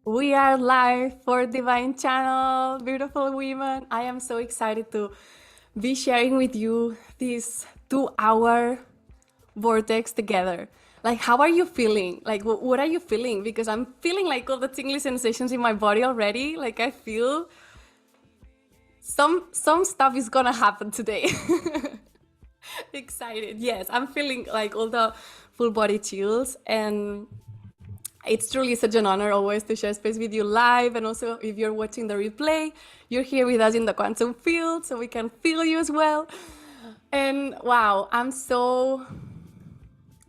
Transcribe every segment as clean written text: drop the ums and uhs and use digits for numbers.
We are live for Divine Channel, beautiful women. I am so excited to be sharing with you this 2 hour vortex together. Like, how are you feeling? Like, what are you feeling? Because I'm feeling like all the tingly sensations in my body already. Like, I feel some stuff is gonna happen today. Excited. Yes, I'm feeling like all the full body chills, and it's truly such an honor always to share space with you live. And also, if you're watching the replay, you're here with us in the quantum field, so we can feel you as well. And wow, I'm so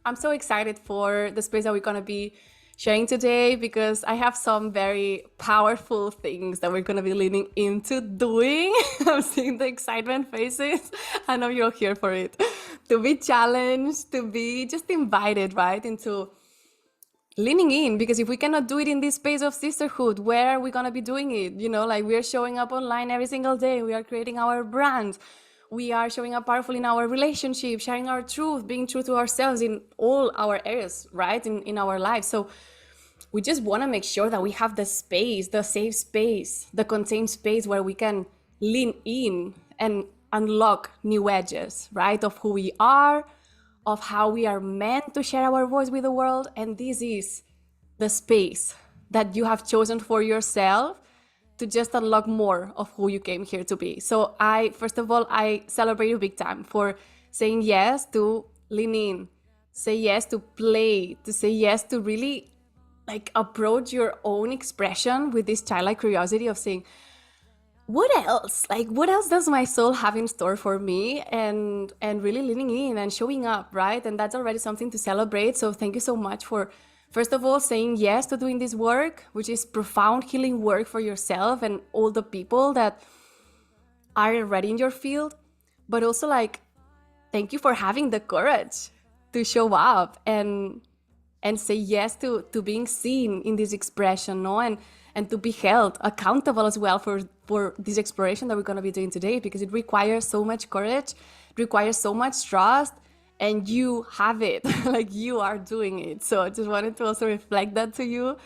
excited for the space that we're gonna be sharing today, because I have some very powerful things that we're gonna be leaning into doing. I'm seeing the excitement faces. I know you're here for it. To be challenged, to be just invited, right, into leaning in, because if we cannot do it in this space of sisterhood, where are we going to be doing it? Like, we're showing up online every single day, we are creating our brands, we are showing up powerful in our relationship, sharing our truth, being true to ourselves in all our areas, right, in our lives. So we just want to make sure that we have the space, the safe space, the contained space, where we can lean in and unlock new edges, right, of who we are, of how we are meant to share our voice with the world. And this is the space that you have chosen for yourself to just unlock more of who you came here to be. So first of all, I celebrate you big time for saying yes to lean in, say yes to play, to say yes to really like approach your own expression with this childlike curiosity of saying, what else? Like, what else does my soul have in store for me? And really leaning in and showing up, right? And that's already something to celebrate. So thank you so much for, first of all, saying yes to doing this work, which is profound healing work for yourself and all the people that are already in your field. But also, like, thank you for having the courage to show up and say yes to being seen in this expression, no? And to be held accountable as well for this exploration that we're going to be doing today, because it requires so much courage, it requires so much trust, and you have it. Like, you are doing it. So I just wanted to also reflect that to you,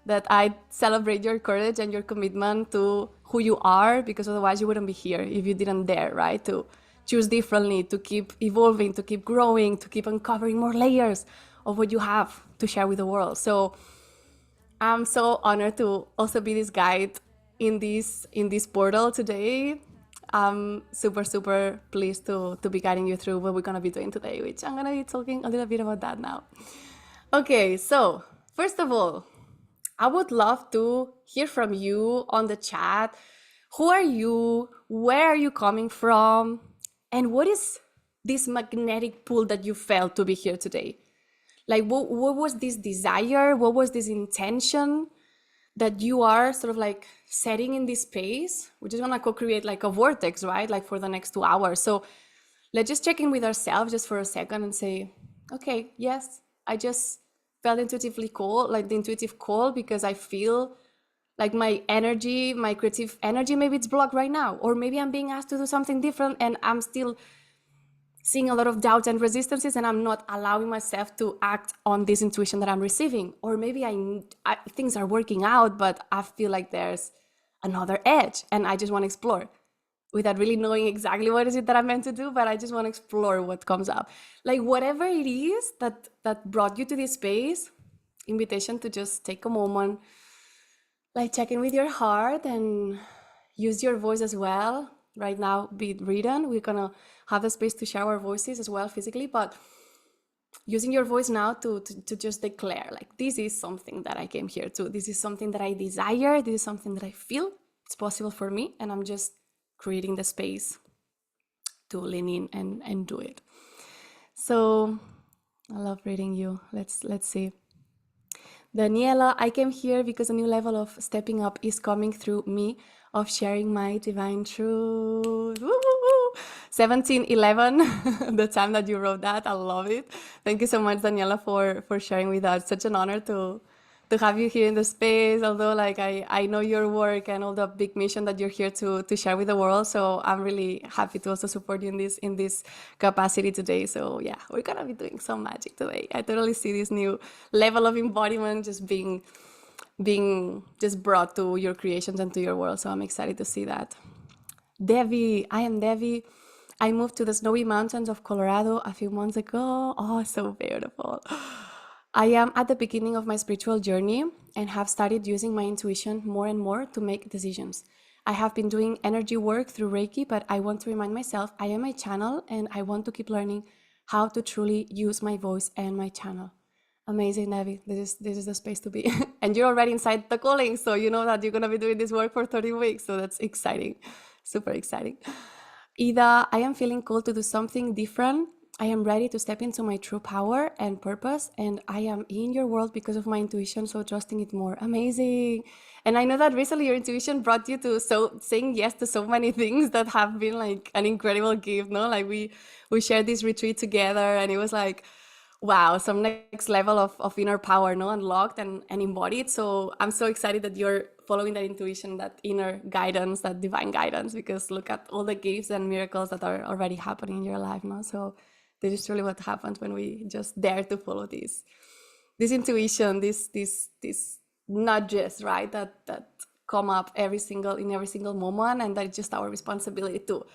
that I celebrate your courage and your commitment to who you are, because otherwise you wouldn't be here if you didn't dare, right, to choose differently, to keep evolving, to keep growing, to keep uncovering more layers of what you have to share with the world. So I'm so honored to also be this guide in this portal today. I'm super pleased to be guiding you through what we're gonna be doing today, which I'm gonna be talking a little bit about that now. Okay, so first of all, I would love to hear from you on the chat. Who are you? Where are you coming from? And what is this magnetic pull that you felt to be here today? Like, what was this desire? What was this intention that you are sort of like setting in this space? We're just gonna co-create like a vortex, right? Like, for the next 2 hours. So let's just check in with ourselves just for a second and say, okay, yes, I just felt intuitively call, like the intuitive call, because I feel like my energy, my creative energy, maybe it's blocked right now, or maybe I'm being asked to do something different and I'm still seeing a lot of doubts and resistances, and I'm not allowing myself to act on this intuition that I'm receiving. Or maybe things are working out, but I feel like there's another edge and I just want to explore without really knowing exactly what is it that I'm meant to do, but I just want to explore what comes up. Like, whatever it is that brought you to this space, invitation to just take a moment, like, check in with your heart and use your voice as well. Right now, be it written, we're gonna have the space to share our voices as well physically, but using your voice now to just declare, like, this is something that I came here to, this is something that I desire, this is something that I feel it's possible for me, and I'm just creating the space to lean in and do it. So I love reading you. Let's see. Daniela, I came here because a new level of stepping up is coming through me, of sharing my divine truth. Woo, woo, woo. 1711, the time that you wrote that, I love it. Thank you so much, Daniela, for sharing with us. Such an honor to have you here in the space, although, like, I know your work and all the big mission that you're here to share with the world. So I'm really happy to also support you in this capacity today. So yeah, we're gonna be doing some magic today. I totally see this new level of embodiment just being being just brought to your creations and to your world. So I'm excited to see that. Devi, I am Devi. I moved to the snowy mountains of Colorado a few months ago. Oh, so beautiful. I am at the beginning of my spiritual journey and have started using my intuition more and more to make decisions. I have been doing energy work through Reiki, but I want to remind myself I am a channel and I want to keep learning how to truly use my voice and my channel. Amazing, Navi. This is the space to be. And you're already inside the calling, so you know that you're gonna be doing this work for 30 weeks. So that's exciting, super exciting. Ida, I am feeling called to do something different. I am ready to step into my true power and purpose, and I am in your world because of my intuition, so trusting it more. Amazing. And I know that recently your intuition brought you to saying yes to so many things that have been like an incredible gift, no? Like we shared this retreat together, and it was like, wow, some next level of inner power, no, unlocked and embodied. So I'm so excited that you're following that intuition, that inner guidance, that divine guidance, because look at all the gifts and miracles that are already happening in your life, no? So this is really what happens when we just dare to follow this intuition, this nudges, right? That come up in every single moment, and that's just our responsibility to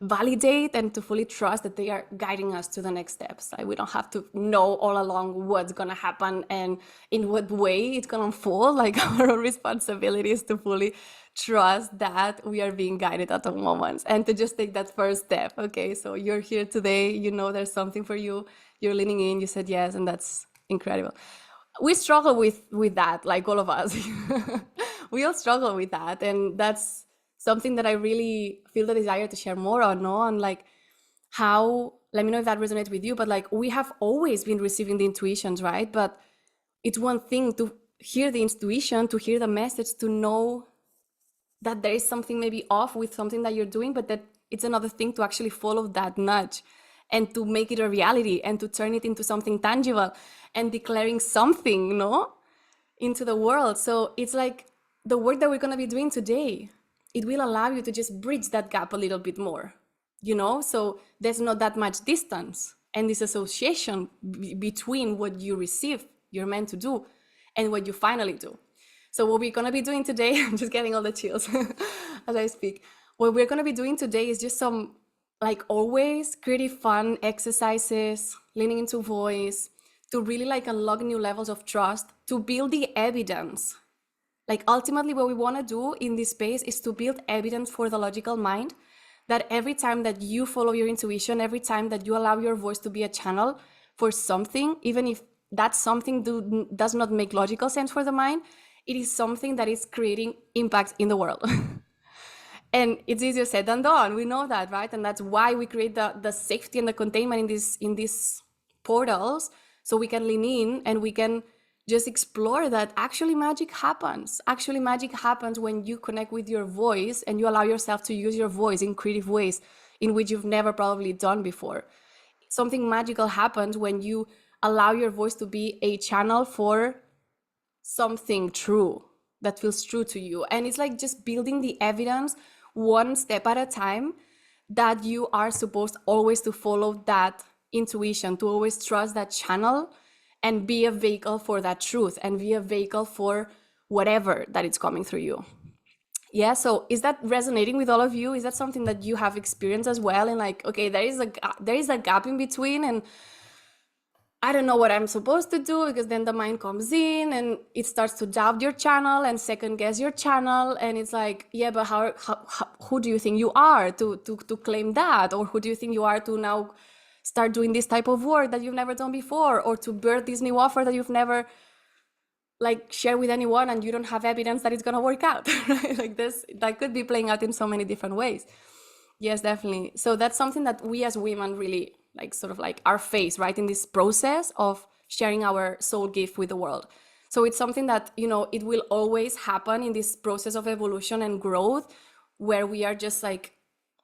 validate and to fully trust that they are guiding us to the next steps. Like we don't have to know all along what's gonna happen and in what way it's gonna unfold. Like our own responsibility is to fully trust that we are being guided at the moments and to just take that first step. Okay, so you're here today, you know there's something for you, you're leaning in, you said yes, and that's incredible. We struggle with that, like all of us. We all struggle with that, and that's something that I really feel the desire to share more on, no? On like how, let me know if that resonates with you, but like we have always been receiving the intuitions, right? But it's one thing to hear the intuition, to hear the message, to know that there is something maybe off with something that you're doing, but that it's another thing to actually follow that nudge and to make it a reality and to turn it into something tangible and declaring something, no, into the world. So it's like the work that we're going to be doing today, it will allow you to just bridge that gap a little bit more, you know? So there's not that much distance and this association between what you receive, you're meant to do, and what you finally do. So what we're going to be doing today, I'm just getting all the chills as I speak. What we're going to be doing today is just some, like always, pretty fun exercises, leaning into voice, to really like unlock new levels of trust, to build the evidence. Like ultimately what we want to do in this space is to build evidence for the logical mind, that every time that you follow your intuition, every time that you allow your voice to be a channel for something, even if that something does not make logical sense for the mind, it is something that is creating impact in the world. And it's easier said than done. We know that, right? And that's why we create the safety and the containment in these portals, so we can lean in and we can just explore that actually magic happens. Actually magic happens when you connect with your voice and you allow yourself to use your voice in creative ways in which you've never probably done before. Something magical happens when you allow your voice to be a channel for something true that feels true to you. And it's like just building the evidence one step at a time, that you are supposed always to follow that intuition, to always trust that channel and be a vehicle for that truth and be a vehicle for whatever that it's coming through you. Yeah, so is that resonating with all of you? Is that something that you have experienced as well? And like, okay, there is a gap in between, and I don't know what I'm supposed to do, because then the mind comes in and it starts to doubt your channel and second guess your channel. And it's like, yeah, but who do you think you are to claim that? Or who do you think you are to now start doing this type of work that you've never done before, or to birth this new offer that you've never like shared with anyone and you don't have evidence that it's going to work out, right? Like this, that could be playing out in so many different ways. Yes, definitely. So that's something that we as women really like sort of like our face, right, in this process of sharing our soul gift with the world. So it's something that, you know, it will always happen in this process of evolution and growth, where we are just like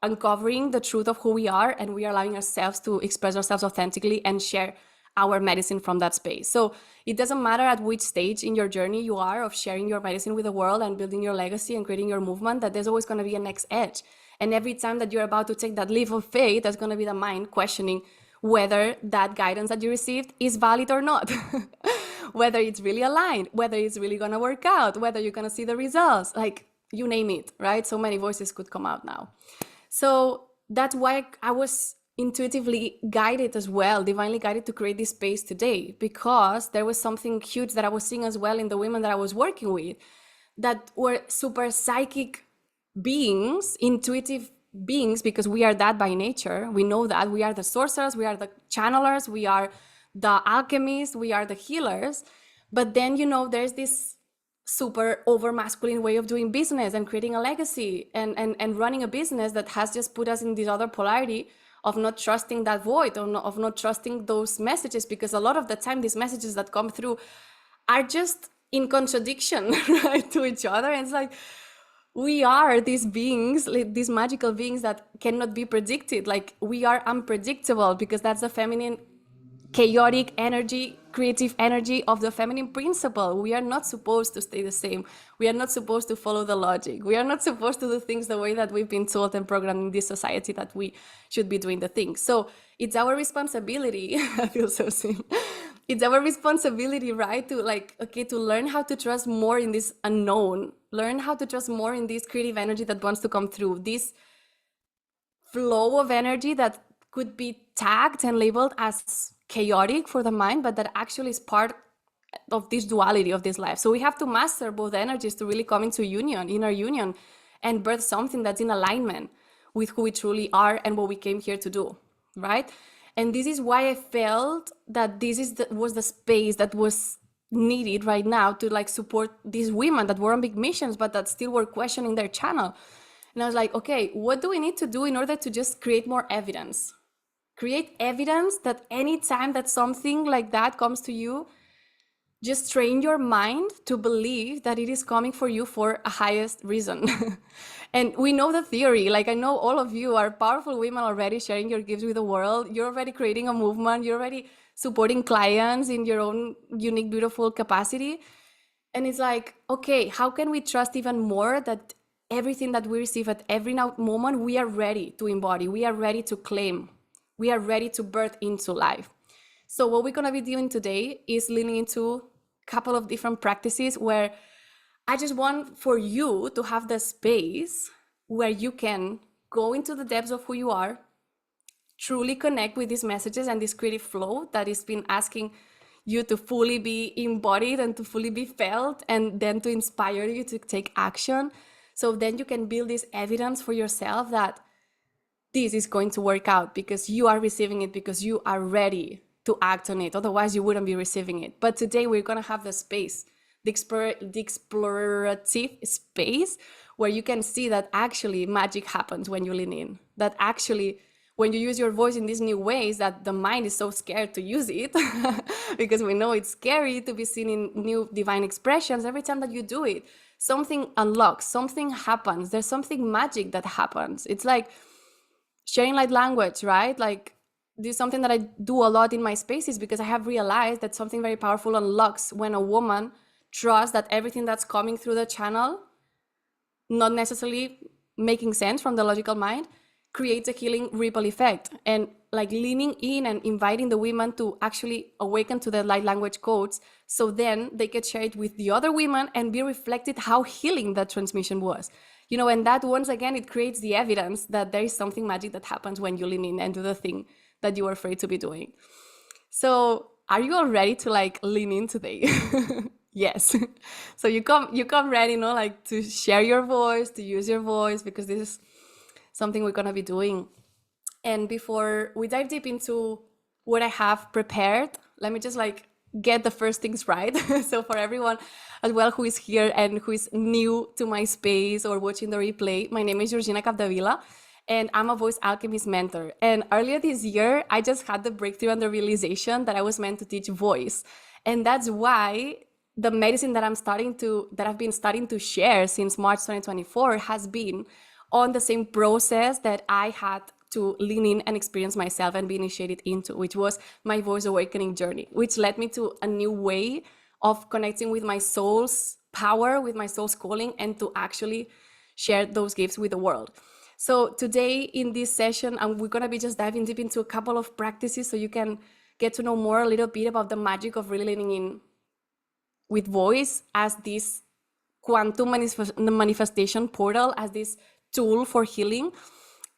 uncovering the truth of who we are, and we are allowing ourselves to express ourselves authentically and share our medicine from that space. So it doesn't matter at which stage in your journey you are of sharing your medicine with the world and building your legacy and creating your movement, that there's always going to be a next edge. And every time that you're about to take that leap of faith, there's going to be the mind questioning whether that guidance that you received is valid or not, whether it's really aligned, whether it's really going to work out, whether you're going to see the results, like you name it, right? So many voices could come out now. So that's why I was intuitively guided as well, divinely guided to create this space today, because there was something huge that I was seeing as well in the women that I was working with that were super psychic beings, intuitive beings, because we are that by nature. We know that we are the sorcerers, we are the channelers, we are the alchemists, we are the healers. But then, there's this super over masculine way of doing business and creating a legacy and running a business that has just put us in this other polarity of not trusting that void, of not trusting those messages, because a lot of the time these messages that come through are just in contradiction, right, to each other. And it's like, we are these beings, these magical beings that cannot be predicted. Like, we are unpredictable, because that's the feminine chaotic energy, creative energy of the feminine principle. We are not supposed to stay the same. We are not supposed to follow the logic. We are not supposed to do things the way that we've been told and programmed in this society that we should be doing the things. So it's our responsibility. I feel so silly. It's our responsibility, right? To learn how to trust more in this unknown, learn how to trust more in this creative energy that wants to come through, this flow of energy that could be tagged and labeled as chaotic for the mind, but that actually is part of this duality of this life. So we have to master both energies to really come into union, inner union, and birth something that's in alignment with who we truly are and what we came here to do, right? And this is why I felt that this was the space that was needed right now to support these women that were on big missions, but that still were questioning their channel. And I was like, okay, what do we need to do in order to just create more evidence? Create evidence that anytime that something like that comes to you, just train your mind to believe that it is coming for you for a highest reason. And we know the theory. I know all of you are powerful women already sharing your gifts with the world. You're already creating a movement. You're already supporting clients in your own unique, beautiful capacity. And it's like, okay, how can we trust even more that everything that we receive at every moment, we are ready to embody, we are ready to claim, we are ready to birth into life. So what we're going to be doing today is leaning into a couple of different practices where I just want for you to have the space where you can go into the depths of who you are, truly connect with these messages and this creative flow that has been asking you to fully be embodied and to fully be felt, and then to inspire you to take action. So then you can build this evidence for yourself that this is going to work out, because you are receiving it, because you are ready to act on it. Otherwise, you wouldn't be receiving it. But today we're going to have the space, the explorative space, where you can see that actually magic happens when you lean in. That actually, when you use your voice in these new ways, that the mind is so scared to use it because we know it's scary to be seen in new divine expressions. Every time that you do it, something unlocks, something happens. There's something magic that happens. It's like sharing light language, right? This is something that I do a lot in my spaces, because I have realized that something very powerful unlocks when a woman trusts that everything that's coming through the channel, not necessarily making sense from the logical mind, creates a healing ripple effect. And leaning in and inviting the women to actually awaken to the light language codes, so then they can share it with the other women and be reflected how healing that transmission was. And that, once again, it creates the evidence that there is something magic that happens when you lean in and do the thing that you were afraid to be doing. So are you all ready to lean in today? Yes. So you come ready, to share your voice, to use your voice, because this is something we're going to be doing. And before we dive deep into what I have prepared, let me just get the first things right. So for everyone as well who is here and who is new to my space or watching the replay, my name is Georgina Capdevila, and I'm a voice alchemist mentor. And earlier this year, I just had the breakthrough and the realization that I was meant to teach voice. And that's why the medicine that I've been starting to share since March 2024 has been on the same process that I had to lean in and experience myself and be initiated into, which was my voice awakening journey, which led me to a new way of connecting with my soul's power, with my soul's calling, and to actually share those gifts with the world. So today in this session, we're gonna be just diving deep into a couple of practices so you can get to know more a little bit about the magic of really leaning in with voice as this quantum manifestation portal, as this tool for healing.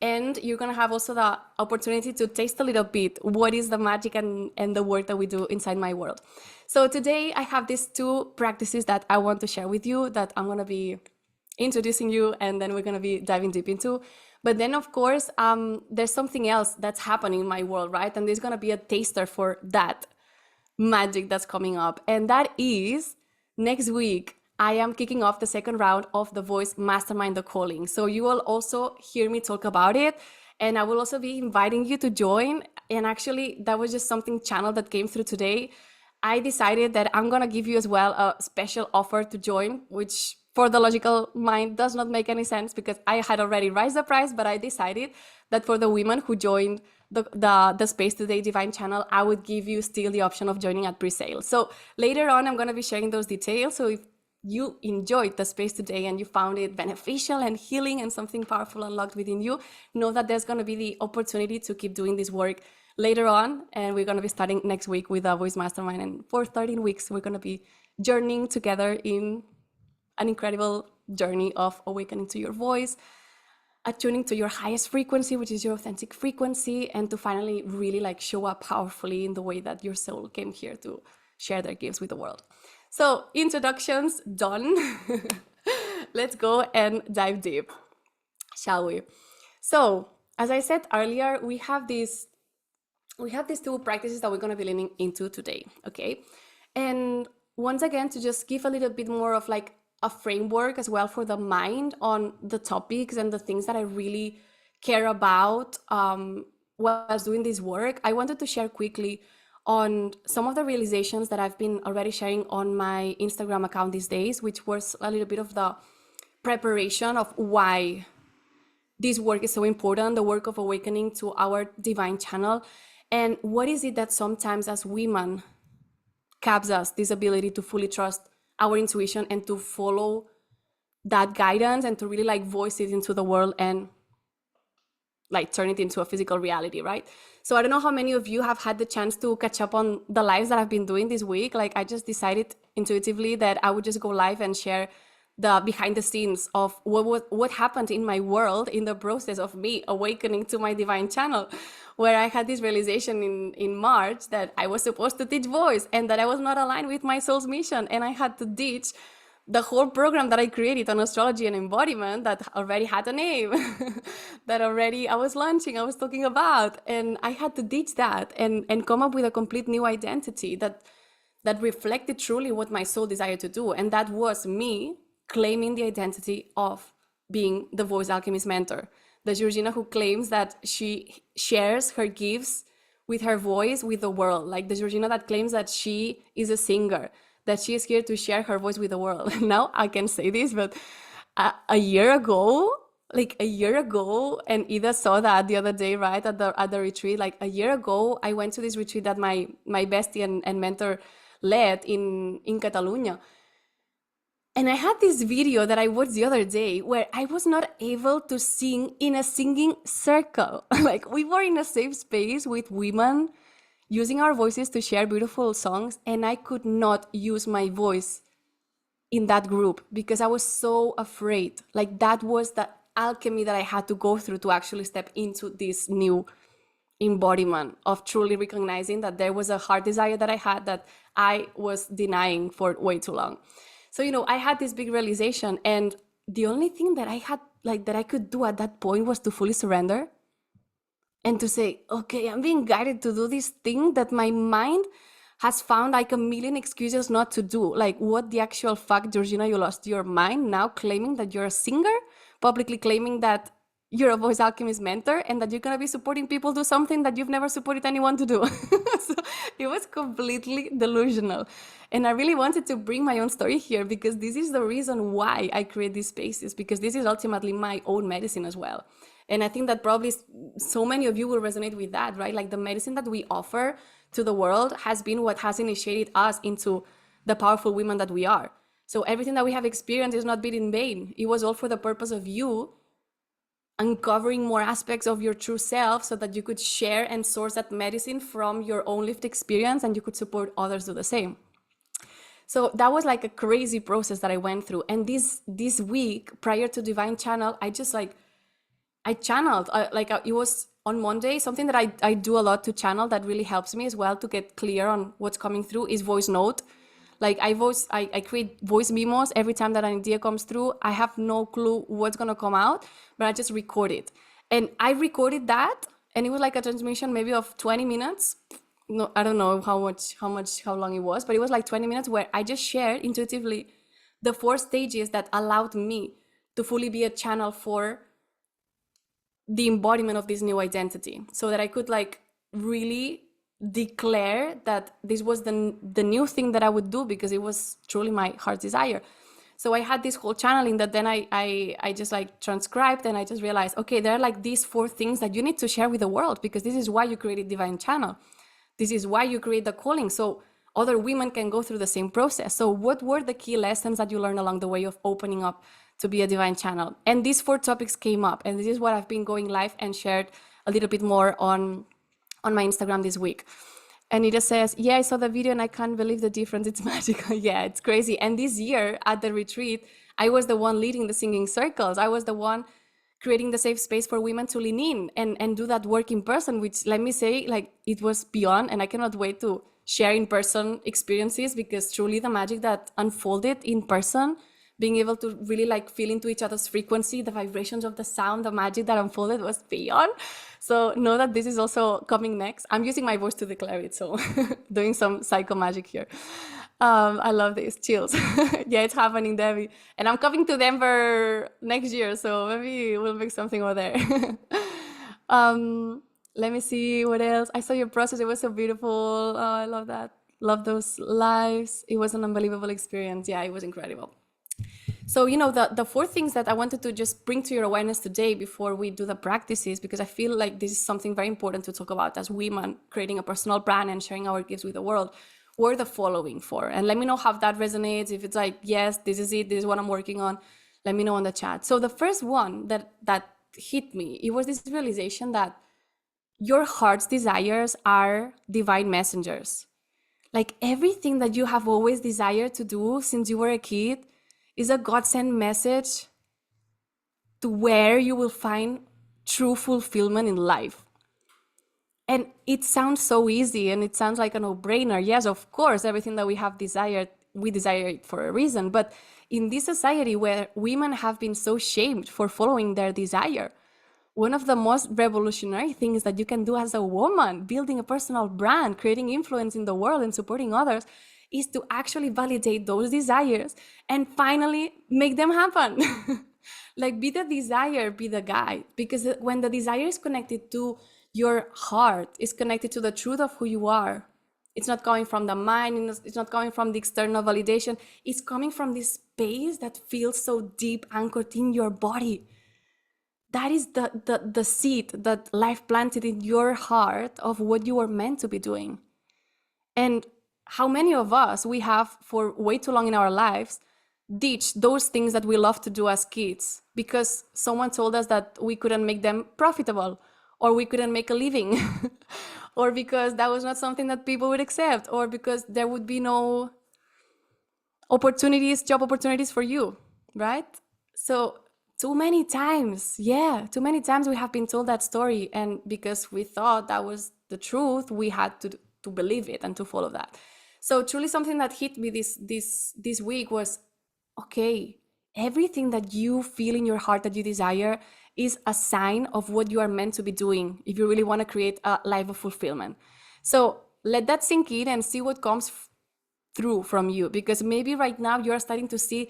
And you're gonna have also the opportunity to taste a little bit what is the magic and the work that we do inside my world. So today I have these two practices that I want to share with you that I'm gonna be introducing you, and then we're gonna be diving deep into. But then of course, there's something else that's happening in my world, right? And there's gonna be a taster for that magic that's coming up. And that is next week, I am kicking off the second round of the Voice Mastermind, The Calling. So you will also hear me talk about it. And I will also be inviting you to join. And actually, that was just something channel that came through today. I decided that I'm going to give you as well a special offer to join, which for the logical mind does not make any sense because I had already raised the price, but I decided that for the women who joined the Space Today Divine channel, I would give you still the option of joining at pre-sale. So later on, I'm going to be sharing those details. So if you enjoyed the space today and you found it beneficial and healing and something powerful unlocked within you, know that there's going to be the opportunity to keep doing this work later on. And we're going to be starting next week with a Voice Mastermind. And for 13 weeks, we're going to be journeying together in an incredible journey of awakening to your voice, attuning to your highest frequency, which is your authentic frequency, and to finally really like show up powerfully in the way that your soul came here to share their gifts with the world. So introductions done. Let's go and dive deep, shall we? So as I said earlier, we have these two practices that we're going to be leaning into today, okay? And once again, to just give a little bit more of like a framework as well for the mind on the topics and the things that I really care about while I was doing this work, I wanted to share quickly on some of the realizations that I've been already sharing on my Instagram account these days, which was a little bit of the preparation of why this work is so important, the work of awakening to our divine channel. And what is it that sometimes as women caps us this ability to fully trust our intuition and to follow that guidance and to really like voice it into the world and like turn it into a physical reality, right? So I don't know how many of you have had the chance to catch up on the lives that I've been doing this week. Like I just decided intuitively that I would just go live and share the behind the scenes of what happened in my world in the process of me awakening to my divine channel, where I had this realization in March that I was supposed to teach voice and that I was not aligned with my soul's mission. And I had to ditch the whole program that I created on astrology and embodiment that already had a name, that already I was launching, I was talking about. And I had to ditch that and come up with a complete new identity that reflected truly what my soul desired to do. And that was me claiming the identity of being the voice alchemist mentor. The Georgina who claims that she shares her gifts with her voice with the world. Like the Georgina that claims that she is a singer, that she is here to share her voice with the world. Now I can say this, but a year ago, and Ida saw that the other day, right, at the retreat. Like a year ago, I went to this retreat that my bestie and mentor led in Catalonia. And I had this video that I watched the other day where I was not able to sing in a singing circle. Like we were in a safe space with women using our voices to share beautiful songs, and I could not use my voice in that group because I was so afraid. Like that was the alchemy that I had to go through to actually step into this new embodiment of truly recognizing that there was a heart desire that I had that I was denying for way too long. So, I had this big realization, and the only thing that I had, like, that I could do at that point was to fully surrender and to say, okay, I'm being guided to do this thing that my mind has found like a million excuses not to do. Like, what the actual fuck, Georgina, you lost your mind now claiming that you're a singer, publicly claiming that you're a voice alchemist mentor, and that you're going to be supporting people do something that you've never supported anyone to do. So it was completely delusional. And I really wanted to bring my own story here because this is the reason why I create these spaces, because this is ultimately my own medicine as well. And I think that probably so many of you will resonate with that, right? Like the medicine that we offer to the world has been what has initiated us into the powerful women that we are. So everything that we have experienced is not been in vain. It was all for the purpose of you uncovering more aspects of your true self so that you could share and source that medicine from your own lived experience, and you could support others do the same. So that was like a crazy process that I went through. And this week prior to Divine Channel, I channeled, it was on Monday. Something that I do a lot to channel that really helps me as well to get clear on what's coming through is voice note. Like I create voice memos every time that an idea comes through. I have no clue what's gonna come out, but I just record it. And I recorded that, and it was like a transmission maybe of 20 minutes. No, I don't know how long it was, but it was like 20 minutes where I just shared intuitively the 4 stages that allowed me to fully be a channel for the embodiment of this new identity, so that I could like really declare that this was the new thing that I would do, because it was truly my heart's desire. So I had this whole channeling that then I just like transcribed, and I just realized, okay, there are like these 4 things that you need to share with the world, because this is why you created Divine Channel. This is why you create the calling, so other women can go through the same process. So what were the key lessons that you learned along the way of opening up to be a divine channel? And these 4 topics came up, and this is what I've been going live and shared a little bit more on my Instagram this week. And it just says, yeah, I saw the video and I can't believe the difference. It's magical. Yeah, it's crazy. And this year at the retreat, I was the one leading the singing circles. I was the one creating the safe space for women to lean in and do that work in person, which, let me say, like, it was beyond, and I cannot wait to share in person experiences, because truly the magic that unfolded in person, being able to really like feel into each other's frequency, the vibrations of the sound, the magic that unfolded was beyond. So know that this is also coming next. I'm using my voice to declare it, so doing some psycho magic here. I love this, chills. Yeah, it's happening, Debbie. And I'm coming to Denver next year, so maybe we'll make something over there. Let me see what else. I saw your process. It was so beautiful. Oh, I love that. Love those lives. It was an unbelievable experience. Yeah, it was incredible. So, the 4 things that I wanted to just bring to your awareness today before we do the practices, because I feel like this is something very important to talk about as women, creating a personal brand and sharing our gifts with the world, were the following 4. And let me know how that resonates. If it's like, yes, this is it, this is what I'm working on, let me know in the chat. So the first one that hit me, it was this realization that your heart's desires are divine messengers. Like everything that you have always desired to do since you were a kid is a God-sent message to where you will find true fulfillment in life. And it sounds so easy, and it sounds like a no-brainer. Yes, of course, everything that we have desired, we desire it for a reason. But in this society where women have been so shamed for following their desire, one of the most revolutionary things that you can do as a woman, building a personal brand, creating influence in the world and supporting others, is to actually validate those desires and finally make them happen. Like, be the desire, be the guide. Because when the desire is connected to your heart, is connected to the truth of who you are, it's not coming from the mind, it's not coming from the external validation, it's coming from this space that feels so deep, anchored in your body. That is the seed that life planted in your heart of what you were meant to be doing. And how many of us, we have for way too long in our lives ditched those things that we love to do as kids because someone told us that we couldn't make them profitable, or we couldn't make a living, or because that was not something that people would accept, or because there would be no job opportunities for you, right? So too many times we have been told that story, and because we thought that was the truth, we had to believe it and to follow that. So truly something that hit me this week was, okay, everything that you feel in your heart that you desire is a sign of what you are meant to be doing if you really want to create a life of fulfillment. So let that sink in and see what comes through from you, because maybe right now you're starting to see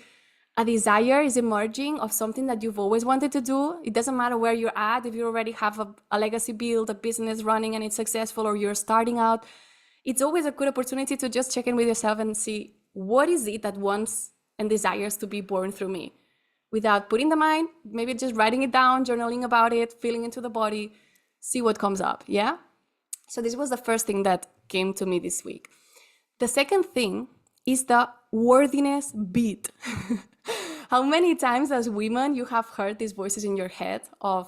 a desire is emerging of something that you've always wanted to do. It doesn't matter where you're at, if you already have a legacy built, a business running and it's successful, or you're starting out. It's always a good opportunity to just check in with yourself and see, what is it that wants and desires to be born through me? Without putting the mind, maybe just writing it down, journaling about it, feeling into the body, see what comes up, yeah? So this was the first thing that came to me this week. The second thing is the worthiness beat. How many times as women you have heard these voices in your head of,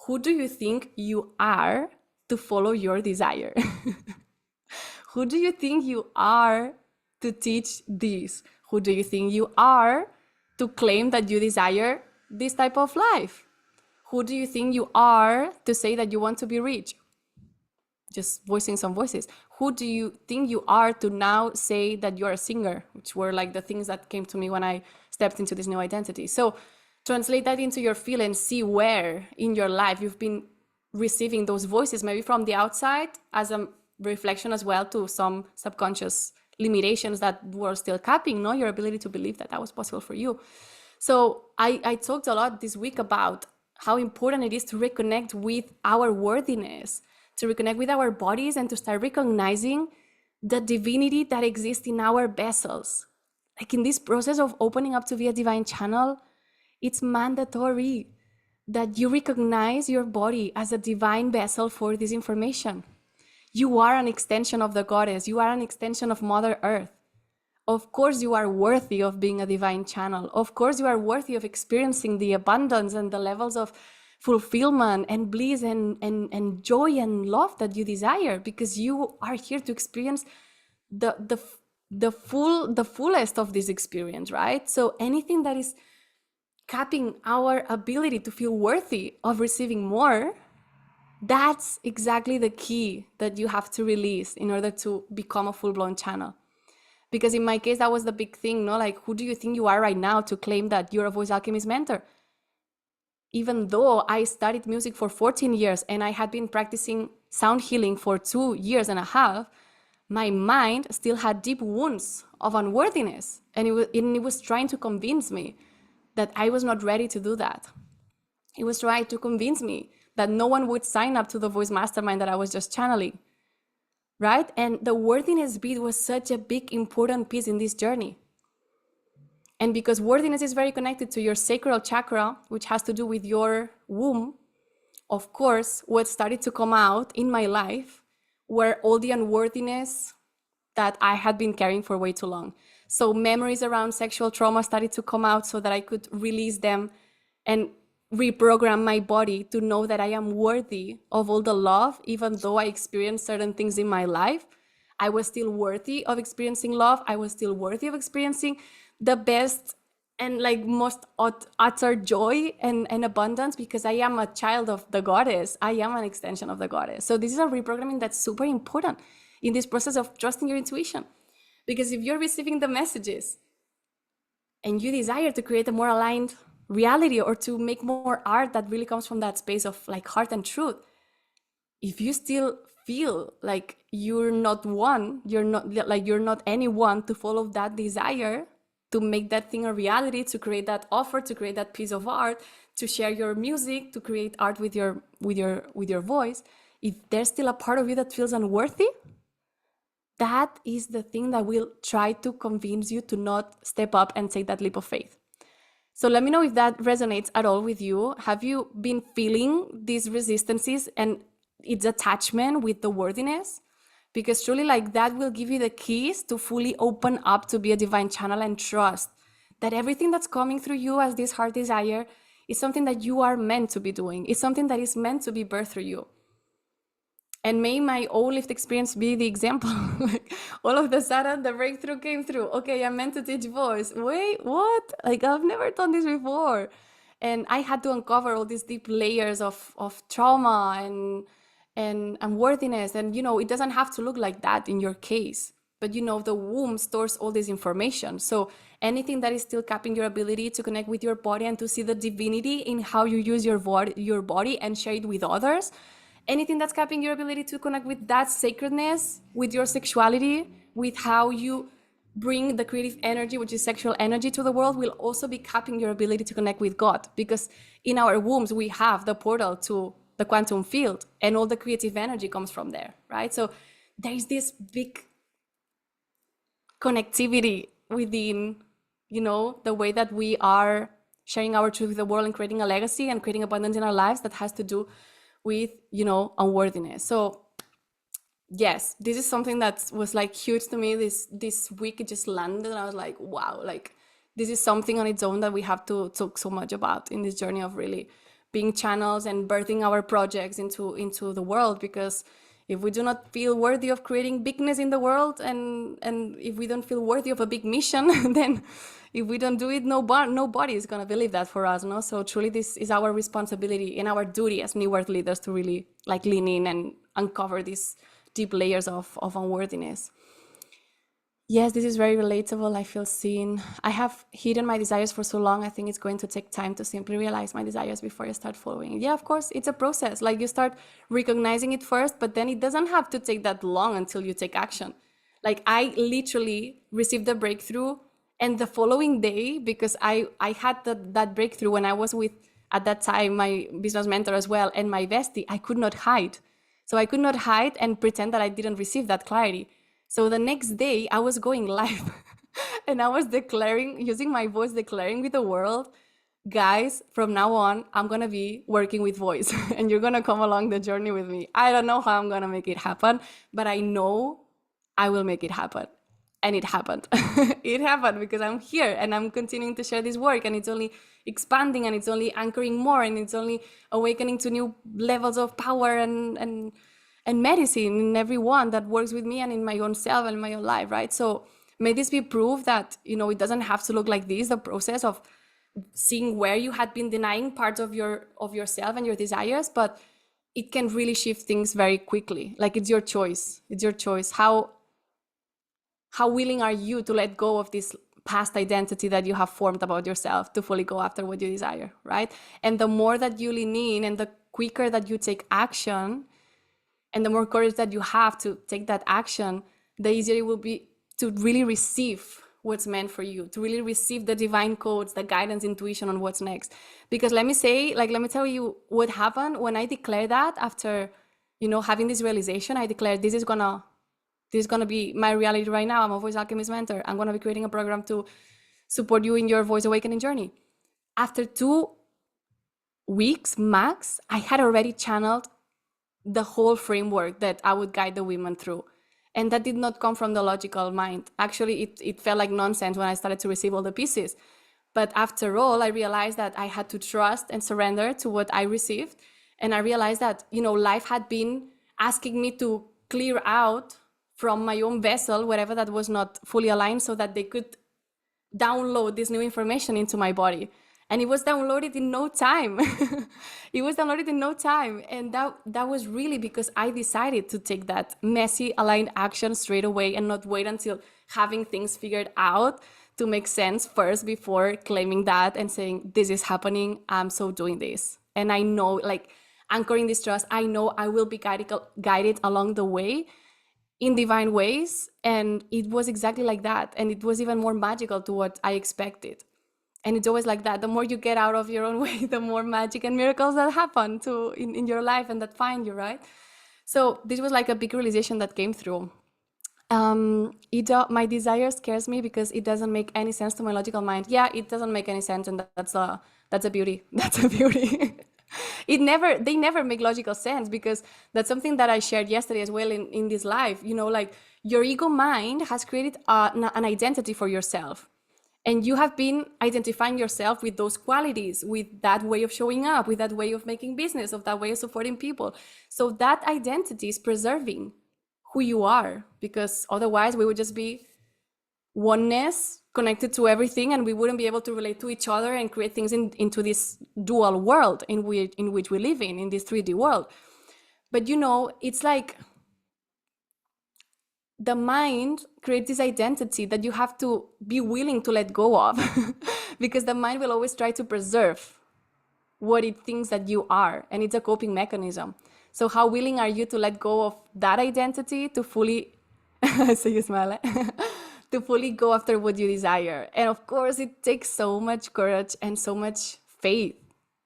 who do you think you are to follow your desire? Who do you think you are to teach this? Who do you think you are to claim that you desire this type of life? Who do you think you are to say that you want to be rich? Just voicing some voices. Who do you think you are to now say that you're a singer, which were like the things that came to me when I stepped into this new identity. So translate that into your field and see where in your life you've been receiving those voices, maybe from the outside as a reflection as well to some subconscious limitations that were still capping, no, your ability to believe that that was possible for you. So I talked a lot this week about how important it is to reconnect with our worthiness, to reconnect with our bodies, and to start recognizing the divinity that exists in our vessels. Like in this process of opening up to be a divine channel, it's mandatory that you recognize your body as a divine vessel for this information. You are an extension of the goddess. You are an extension of Mother Earth. Of course, you are worthy of being a divine channel. Of course, you are worthy of experiencing the abundance and the levels of fulfillment and bliss and joy and love that you desire, because you are here to experience the fullest of this experience, right? So anything that is capping our ability to feel worthy of receiving more, that's exactly the key that you have to release in order to become a full-blown channel. Because in my case, that was the big thing, no? Like, who do you think you are right now to claim that you're a voice alchemist mentor? Even though I studied music for 14 years and I had been practicing sound healing for 2.5 years, my mind still had deep wounds of unworthiness. And it was trying to convince me that I was not ready to do that. It was trying to convince me that no one would sign up to the voice mastermind that I was just channeling, right? And the worthiness beat was such a big, important piece in this journey. And because worthiness is very connected to your sacral chakra, which has to do with your womb, of course, what started to come out in my life were all the unworthiness that I had been carrying for way too long. So memories around sexual trauma started to come out so that I could release them and reprogram my body to know that I am worthy of all the love. Even though I experienced certain things in my life, I was still worthy of experiencing love. I was still worthy of experiencing the best and like most utter joy and abundance, because I am a child of the goddess. I am an extension of the goddess. So this is a reprogramming that's super important in this process of trusting your intuition. Because if you're receiving the messages and you desire to create a more aligned reality or to make more art that really comes from that space of like heart and truth, if you still feel like you're not anyone to follow that desire, to make that thing a reality, to create that offer, to create that piece of art, to share your music, to create art with your voice, if there's still a part of you that feels unworthy, that is the thing that will try to convince you to not step up and take that leap of faith. So let me know if that resonates at all with you. Have you been feeling these resistances and its attachment with the worthiness? Because truly, like, that will give you the keys to fully open up to be a divine channel and trust that everything that's coming through you as this heart desire is something that you are meant to be doing. It's something that is meant to be birthed through you. And may my own lived experience be the example. Like, all of a sudden, the breakthrough came through. Okay, I'm meant to teach voice. Wait, what? Like, I've never done this before. And I had to uncover all these deep layers of trauma and unworthiness. And, you know, it doesn't have to look like that in your case. But, you know, the womb stores all this information. So anything that is still capping your ability to connect with your body and to see the divinity in how you use your body and share it with others, anything that's capping your ability to connect with that sacredness, with your sexuality, with how you bring the creative energy, which is sexual energy, to the world, will also be capping your ability to connect with God. Because in our wombs, we have the portal to the quantum field, and all the creative energy comes from there, right? So there's this big connectivity within, you know, the way that we are sharing our truth with the world and creating a legacy and creating abundance in our lives that has to do with, you know, unworthiness. So yes, this is something that was like huge to me this week. It just landed and I was like, wow, like this is something on its own that we have to talk so much about in this journey of really being channels and birthing our projects into the world. Because if we do not feel worthy of creating bigness in the world, and if we don't feel worthy of a big mission, then if we don't do it, nobody is going to believe that for us, no? So truly, this is our responsibility and our duty as New Earth leaders to really like lean in and uncover these deep layers of unworthiness. Yes, this is very relatable. I feel seen. I have hidden my desires for so long. I think it's going to take time to simply realize my desires before I start following. Yeah, of course, it's a process. Like you start recognizing it first, but then it doesn't have to take that long until you take action. Like I literally received the breakthrough, and the following day, because I had that breakthrough when I was with, at that time, my business mentor as well, and my bestie, I could not hide. So I could not hide and pretend that I didn't receive that clarity. So the next day I was going live and I was declaring, using my voice, declaring with the world, guys, from now on, I'm going to be working with voice and you're going to come along the journey with me. I don't know how I'm going to make it happen, but I know I will make it happen. And it happened. It happened because I'm here and I'm continuing to share this work, and it's only expanding and it's only anchoring more and it's only awakening to new levels of power and medicine in everyone that works with me and in my own self and my own life, right? So may this be proof that, you know, it doesn't have to look like this, the process of seeing where you had been denying parts of yourself and your desires, but it can really shift things very quickly. Like it's your choice. It's your choice. How willing are you to let go of this past identity that you have formed about yourself to fully go after what you desire, right? And the more that you lean in and the quicker that you take action and the more courage that you have to take that action, the easier it will be to really receive what's meant for you, to really receive the divine codes, the guidance, intuition on what's next. Because let me tell you what happened when I declared that after, you know, having this realization. I declared this is gonna be my reality right now. I'm a voice alchemist mentor. I'm gonna be creating a program to support you in your voice awakening journey. After 2 weeks max, I had already channeled the whole framework that I would guide the women through. And that did not come from the logical mind. Actually, it felt like nonsense when I started to receive all the pieces. But after all, I realized that I had to trust and surrender to what I received. And I realized that, you know, life had been asking me to clear out from my own vessel whatever that was not fully aligned so that they could download this new information into my body. And it was downloaded in no time. It was downloaded in no time. And that was really because I decided to take that messy aligned action straight away and not wait until having things figured out to make sense first before claiming that and saying, this is happening, I'm so doing this. And I know, like, anchoring this trust, I know I will be guided along the way in divine ways. And it was exactly like that. And it was even more magical to what I expected. And it's always like that. The more you get out of your own way, the more magic and miracles that happen in your life and that find you, right? So this was like a big realization that came through. My desire scares me because it doesn't make any sense to my logical mind. Yeah, it doesn't make any sense, and that's a beauty. That's a beauty. They never make logical sense, because that's something that I shared yesterday as well in this live. You know, like your ego mind has created an identity for yourself. And you have been identifying yourself with those qualities, with that way of showing up, with that way of making business, of that way of supporting people. So that identity is preserving who you are, because otherwise we would just be oneness connected to everything, and we wouldn't be able to relate to each other and create things into this dual world in which we live in this 3D world. But you know, it's like the mind creates this identity that you have to be willing to let go of because the mind will always try to preserve what it thinks that you are, and it's a coping mechanism. So how willing are you to let go of that identity to fully so you smile to fully go after what you desire? And of course it takes so much courage and so much faith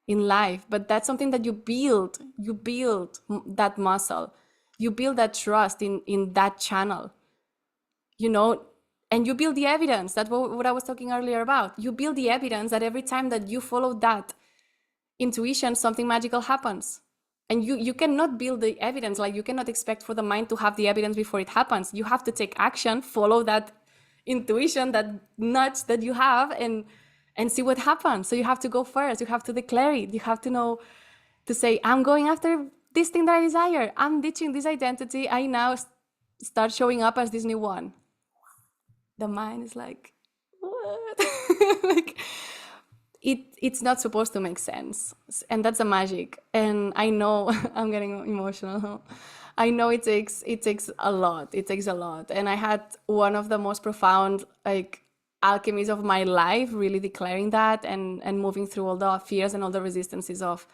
in life, but that's something that you build that muscle, you build that trust in that channel, you know, and you build the evidence. That's what I was talking earlier about. You build the evidence that every time that you follow that intuition, something magical happens. And you cannot build the evidence, like you cannot expect for the mind to have the evidence before it happens. You have to take action, follow that intuition, that nudge that you have, and see what happens. So you have to go first. You have to declare it. You have to know to say, I'm going after this thing that I desire. I'm ditching this identity. I now start showing up as this new one. The mind is like, what? Like, it's not supposed to make sense. And that's the magic. And I know I'm getting emotional. I know it takes a lot. It takes a lot. And I had one of the most profound like alchemies of my life, really declaring that and moving through all the fears and all the resistances of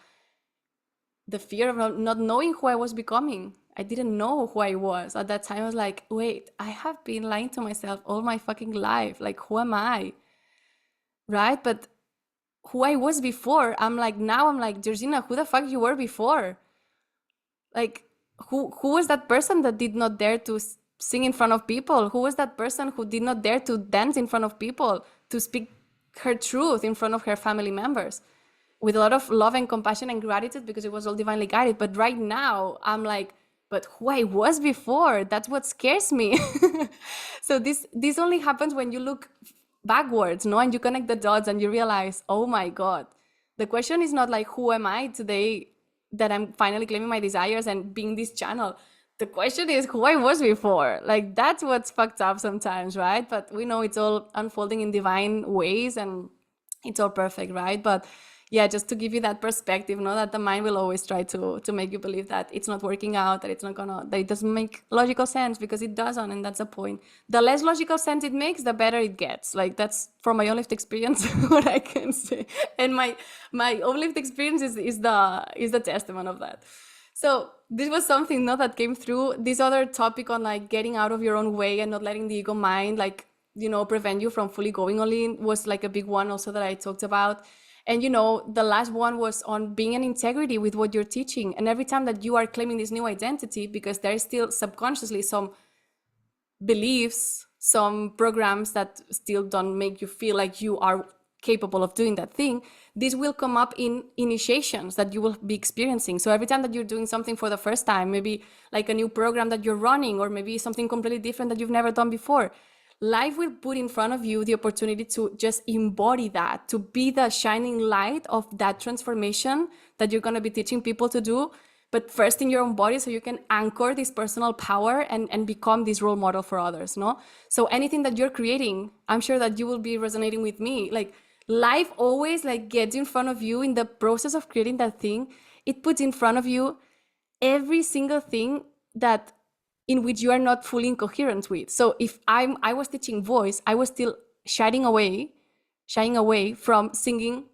the fear of not knowing who I was becoming. I didn't know who I was. At that time, I was like, wait, I have been lying to myself all my fucking life. Like, who am I? Right? But who I was before, now I'm like, Georgina, who the fuck you were before? Like, who was that person that did not dare to sing in front of people? Who was that person who did not dare to dance in front of people, to speak her truth in front of her family members? With a lot of love and compassion and gratitude, because it was all divinely guided. But right now I'm like, but who I was before, that's what scares me. So this only happens when you look backwards, no, and you connect the dots and you realize, oh my god, the question is not like, who am I today that I'm finally claiming my desires and being this channel. The question is who I was before. Like, that's what's fucked up sometimes, right? But we know it's all unfolding in divine ways and it's all perfect, right? But yeah, just to give you that perspective, know that the mind will always try to make you believe that it's not working out, that it's not gonna, that it doesn't make logical sense, because it doesn't, and that's the point. The less logical sense it makes, the better it gets. Like, that's from my own lived experience what I can say, and my own lived experience is the testament of that. So this was something, no, that came through. This other topic on like getting out of your own way and not letting the ego mind like, you know, prevent you from fully going all in was like a big one also that I talked about. And, you know, the last one was on being in integrity with what you're teaching. And every time that you are claiming this new identity, because there is still subconsciously some beliefs, some programs that still don't make you feel like you are capable of doing that thing, this will come up in initiations that you will be experiencing. So every time that you're doing something for the first time, maybe like a new program that you're running, or maybe something completely different that you've never done before, life will put in front of you the opportunity to just embody that, to be the shining light of that transformation that you're going to be teaching people to do, but first in your own body, so you can anchor this personal power and become this role model for others, no? So anything that you're creating, I'm sure that you will be resonating with me. Like, life always like gets in front of you in the process of creating that thing. It puts in front of you every single thing that in which you are not fully in coherence with. So if I was teaching voice, I was still shying away from singing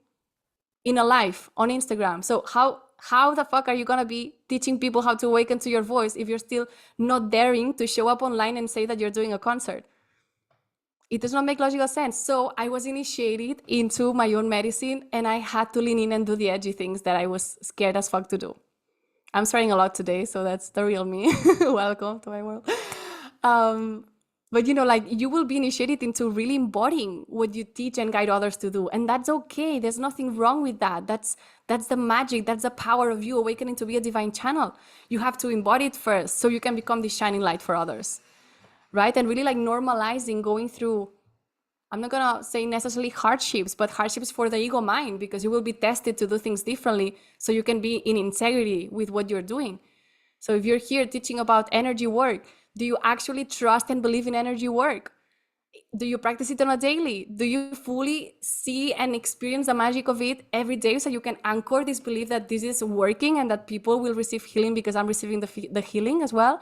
in a live on Instagram. So how the fuck are you gonna be teaching people how to awaken to your voice if you're still not daring to show up online and say that you're doing a concert? It does not make logical sense. So I was initiated into my own medicine, and I had to lean in and do the edgy things that I was scared as fuck to do. I'm swearing a lot today, so that's the real me. Welcome to my world. But you know, like, you will be initiated into really embodying what you teach and guide others to do, and that's okay. There's nothing wrong with that. That's the magic. That's the power of you awakening to be a divine channel. You have to embody it first, so you can become this shining light for others, right? And really like normalizing going through, I'm not gonna say necessarily hardships, but hardships for the ego mind, because you will be tested to do things differently, so you can be in integrity with what you're doing. So if you're here teaching about energy work, do you actually trust and believe in energy work? Do you practice it on a daily? Do you fully see and experience the magic of it every day, so you can anchor this belief that this is working and that people will receive healing because I'm receiving the healing as well?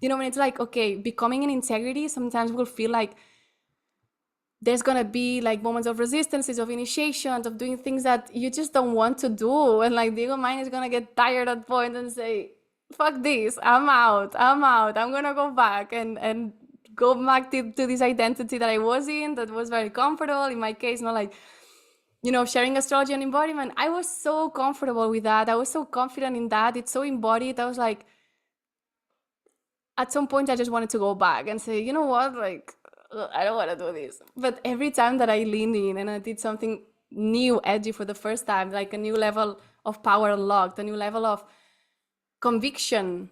You know, when it's like, okay, becoming in integrity sometimes will feel like there's gonna be like moments of resistances, of initiations, of doing things that you just don't want to do, and like the ego mind is gonna get tired at point and say, fuck this, I'm out, I'm gonna go back and go back to this identity that I was in, that was very comfortable. In my case, not like, you know, sharing astrology and embodiment, I was so comfortable with that, I was so confident in that, it's so embodied. I was like, at some point I just wanted to go back and say, you know what, like, I don't want to do this. But every time that I leaned in and I did something new, edgy for the first time, like a new level of power unlocked, a new level of conviction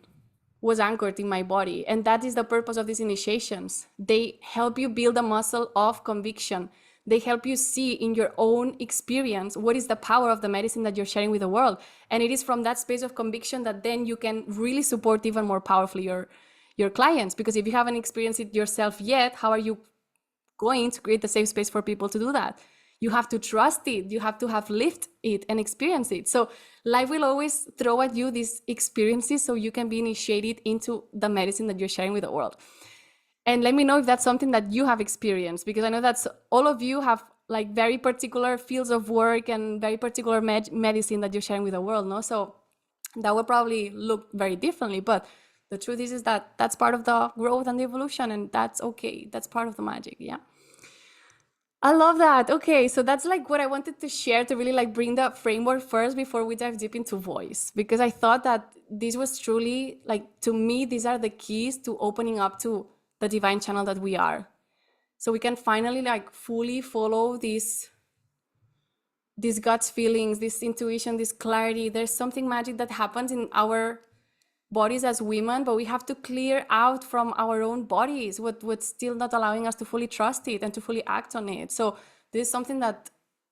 was anchored in my body. And that is the purpose of these initiations. They help you build a muscle of conviction. They help you see in your own experience what is the power of the medicine that you're sharing with the world. And it is from that space of conviction that then you can really support even more powerfully your clients. Because if you haven't experienced it yourself yet, how are you going to create the safe space for people to do that? You have to trust it. You have to have lived it and experienced it. So life will always throw at you these experiences so you can be initiated into the medicine that you're sharing with the world. And let me know if that's something that you have experienced, because I know that all of you have like very particular fields of work and very particular medicine that you're sharing with the world, no? So that will probably look very differently, but the truth is that that's part of the growth and the evolution, and that's okay. That's part of the magic, yeah? I love that. Okay, so that's like what I wanted to share to really like bring the framework first before we dive deep into voice, because I thought that this was truly like, to me, these are the keys to opening up to the divine channel that we are. So we can finally like fully follow these guts feelings, this intuition, this clarity. There's something magic that happens in our bodies as women, but we have to clear out from our own bodies what's still not allowing us to fully trust it and to fully act on it. So this is something that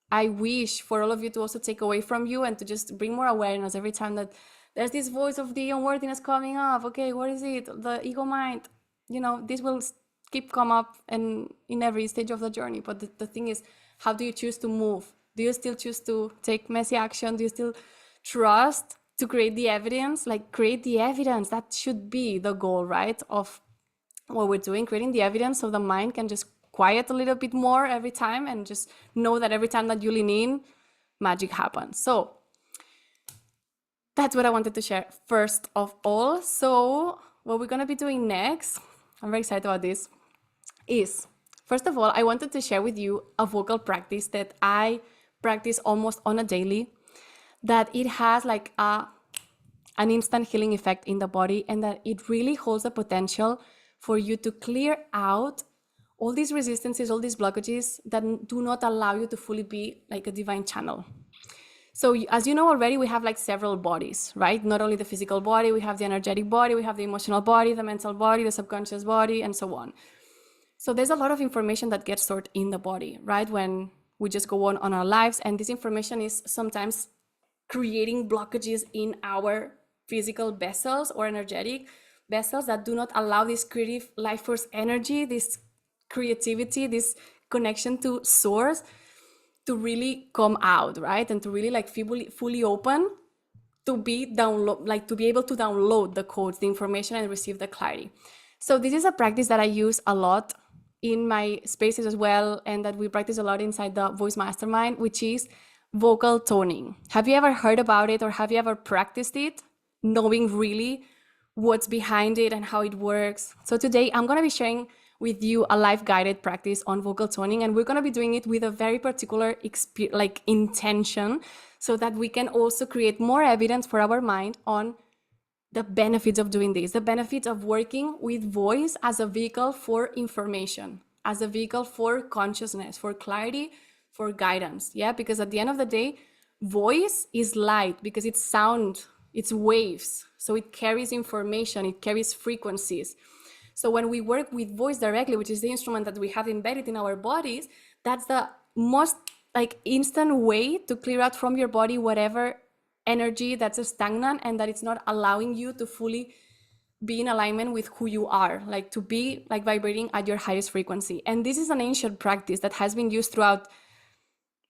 I wish for all of you to also take away from you, and to just bring more awareness every time that there's this voice of the unworthiness coming up. Okay, what is it? The ego mind. You know, this will keep come up and in every stage of the journey. But the thing is, how do you choose to move? Do you still choose to take messy action? Do you still trust to create the evidence? Like, create the evidence. That should be the goal, right? Of what we're doing, creating the evidence so the mind can just quiet a little bit more every time, and just know that every time that you lean in, magic happens. So that's what I wanted to share first of all. So what we're going to be doing next, I'm very excited about this, is, first of all, I wanted to share with you a vocal practice that I practice almost on a daily, that it has like an instant healing effect in the body, and that it really holds the potential for you to clear out all these resistances, all these blockages that do not allow you to fully be like a divine channel. So as you know already, we have like several bodies, right? Not only the physical body, we have the energetic body, we have the emotional body, the mental body, the subconscious body, and so on. So there's a lot of information that gets stored in the body, right? When we just go on our lives, and this information is sometimes creating blockages in our physical vessels or energetic vessels that do not allow this creative life force energy, this creativity, this connection to source to really come out, right? And to really like fully open to be to be able to download the codes, the information, and receive the clarity. So this is a practice that I use a lot in my spaces as well, and that we practice a lot inside the Voice Mastermind, which is vocal toning. Have you ever heard about it, or have you ever practiced it, knowing really what's behind it and how it works? So today I'm going to be sharing with you a live guided practice on vocal toning, and we're going to be doing it with a very particular intention, so that we can also create more evidence for our mind on the benefits of doing this, the benefits of working with voice as a vehicle for information, as a vehicle for consciousness, for clarity, for guidance. Yeah, because at the end of the day, voice is light, because it's sound, it's waves, so it carries information, it carries frequencies. So when we work with voice directly, which is the instrument that we have embedded in our bodies, that's the most like instant way to clear out from your body whatever energy that's stagnant and that it's not allowing you to fully be in alignment with who you are, like to be like vibrating at your highest frequency. And this is an ancient practice that has been used throughout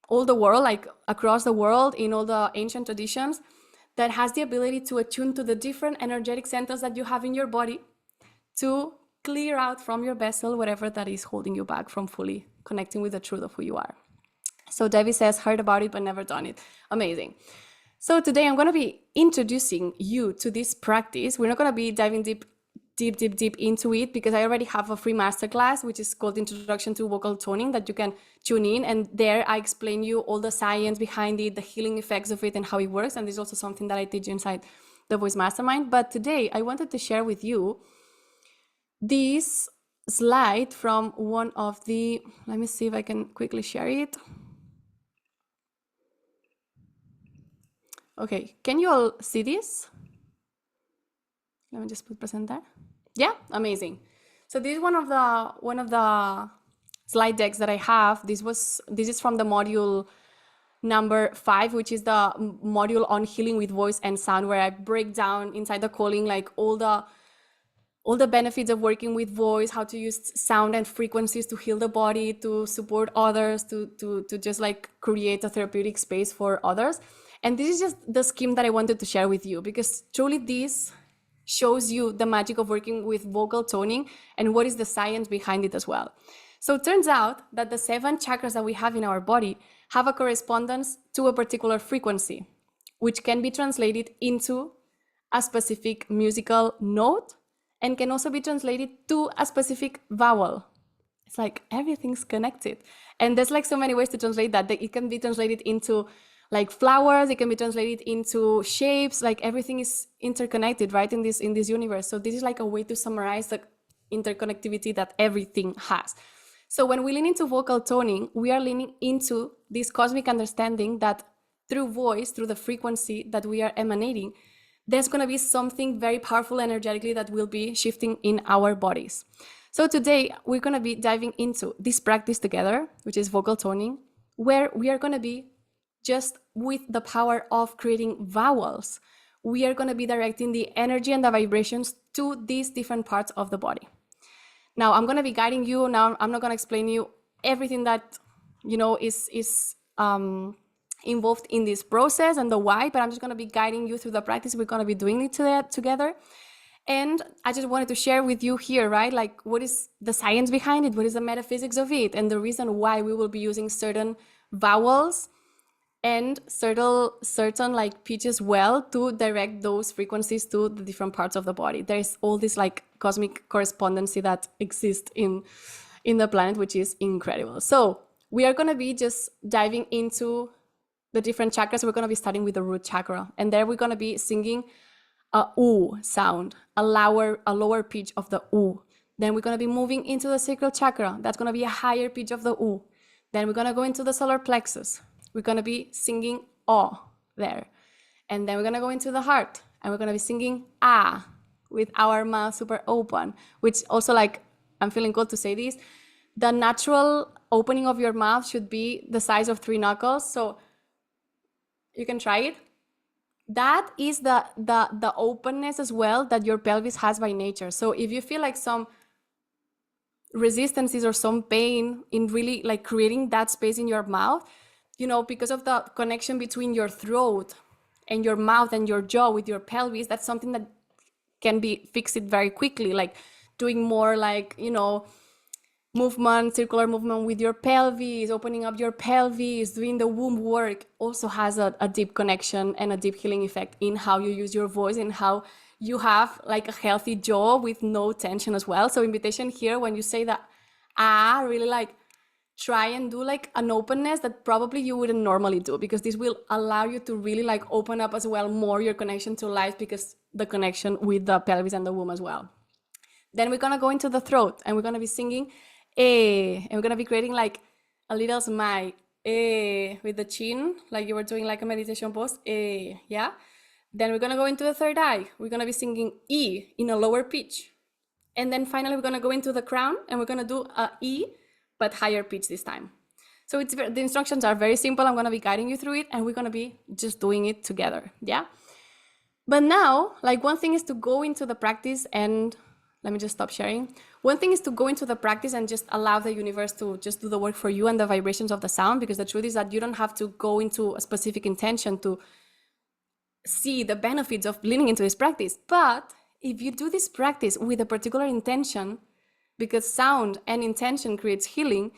all the world, like across the world in all the ancient traditions, that has the ability to attune to the different energetic centers that you have in your body, to clear out from your vessel whatever that is holding you back from fully connecting with the truth of who you are. So Debbie says, heard about it, but never done it. Amazing. So today I'm going to be introducing you to this practice. We're not going to be diving deep into it, because I already have a free masterclass, which is called Introduction to Vocal Toning, that you can tune in. And there I explain you all the science behind it, the healing effects of it, and how it works. And this is also something that I teach inside the Voice Mastermind. But today I wanted to share with you this slide from one of the, let me see if I can quickly share it. Okay, can you all see this? Let me just put present there. Yeah, amazing. So this is one of the slide decks that I have. This is from the module number 5, which is the module on healing with voice and sound, where I break down inside the calling like all the benefits of working with voice, how to use sound and frequencies to heal the body, to support others, to just like create a therapeutic space for others. And this is just the scheme that I wanted to share with you, because truly this shows you the magic of working with vocal toning and what is the science behind it as well. So it turns out that the 7 chakras that we have in our body have a correspondence to a particular frequency, which can be translated into a specific musical note and can also be translated to a specific vowel. It's like everything's connected. And there's like so many ways to translate that. It can be translated into like flowers, it can be translated into shapes, like everything is interconnected, right, in this universe. So this is like a way to summarize the interconnectivity that everything has. So when we lean into vocal toning, we are leaning into this cosmic understanding that through voice, through the frequency that we are emanating, there's going to be something very powerful energetically that will be shifting in our bodies. So today we're going to be diving into this practice together, which is vocal toning, where we are going to be just with the power of creating vowels. We are going to be directing the energy and the vibrations to these different parts of the body. Now I'm going to be guiding you. Now I'm not going to explain you everything that, you know, is involved in this process and the why, but I'm just going to be guiding you through the practice. We're going to be doing it together. And I just wanted to share with you here, right? Like, what is the science behind it? What is the metaphysics of it? And the reason why we will be using certain vowels and certain like pitches well to direct those frequencies to the different parts of the body. There's all this like cosmic correspondency that exists in the planet, which is incredible. So we are going to be just diving into the different chakras. We're going to be starting with the root chakra, and there we're going to be singing a oo sound, a lower pitch of the oo. Then we're going to be moving into the sacral chakra. That's going to be a higher pitch of the oo. Then we're going to go into the solar plexus. We're going to be singing oh there. And then we're going to go into the heart, and we're going to be singing ah with our mouth super open, which also, like, I'm feeling good to say this. The natural opening of your mouth should be the size of 3 knuckles. So you can try it. That is the openness as well that your pelvis has by nature. So if you feel like some resistances or some pain in really like creating that space in your mouth, you know, because of the connection between your throat and your mouth and your jaw with your pelvis, that's something that can be fixed very quickly, like doing more like, you know, movement, circular movement with your pelvis, opening up your pelvis, doing the womb work also has a deep connection and a deep healing effect in how you use your voice and how you have like a healthy jaw with no tension as well. So invitation here, when you say that ah, really like try and do like an openness that probably you wouldn't normally do, because this will allow you to really like open up as well more your connection to life, because the connection with the pelvis and the womb as well. Then we're gonna go into the throat, and we're gonna be singing eh, and we're gonna be creating like a little smile with the chin, like you were doing like a meditation pose, yeah. Then we're gonna go into the third eye. We're gonna be singing E in a lower pitch. And then finally we're gonna go into the crown, and we're gonna do a E, but higher pitch this time. So the instructions are very simple. I'm gonna be guiding you through it, and we're gonna be just doing it together, yeah? But now, like, one thing is to go into the practice and, let me just stop sharing. One thing is to go into the practice and just allow the universe to just do the work for you and the vibrations of the sound, because the truth is that you don't have to go into a specific intention to see the benefits of leaning into this practice. But if you do this practice with a particular intention, because sound and intention creates healing,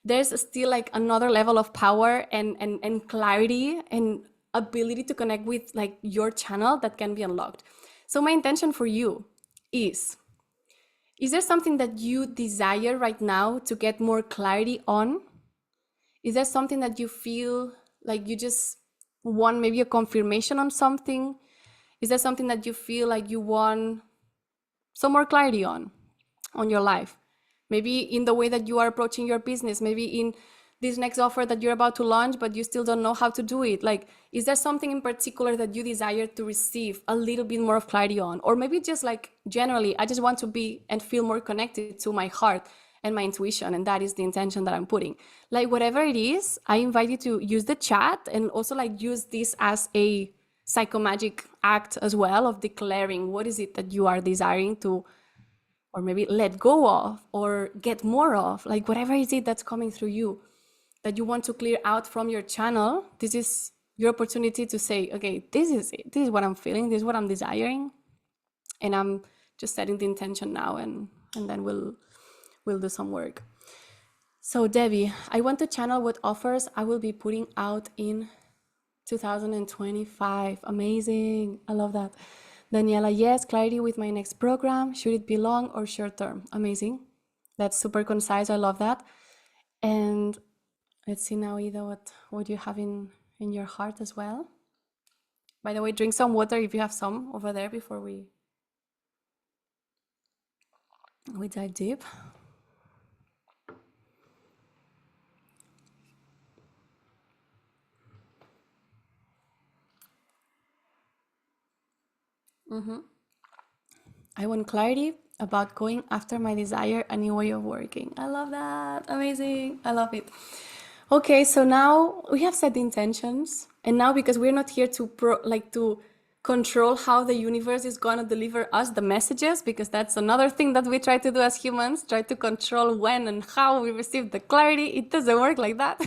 there's still like another level of power and clarity and ability to connect with like your channel that can be unlocked. So my intention for you is there something that you desire right now to get more clarity on? Is there something that you feel like you just want maybe a confirmation on something? Is there something that you feel like you want some more clarity on your life? Maybe in the way that you are approaching your business, maybe in this next offer that you're about to launch, but you still don't know how to do it. Like, is there something in particular that you desire to receive a little bit more of clarity on? Or maybe just like generally, I just want to be and feel more connected to my heart and my intuition. And that is the intention that I'm putting. Like whatever it is, I invite you to use the chat and also like use this as a psychomagic act as well of declaring what is it that you are desiring to, or maybe let go of or get more of, like whatever is it that's coming through you that you want to clear out from your channel. This is your opportunity to say, okay, this is it. This is what I'm feeling. This is what I'm desiring. And I'm just setting the intention now, and then we'll do some work. So Debbie, I want to channel what offers I will be putting out in 2025. Amazing. I love that. Daniela, yes, clarity with my next program. Should it be long or short term? Amazing. That's super concise. I love that. And let's see now, Ida, what you have in your heart as well. By the way, drink some water if you have some over there before we dive deep. I want clarity about going after my desire, a new way of working. I love that. Amazing. I love it. Okay, so now we have set the intentions, and now because we're not here to to control how the universe is going to deliver us the messages, because that's another thing that we try to do as humans, try to control when and how we receive the clarity. It doesn't work like that.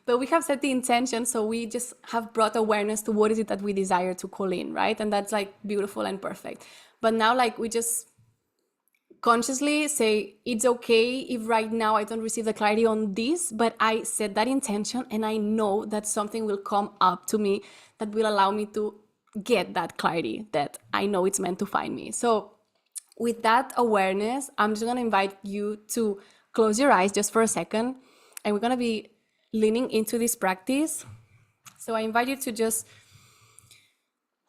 But we have set the intention, so we just have brought awareness to what is it that we desire to call in, right? And that's like beautiful and perfect. But now like we just consciously say, it's okay if right now I don't receive the clarity on this, but I set that intention and I know that something will come up to me that will allow me to get that clarity that I know it's meant to find me. So with that awareness, I'm just going to invite you to close your eyes just for a second, and we're going to be leaning into this practice. So I invite you to just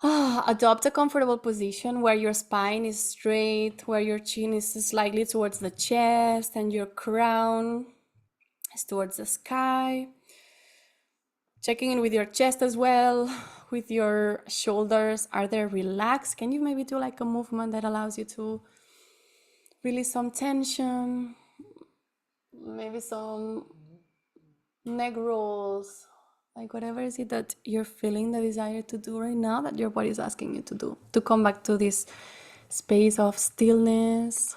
adopt a comfortable position where your spine is straight, where your chin is slightly towards the chest and your crown is towards the sky. Checking in with your chest as well, with your shoulders. Are they relaxed? Can you maybe do like a movement that allows you to release some tension? Maybe some neck rolls. Like whatever is it that you're feeling the desire to do right now, that your body is asking you to do, to come back to this space of stillness.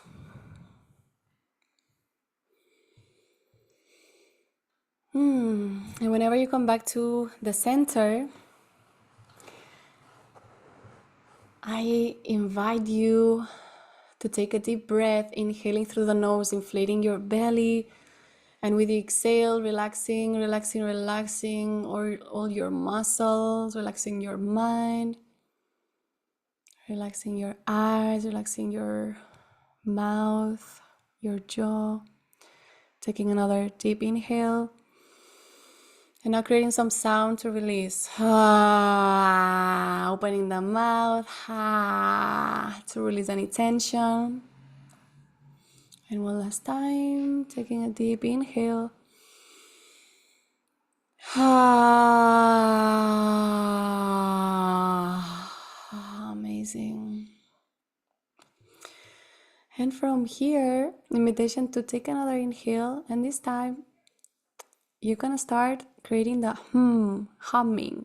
And whenever you come back to the center, I invite you to take a deep breath, inhaling through the nose, inflating your belly. And with the exhale, relaxing, relaxing, relaxing all your muscles, relaxing your mind, relaxing your eyes, relaxing your mouth, your jaw. Taking another deep inhale. And now creating some sound to release. Opening the mouth to release any tension. And one last time, taking a deep inhale. Amazing. And from here, invitation to take another inhale, and this time you're gonna start creating the humming.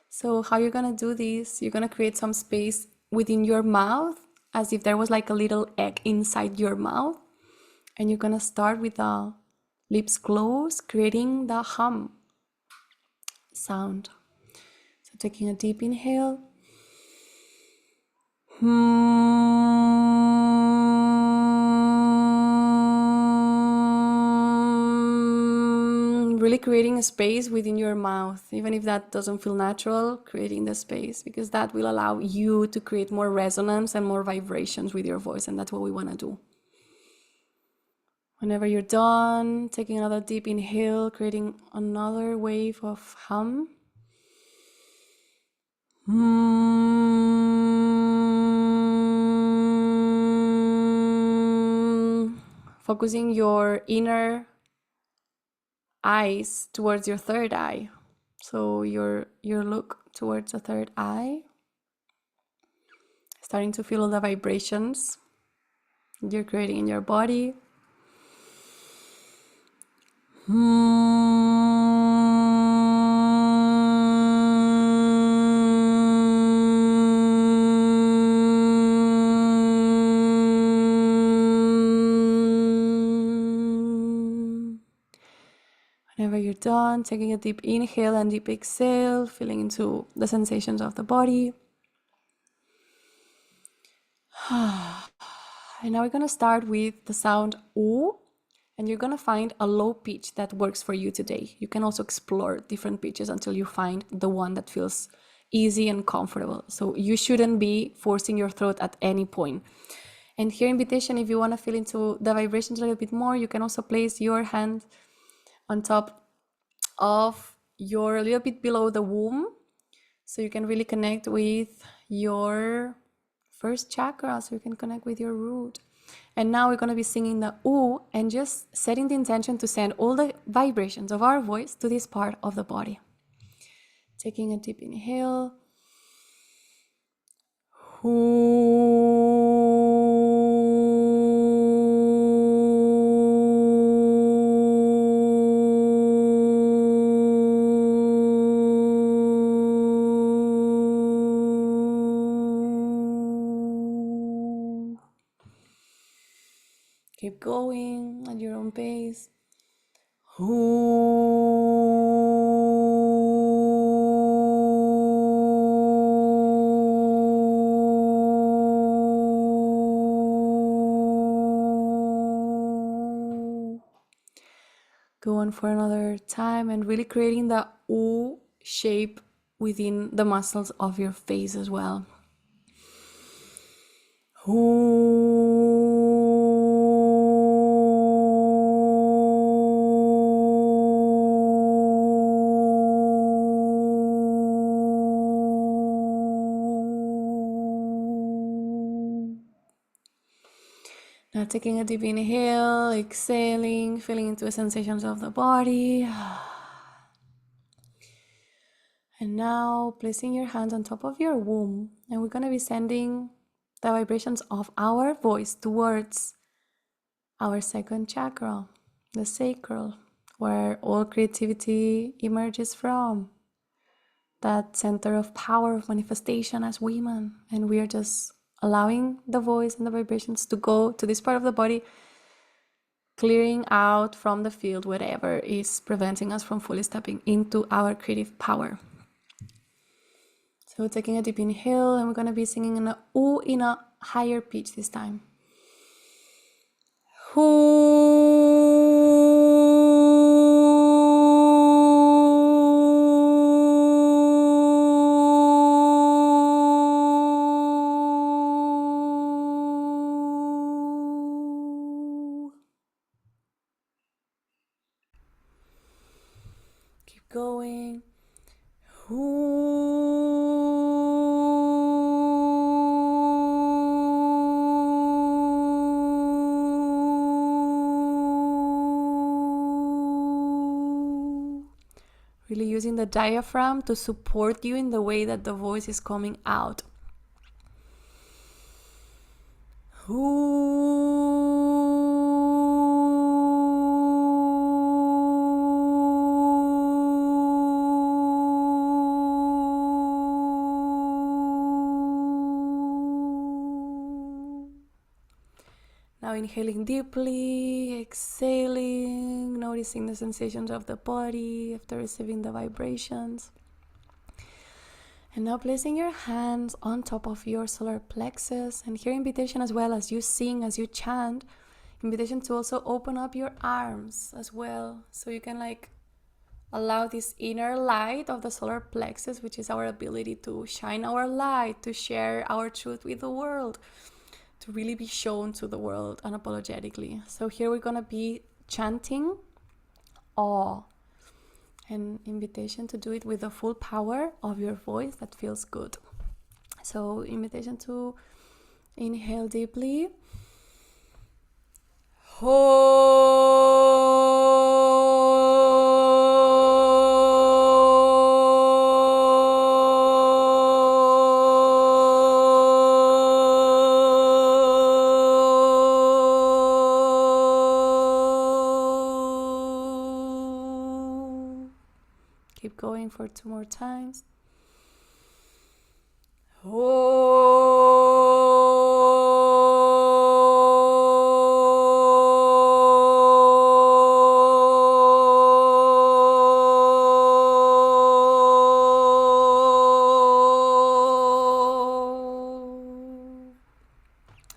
So how you're gonna do this, you're gonna create some space within your mouth as if there was like a little egg inside your mouth, and you're gonna start with the lips closed, creating the hum sound. So taking a deep inhale. Really creating a space within your mouth, even if that doesn't feel natural, creating the space, because that will allow you to create more resonance and more vibrations with your voice, and that's what we want to do. Whenever you're done, taking another deep inhale, creating another wave of hum. Focusing your inner eyes towards your third eye. So your look towards the third eye. Starting to feel all the vibrations you're creating in your body. Whenever you're done, taking a deep inhale and deep exhale, feeling into the sensations of the body. And now we're going to start with the sound U, and you're going to find a low pitch that works for you today. You can also explore different pitches until you find the one that feels easy and comfortable. So you shouldn't be forcing your throat at any point. And here, invitation, if you want to feel into the vibrations a little bit more, you can also place your hand on top of your, a little bit below the womb, so you can really connect with your first chakra, so you can connect with your root. And now we're going to be singing the U and just setting the intention to send all the vibrations of our voice to this part of the body. Taking a deep inhale. Keep going at your own pace. Go on for another time and really creating the U shape within the muscles of your face as well. Now taking a deep inhale, exhaling, feeling into the sensations of the body. And now placing your hands on top of your womb, and we're going to be sending the vibrations of our voice towards our second chakra, the sacral, where all creativity emerges from. That center of power, of manifestation as women. And we are just allowing the voice and the vibrations to go to this part of the body, clearing out from the field whatever is preventing us from fully stepping into our creative power. So taking a deep inhale, and we're going to be singing an U in a higher pitch this time. Keep going. Really using the diaphragm to support you in the way that the voice is coming out. Now inhaling deeply, exhaling, noticing the sensations of the body after receiving the vibrations. And now placing your hands on top of your solar plexus, and here invitation as well, as you sing, as you chant, invitation to also open up your arms as well, so you can allow this inner light of the solar plexus, which is our ability to shine our light, to share our truth with the world, to really be shown to the world unapologetically. So here we're gonna be chanting awe, an invitation to do it with the full power of your voice that feels good. So invitation to inhale deeply. going for 2 more times.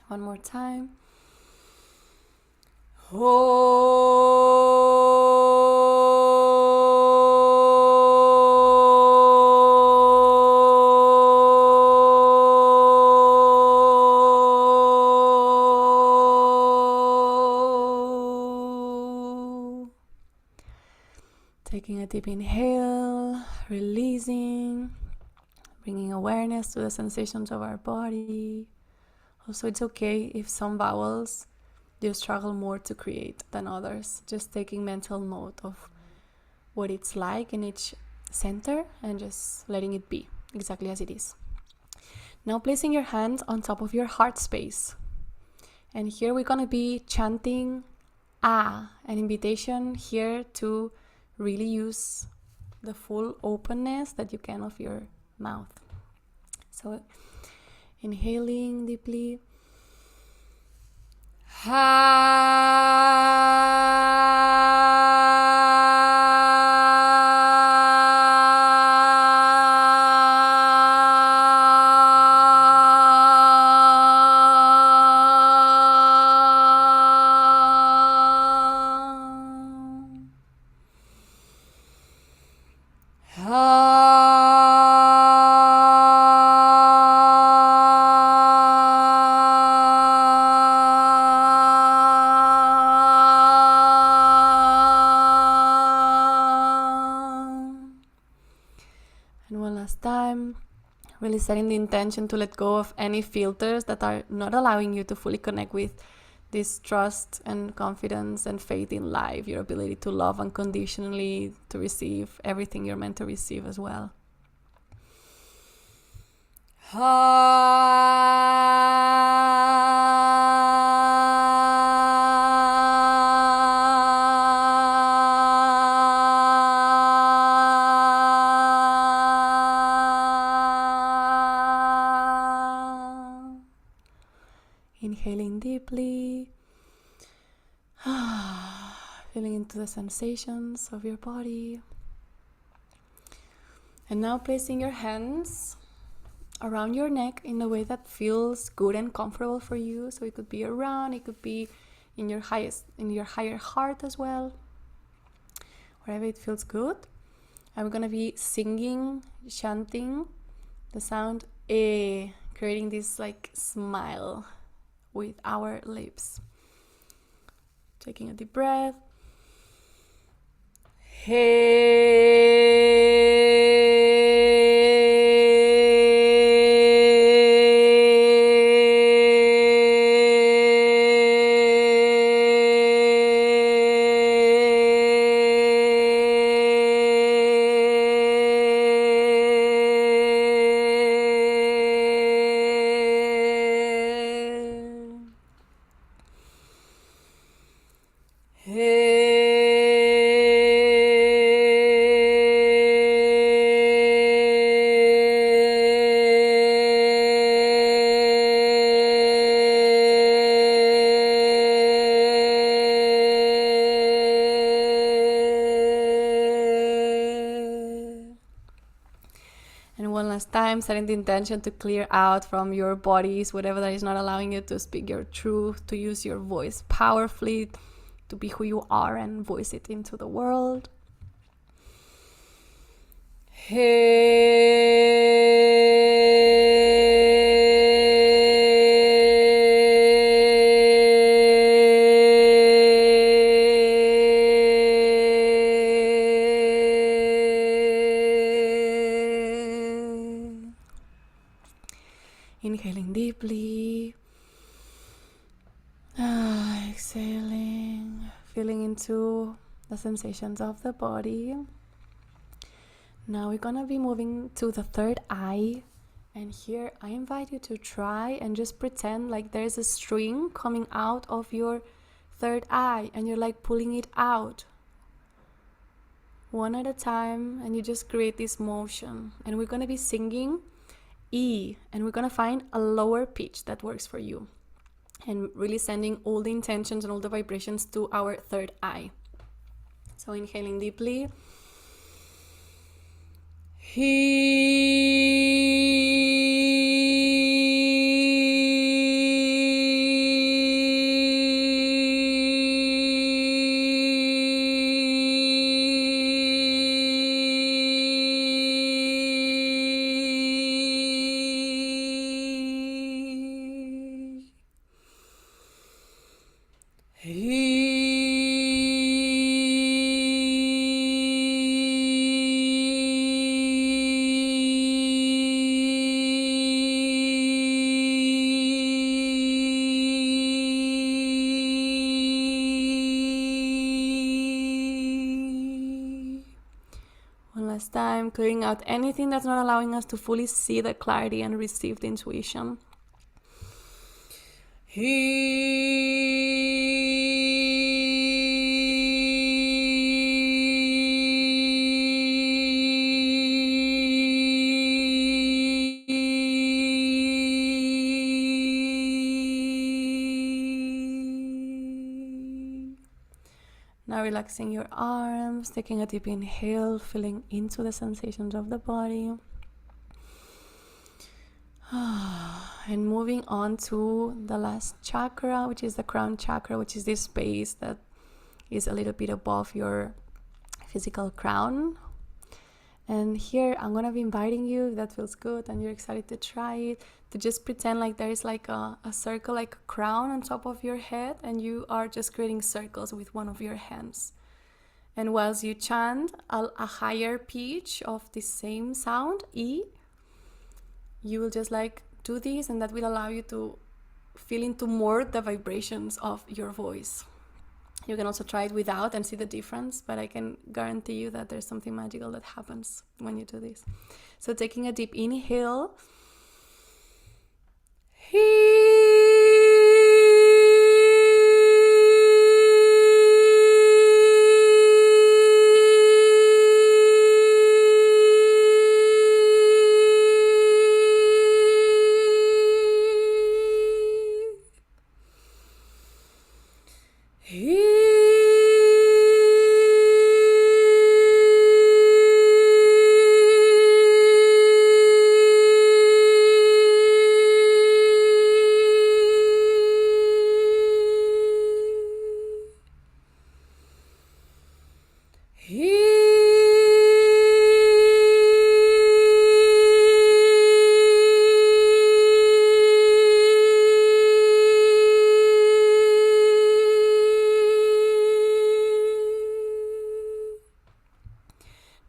One more time. Taking a deep inhale, releasing, bringing awareness to the sensations of our body. Also, it's okay if some vowels you struggle more to create than others. Just taking mental note of what it's like in each center and just letting it be exactly as it is. Now placing your hands on top of your heart space. And here we're gonna be chanting an invitation here to really use the full openness that you can of your mouth. So inhaling deeply. And one last time, really setting the intention to let go of any filters that are not allowing you to fully connect with this trust and confidence and faith in life, your ability to love unconditionally, to receive everything you're meant to receive as well. Inhaling deeply, feeling into the sensations of your body. And now placing your hands around your neck in a way that feels good and comfortable for you. So it could be around, it could be in your higher heart as well, wherever it feels good. And we're gonna be singing, chanting the sound eh, creating this like smile with our lips. Taking a deep breath. And one last time, setting the intention to clear out from your bodies whatever that is not allowing you to speak your truth, to use your voice powerfully, to be who you are and voice it into the world. Inhaling deeply, exhaling, feeling into the sensations of the body. Now we're gonna be moving to the third eye, and here I invite you to try and just pretend like there's a string coming out of your third eye and you're like pulling it out one at a time, and you just create this motion. And we're going to be singing E, and we're going to find a lower pitch that works for you, and really sending all the intentions and all the vibrations to our third eye. So inhaling deeply. One last time, clearing out anything that's not allowing us to fully see the clarity and receive the intuition. Now relaxing your arms, taking a deep inhale, feeling into the sensations of the body. And moving on to the last chakra, which is the crown chakra, which is this space that is a little bit above your physical crown. And here I'm going to be inviting you, if that feels good and you're excited to try it, to just pretend like there is like a circle, like a crown on top of your head, and you are just creating circles with one of your hands. And whilst you chant a higher pitch of the same sound, E, you will just like do this, and that will allow you to feel into more the vibrations of your voice. You can also try it without and see the difference, but I can guarantee you that there's something magical that happens when you do this. So taking a deep inhale.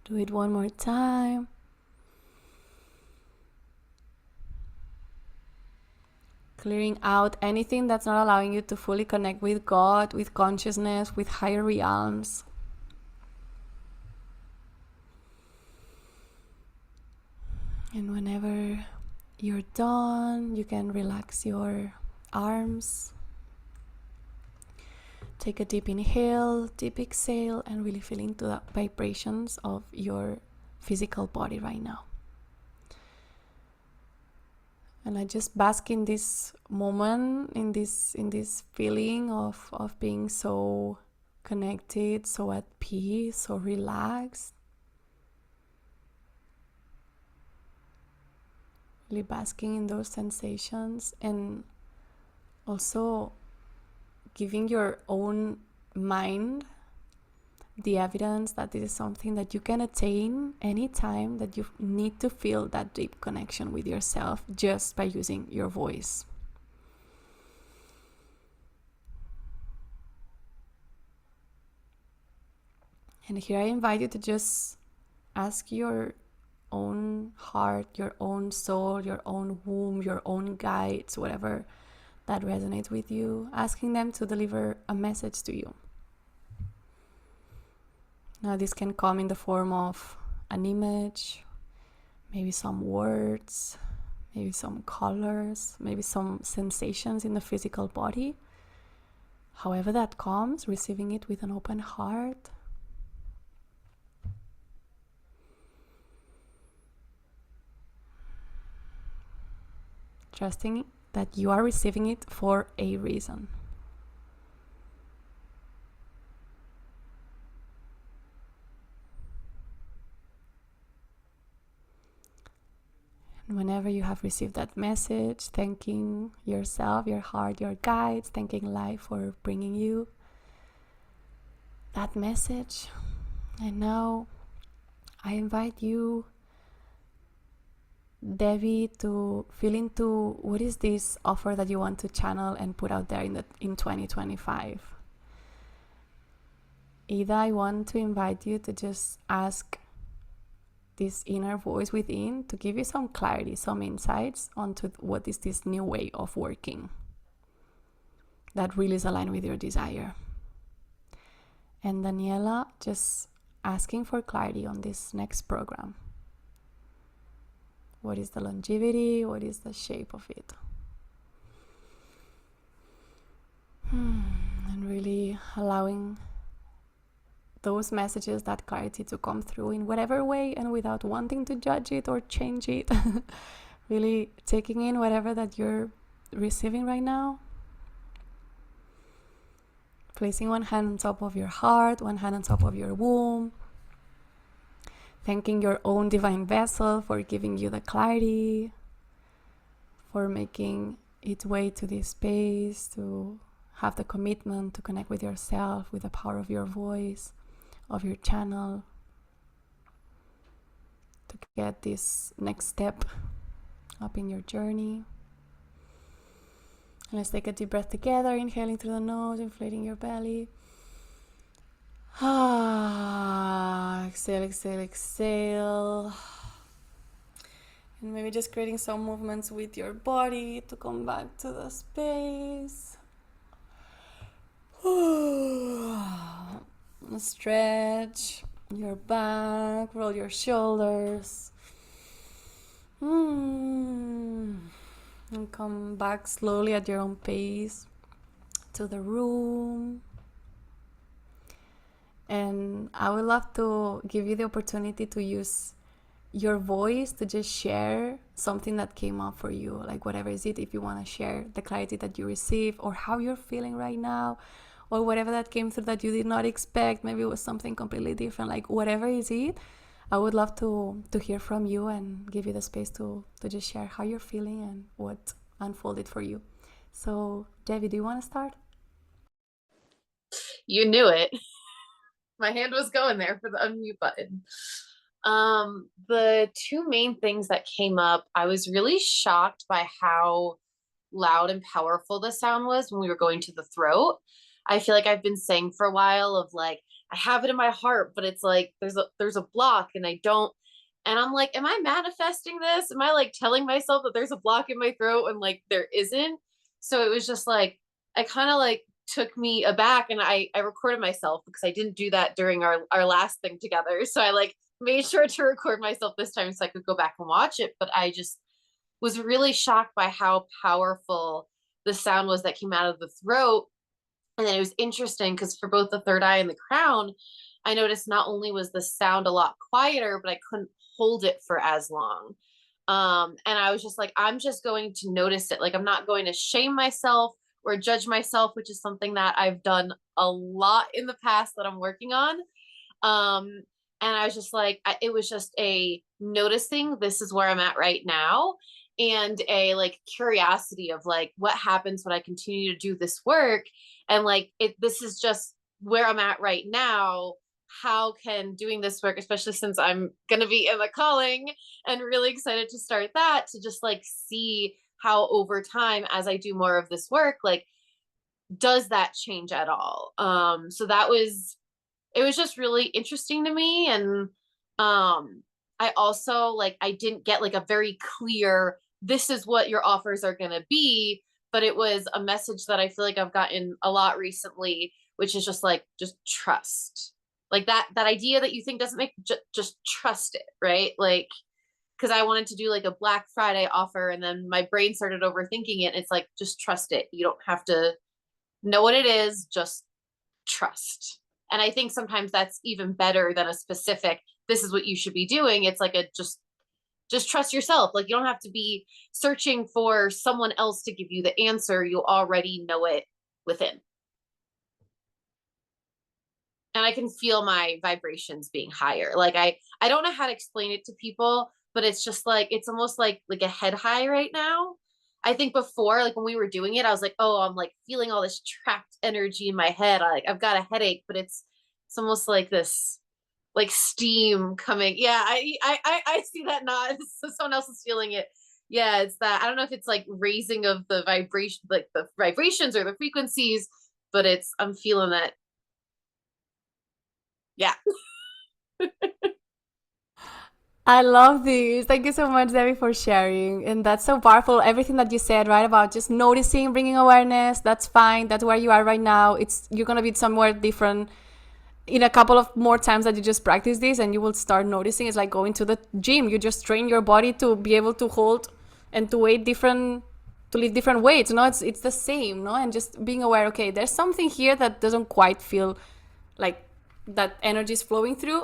Do it one more time. Clearing out anything that's not allowing you to fully connect with God, with consciousness, with higher realms. And whenever you're done, you can relax your arms. Take a deep inhale, deep exhale, and really feel into the vibrations of your physical body right now. And I just bask in this moment, in this feeling of being so connected, so at peace, so relaxed. Really basking in those sensations, and also giving your own mind the evidence that this is something that you can attain anytime that you need to feel that deep connection with yourself just by using your voice. And here I invite you to just ask your own heart, your own soul, your own womb, your own guides, whatever that resonates with you, asking them to deliver a message to you. Now this can come in the form of an image, maybe some words, maybe some colors, maybe some sensations in the physical body. However that comes, receiving it with an open heart. trusting that you are receiving it for a reason. And whenever you have received that message, thanking yourself, your heart, your guides, thanking life for bringing you that message. And now I invite you, Devi, to feel into what is this offer that you want to channel and put out there in 2025. Ida, I want to invite you to just ask this inner voice within to give you some clarity, some insights onto what is this new way of working that really is aligned with your desire. And Daniela, just asking for clarity on this next program. What is the longevity? What is the shape of it? And really allowing those messages, that clarity to come through in whatever way and without wanting to judge it or change it. Really taking in whatever that you're receiving right now. Placing one hand on top of your heart, one hand on top of your womb. Thanking your own divine vessel for giving you the clarity, for making its way to this space, to have the commitment to connect with yourself, with the power of your voice, of your channel, to get this next step up in your journey. And let's take a deep breath together, inhaling through the nose, inflating your belly. Exhale, exhale, exhale. And maybe just creating some movements with your body to come back to the space. Stretch your back, roll your shoulders. And come back slowly at your own pace to the room. And I would love to give you the opportunity to use your voice to just share something that came up for you, like whatever is it, if you want to share the clarity that you receive or how you're feeling right now, or whatever that came through that you did not expect. Maybe it was something completely different, like whatever is it. I would love to hear from you and give you the space to just share how you're feeling and what unfolded for you. So, Devi, do you want to start? You knew it. My hand was going there for the unmute button. The two main things that came up, I was really shocked by how loud and powerful the sound was when we were going to the throat. I feel like I've been saying for a while of like, I have it in my heart, but it's like there's a block and I don't. And I'm like, am I manifesting this? Am I like telling myself that there's a block in my throat and like there isn't? So it was just like, I kind of like took me aback, and I recorded myself because I didn't do that during our last thing together. So I like made sure to record myself this time so I could go back and watch it. But I just was really shocked by how powerful the sound was that came out of the throat. And then it was interesting because for both the third eye and the crown, I noticed not only was the sound a lot quieter, but I couldn't hold it for as long. And I was just like, I'm just going to notice it. Like, I'm not going to shame myself or judge myself, which is something that I've done a lot in the past that I'm working on. And I was just like, it was just a noticing this is where I'm at right now, and a like curiosity of like, what happens when I continue to do this work? And like, this is just where I'm at right now. How can doing this work, especially since I'm going to be in the calling and really excited to start that, to just like see how over time, as I do more of this work, like, does that change at all? So it was just really interesting to me. And I also like, I didn't get like a very clear, this is what your offers are going to be, but it was a message that I feel like I've gotten a lot recently, which is just like, just trust. Like that idea that you think doesn't make, just trust it, right? Like, because I wanted to do like a Black Friday offer, and then my brain started overthinking it. It's like, just trust it. You don't have to know what it is, just trust. And I think sometimes that's even better than a specific, this is what you should be doing. It's like a just just trust yourself. Like you don't have to be searching for someone else to give you the answer. You already know it within. And I can feel my vibrations being higher. Like I don't know how to explain it to people, but it's just like it's almost like a head high right now. I think before, like when we were doing it, I was like, oh, I'm like feeling all this trapped energy in my head. I've got a headache, but it's almost like this like steam coming. Yeah, I see that not so someone else is feeling it. Yeah, it's that. I don't know if it's like raising of the vibration, like the vibrations or the frequencies, but it's I'm feeling that. Yeah. I love this. Thank you so much, Debbie, for sharing. And that's so powerful. Everything that you said, right, about just noticing, bringing awareness, that's fine. That's where you are right now. It's you're gonna be somewhere different in a couple of more times that you just practice this, and you will start noticing. It's like going to the gym. You just train your body to be able to hold and to weight different, to lift different weights. No, it's the same, no? And just being aware, okay, there's something here that doesn't quite feel like that energy is flowing through.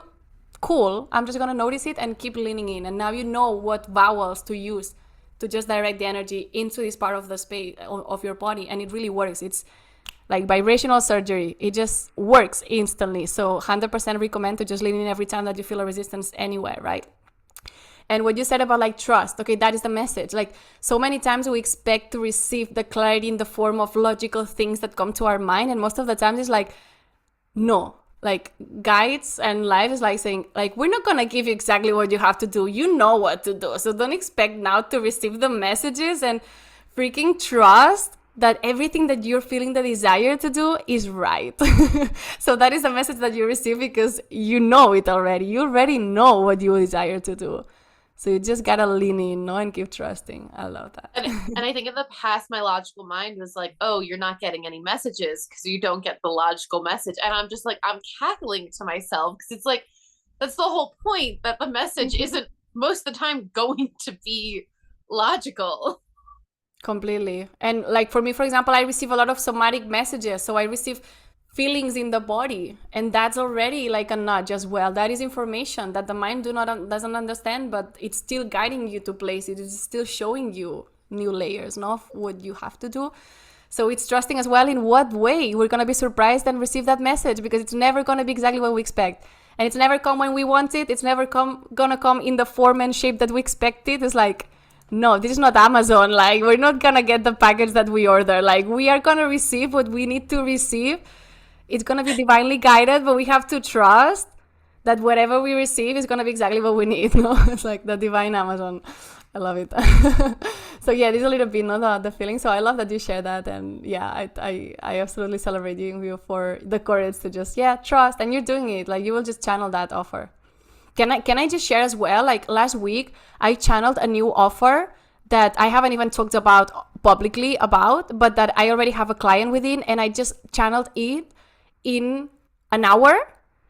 Cool, I'm just gonna notice it and keep leaning in. And now you know what vowels to use to just direct the energy into this part of the space of your body, and it really works. It's like vibrational surgery. It just works instantly. So 100% recommend to just lean in every time that you feel a resistance anywhere, right? And what you said about like trust, okay, that is the message. Like so many times we expect to receive the clarity in the form of logical things that come to our mind, and most of the times it's like, no, like guides and life is like saying, like, we're not gonna give you exactly what you have to do. You know what to do. So don't expect now to receive the messages, and freaking trust that everything that you're feeling the desire to do is right. So that is the message that you receive because you know it already. You already know what you desire to do. So you just gotta lean in, no, and keep trusting. I love that. And I think in the past, my logical mind was like, oh, you're not getting any messages because you don't get the logical message. And I'm just like, I'm cackling to myself because it's like, that's the whole point, that the message isn't most of the time going to be logical. Completely. And like for me, for example, I receive a lot of somatic messages. So I receive feelings in the body, and that's already like a nudge as well. That is information that the mind doesn't understand, but it's still guiding you to places. It's still showing you new layers, no, of what you have to do. So it's trusting as well in what way we're gonna be surprised and receive that message, because it's never gonna be exactly what we expect. And it's never come when we want it. It's never gonna come in the form and shape that we expect it. It's like, no, this is not Amazon. Like, we're not gonna get the package that we order. Like, we are gonna receive what we need to receive. It's gonna be divinely guided, but we have to trust that whatever we receive is gonna be exactly what we need. No, it's like the divine Amazon. I love it. So yeah, this is a little bit, not the feeling. So I love that you share that, and yeah, I absolutely celebrate you for the courage to just trust, and you're doing it. Like, you will just channel that offer. Can I just share as well? Like last week, I channeled a new offer that I haven't even talked about publicly about, but that I already have a client within, and I just channeled it in an hour.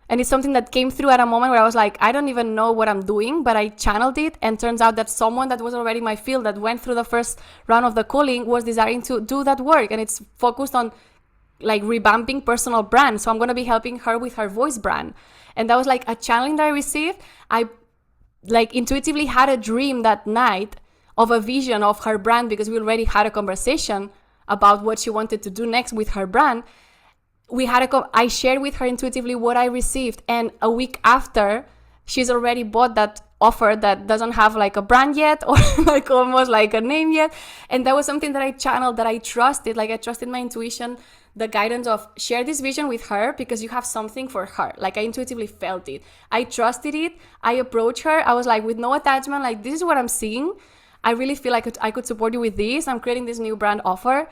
And it's something that came through at a moment where I was like, I don't even know what I'm doing, but I channeled it, and turns out that someone that was already in my field that went through the first round of the calling was desiring to do that work, and it's focused on like revamping personal brand. So I'm going to be helping her with her voice brand. And that was like a channeling that I received. I like intuitively had a dream that night of a vision of her brand, because we already had a conversation about what she wanted to do next with her brand. I shared with her intuitively what I received, and a week after, she's already bought that offer that doesn't have like a brand yet, or like almost like a name yet. And that was something that I channeled, that I trusted. Like, I trusted my intuition, the guidance of share this vision with her because you have something for her. Like, I intuitively felt it. I trusted it. I approached her. I was like, with no attachment, like, this is what I'm seeing. I really feel like I could support you with this. I'm creating this new brand offer.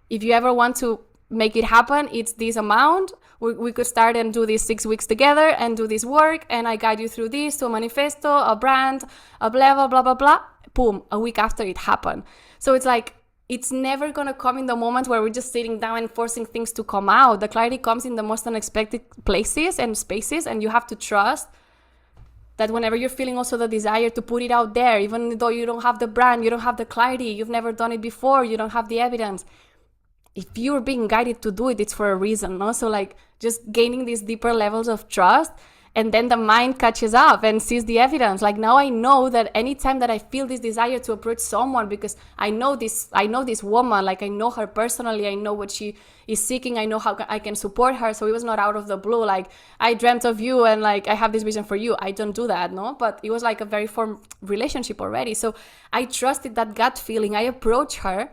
If you ever want to make it happen, it's this amount. We could start and do this 6 weeks together and do this work, and I guide you through this to a manifesto, a brand, a blah, blah, blah, blah. Boom, a week after it happened. So it's like, it's never going to come in the moment where we're just sitting down and forcing things to come out. The clarity comes in the most unexpected places and spaces, and you have to trust that whenever you're feeling also the desire to put it out there, even though you don't have the brand, you don't have the clarity, you've never done it before, you don't have the evidence, if you're being guided to do it, it's for a reason, no? So like, just gaining these deeper levels of trust And then the mind catches up and sees the evidence. Like, now I know that anytime that I feel this desire to approach someone, because I know this woman, like I know her personally, I know what she is seeking, I know how I can support her. So it was not out of the blue, like I dreamt of you and like I have this vision for you. I don't do that, no? But it was like a very formed relationship already. So I trusted that gut feeling. I approached her,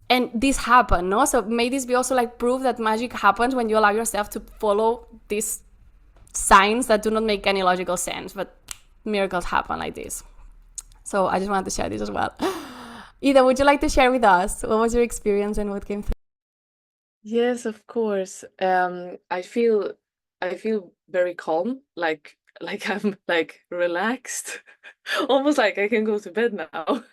and this happened, no? So may this be also like proof that magic happens when you allow yourself to follow these signs that do not make any logical sense, but miracles happen like this. So I just wanted to share this as well. Ida, would you like to share with us what was your experience and what came through? Yes, of course. I feel very calm, like I'm like relaxed, almost like I can go to bed now.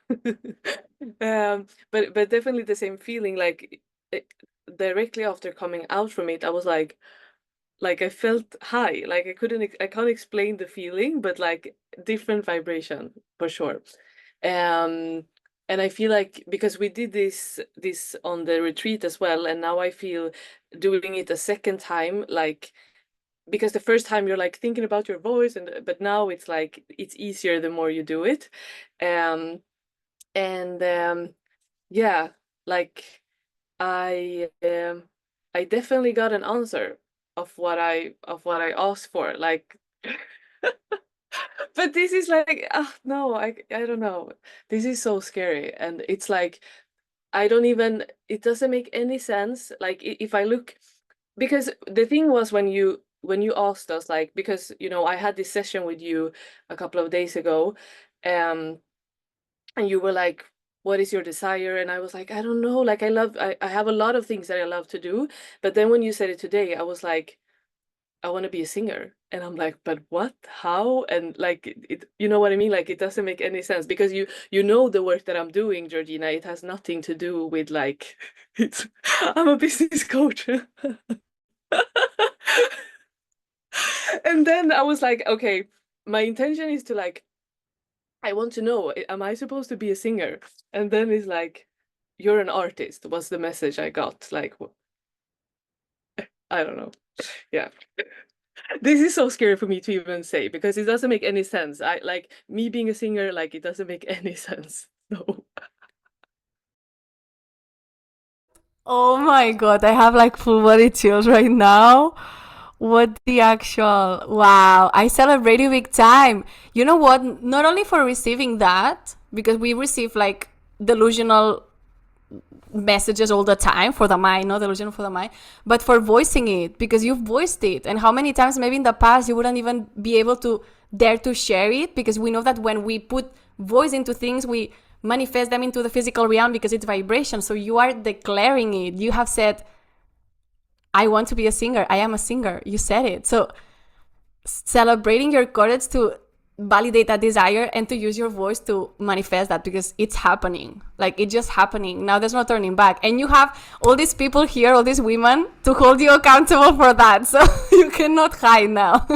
But definitely the same feeling, like it, directly after coming out from it, I was like I felt high, like I can't explain the feeling, but like different vibration for sure. Um, and I feel like because we did this on the retreat as well, and now I feel doing it a second time, like because the first time you're like thinking about your voice, but now it's like it's easier the more you do it. Um, and yeah, like I I definitely got an answer of what I asked for. Like, but this is like, no, I don't know. This is so scary, and it's like I don't even. It doesn't make any sense. Like if I look, because the thing was when you asked us, like, because I had this session with you a couple of days ago, um and you were like, what is your desire? And I was like, I don't know, like I have a lot of things that I love to do. But then when you said it today, I was like, I want to be a singer. And I'm like, but what, how? And like you know what I mean, like it doesn't make any sense, because you know the work that I'm doing, Georgina, it has nothing to do with like it's I'm a business coach. And then I was like, okay, my intention is to like, I want to know, am I supposed to be a singer? And then it's like, you're an artist, was the message I got. Like, I don't know. Yeah. This is so scary for me to even say, because it doesn't make any sense. I like me being a singer, like it doesn't make any sense. No. Oh my god, I have like full body chills right now. What the actual wow. I celebrate you big time. You know what? Not only for receiving that, because we receive like delusional messages all the time for the mind, not delusional for the mind, but for voicing it, because you've voiced it. And how many times maybe in the past you wouldn't even be able to dare to share it, because we know that when we put voice into things, we manifest them into the physical realm because it's vibration. So you are declaring it. You have said, I want to be a singer. I am a singer. You said it. So celebrating your courage to validate that desire and to use your voice to manifest that, because it's happening. Like, it's just happening. Now there's no turning back. And you have all these people here, all these women to hold you accountable for that. So you cannot hide now.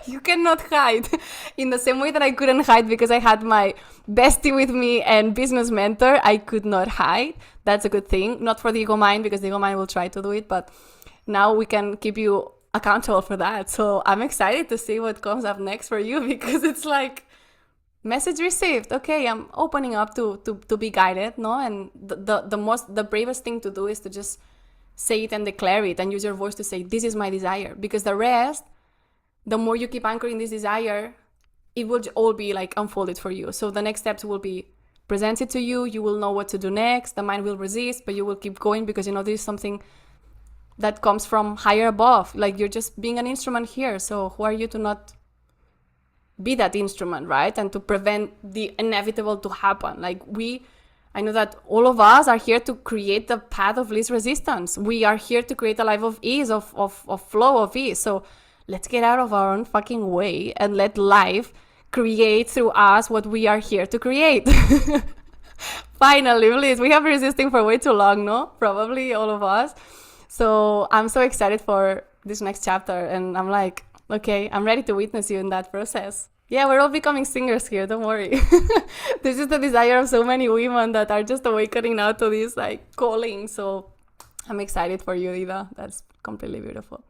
You cannot hide in the same way that I couldn't hide because I had my bestie with me and business mentor. I could not hide. That's a good thing. Not for the ego mind, because the ego mind will try to do it, but now we can keep you accountable for that. So I'm excited to see what comes up next for you, because it's like, message received. Okay, I'm opening up to be guided, no? And the bravest thing to do is to just say it and declare it and use your voice to say, this is my desire. Because the rest, the more you keep anchoring this desire, it will all be like unfolded for you. So the next steps will be presented to you. You will know what to do next. The mind will resist, but you will keep going, because you know this is something that comes from higher above. Like, you're just being an instrument here. So who are you to not be that instrument, right? And to prevent the inevitable to happen. Like, I know that all of us are here to create the path of least resistance. We are here to create a life of ease, of flow, of ease. So let's get out of our own fucking way and let life create through us what we are here to create. Finally, please. We have been resisting for way too long, no? Probably all of us. So I'm so excited for this next chapter. And I'm like, okay, I'm ready to witness you in that process. Yeah, we're all becoming singers here, don't worry. This is the desire of so many women that are just awakening now to this like calling. So I'm excited for you, Ida. That's completely beautiful.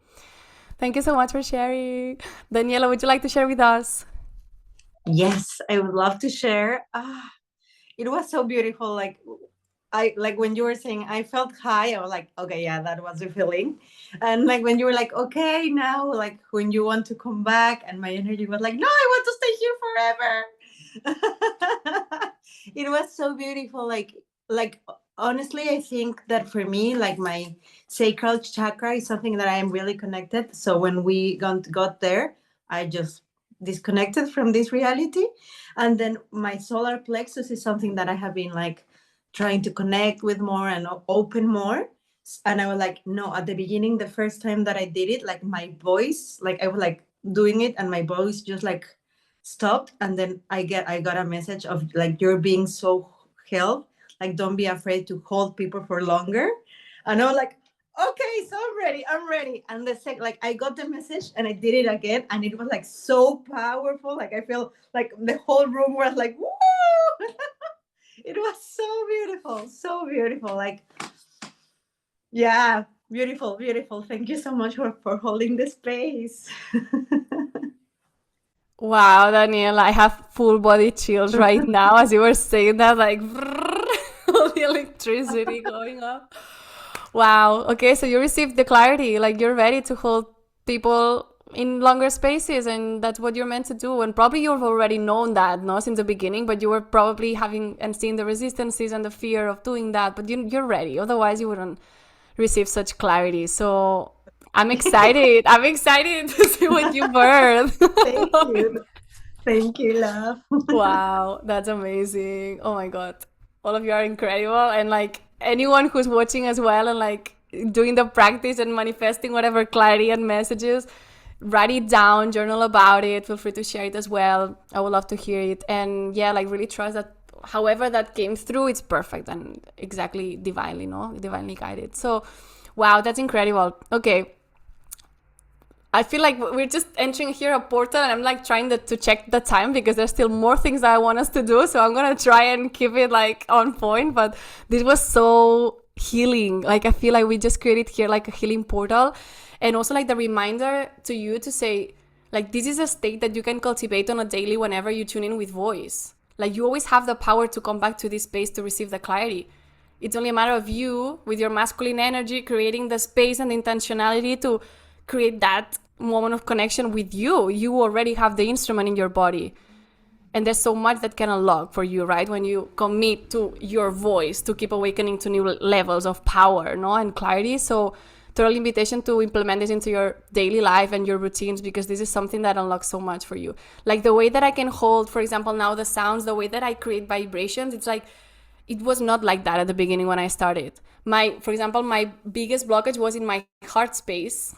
Thank you so much for sharing. Daniela, would you like to share with us? Yes, I would love to share. It was so beautiful. I like when you were saying I felt high, I was like, okay, yeah, that was the feeling. And like when you were like, okay, now like when you want to come back, and my energy was like, no, I want to stay here forever. It was so beautiful. Like honestly, I think that for me, like my sacral chakra is something that I am really connected. So when we got there, I just disconnected from this reality. And then my solar plexus is something that I have been like trying to connect with more and open more. And I was like, no, at the beginning, the first time that I did it, like my voice, like I was like doing it and my voice just like stopped. And then I got a message of like, you're being so held, like don't be afraid to hold people for longer. And I was like, okay, so I'm ready. And the sec like I got the message and I did it again, and it was like so powerful. Like I feel like the whole room was like, woo. It was so beautiful. Like, yeah, beautiful. Thank you so much for holding the space. Wow, Daniela, I have full body chills right now as you were saying that, like all the electricity going up. Wow. Okay, so you received the clarity, like you're ready to hold people in longer spaces, and that's what you're meant to do. And probably you've already known that, no, since the beginning, but you were probably having and seeing the resistances and the fear of doing that, but you're ready. Otherwise, you wouldn't receive such clarity. So I'm excited. I'm excited to see what you birth. Thank you, love. Wow, that's amazing. Oh my God. All of you are incredible. And like anyone who's watching as well and like doing the practice and manifesting whatever clarity and messages, write it down, journal about it. Feel free to share it as well. I would love to hear it. And yeah, like really trust that however that came through, it's perfect and exactly divinely, no? Divinely guided. So, wow, that's incredible. Okay. I feel like we're just entering here a portal, and I'm like trying to check the time because there's still more things that I want us to do. So I'm going to try and keep it like on point. But this was so healing. Like I feel like we just created here like a healing portal, and also like the reminder to you to say, like, this is a state that you can cultivate on a daily whenever you tune in with voice. Like you always have the power to come back to this space to receive the clarity. It's only a matter of you with your masculine energy creating the space and the intentionality to create that moment of connection with you. You already have the instrument in your body. And there's so much that can unlock for you, right? When you commit to your voice to keep awakening to new levels of power, no, and clarity. So total invitation to implement this into your daily life and your routines, because this is something that unlocks so much for you. Like the way that I can hold, for example, now the sounds, the way that I create vibrations, it's like, it was not like that at the beginning when I started. For example, my biggest blockage was in my heart space,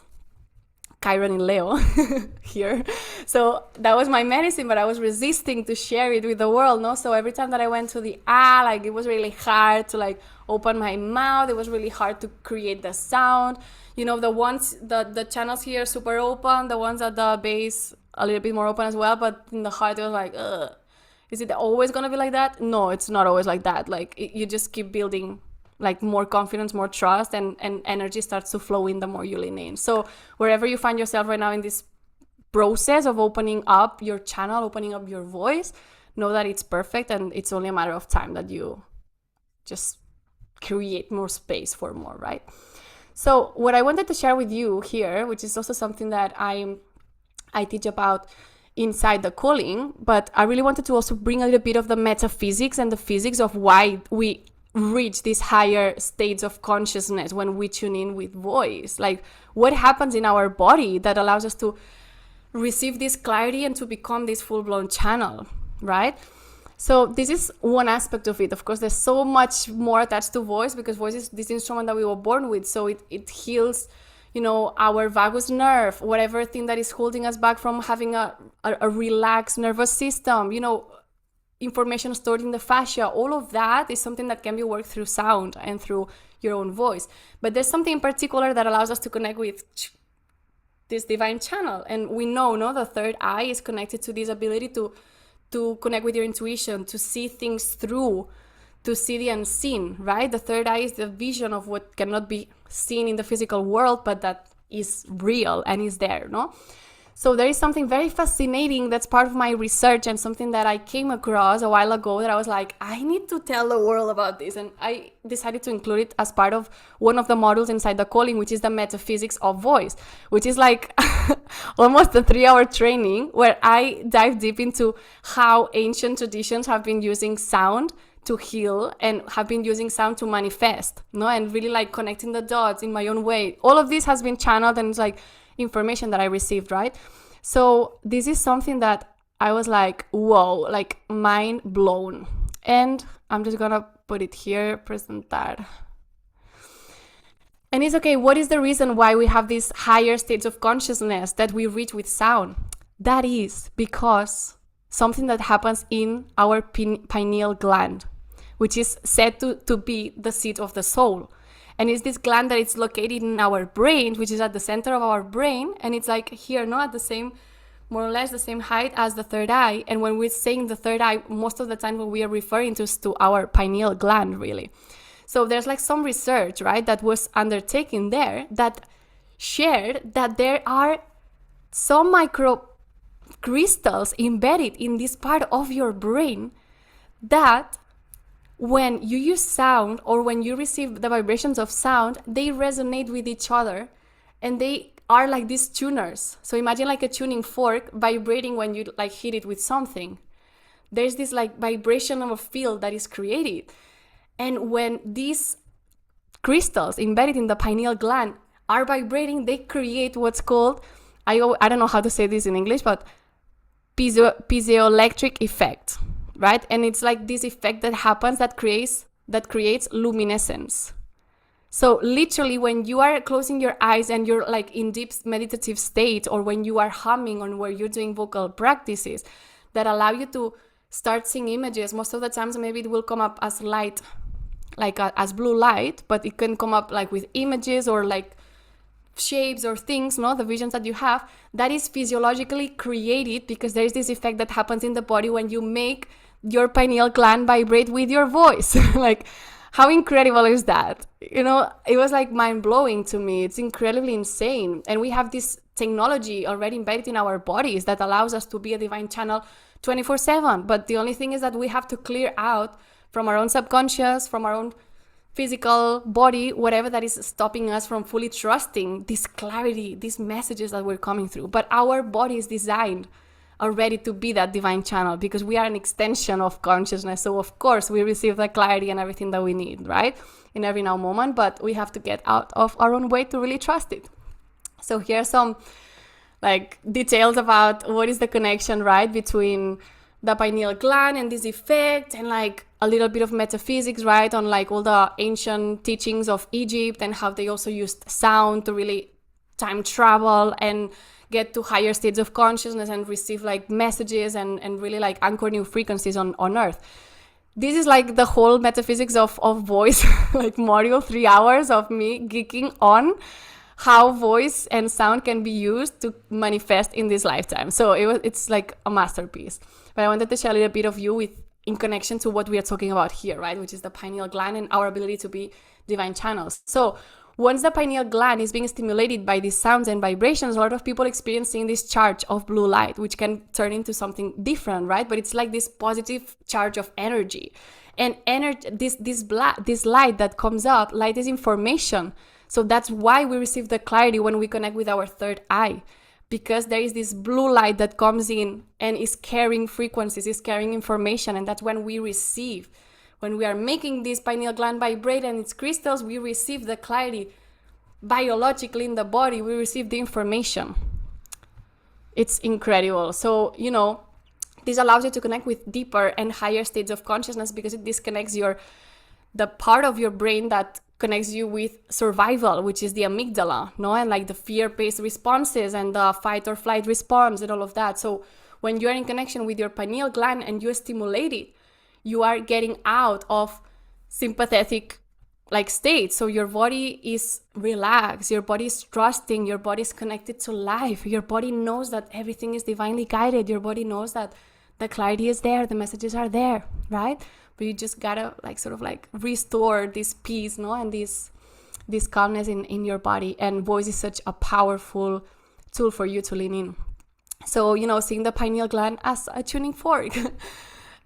Chiron in Leo here. So that was my medicine, but I was resisting to share it with the world, no? So every time that I went to the like it was really hard to like open my mouth. It was really hard to create the sound. You know, the channels here super open, the ones at the base a little bit more open as well, but in the heart it was like, ugh. Is it always gonna be like that? No, it's not always like that. Like you just keep building like more confidence, more trust, and energy starts to flow in the more you lean in. So wherever you find yourself right now in this process of opening up your channel, opening up your voice, know that it's perfect, and it's only a matter of time that you just create more space for more, right? So what I wanted to share with you here, which is also something that I teach about inside the calling, but I really wanted to also bring a little bit of the metaphysics and the physics of why we reach these higher states of consciousness when we tune in with voice. Like what happens in our body that allows us to receive this clarity and to become this full-blown channel, right? So this is one aspect of it. Of course, there's so much more attached to voice, because voice is this instrument that we were born with. So it heals, you know, our vagus nerve, whatever thing that is holding us back from having a relaxed nervous system, you know, information stored in the fascia. All of that is something that can be worked through sound and through your own voice. But there's something in particular that allows us to connect with this divine channel. And we know, no, the third eye is connected to this ability to connect with your intuition, to see things through, to see the unseen, right? The third eye is the vision of what cannot be seen in the physical world, but that is real and is there, no? So there is something very fascinating that's part of my research and something that I came across a while ago that I was like, I need to tell the world about this. And I decided to include it as part of one of the modules inside the calling, which is the metaphysics of voice, which is like almost a 3-hour training where I dive deep into how ancient traditions have been using sound to heal and have been using sound to manifest, no? And really like connecting the dots in my own way. All of this has been channeled and it's like information that I received, right? So this is something that I was like, whoa, like mind blown. And I'm just gonna put it here, presentar. And it's okay, what is the reason why we have these higher states of consciousness that we reach with sound? That is because something that happens in our pineal gland, which is said to be the seat of the soul. And it's this gland that it's located in our brain, which is at the center of our brain. And it's like here, no, at the same, more or less the same height as the third eye. And when we're saying the third eye, most of the time what we are referring to is to our pineal gland, really. So there's like some research, right, that was undertaken there that shared that there are some micro crystals embedded in this part of your brain that when you use sound or when you receive the vibrations of sound, they resonate with each other and they are like these tuners. So imagine like a tuning fork vibrating when you like hit it with something. There's this like vibration of a field that is created. And when these crystals embedded in the pineal gland are vibrating, they create what's called, I don't know how to say this in English, but piezoelectric effect. Right? And it's like this effect that happens that creates luminescence. So literally when you are closing your eyes and you're like in deep meditative state, or when you are humming or where you're doing vocal practices that allow you to start seeing images, most of the times maybe it will come up as light, like as blue light, but it can come up like with images or like shapes or things, no, the visions that you have, that is physiologically created because there is this effect that happens in the body when you make your pineal gland vibrate with your voice. Like, how incredible is that? You know, it was like mind-blowing to me. It's incredibly insane. And we have this technology already embedded in our bodies that allows us to be a divine channel 24/7. But the only thing is that we have to clear out from our own subconscious, from our own physical body, whatever that is stopping us from fully trusting this clarity, these messages that we're coming through. But our body is designed already to be that divine channel because we are an extension of consciousness. So of course we receive the clarity and everything that we need, right? In every now moment, but we have to get out of our own way to really trust it. So here's some like details about what is the connection, right, between the pineal gland and this effect, and like a little bit of metaphysics, right, on like all the ancient teachings of Egypt and how they also used sound to really time travel and get to higher states of consciousness and receive like messages and really like anchor new frequencies on Earth. This is like the whole metaphysics of voice, like module 3 hours of me geeking on how voice and sound can be used to manifest in this lifetime. So it's like a masterpiece. But I wanted to share a little bit of you in connection to what we are talking about here, right? Which is the pineal gland and our ability to be divine channels. So once the pineal gland is being stimulated by these sounds and vibrations, a lot of people experiencing this charge of blue light, which can turn into something different, right? But it's like this positive charge of energy. And this light that comes up, light is information. So that's why we receive the clarity when we connect with our third eye, because there is this blue light that comes in and is carrying frequencies, is carrying information. And that's when we receive. When we are making this pineal gland vibrate and its crystals, we receive the clarity biologically in the body. We receive the information. It's incredible. So, you know, this allows you to connect with deeper and higher states of consciousness because it disconnects the part of your brain that connects you with survival, which is the amygdala, no? And like the fear-based responses and the fight or flight response and all of that. So when you are in connection with your pineal gland and you're stimulated, you are getting out of sympathetic like state. So your body is relaxed, your body is trusting, your body is connected to life. Your body knows that everything is divinely guided. Your body knows that the clarity is there, the messages are there, right? But you just gotta like sort of like restore this peace, no, and this this calmness in your body. And voice is such a powerful tool for you to lean in. So, seeing the pineal gland as a tuning fork.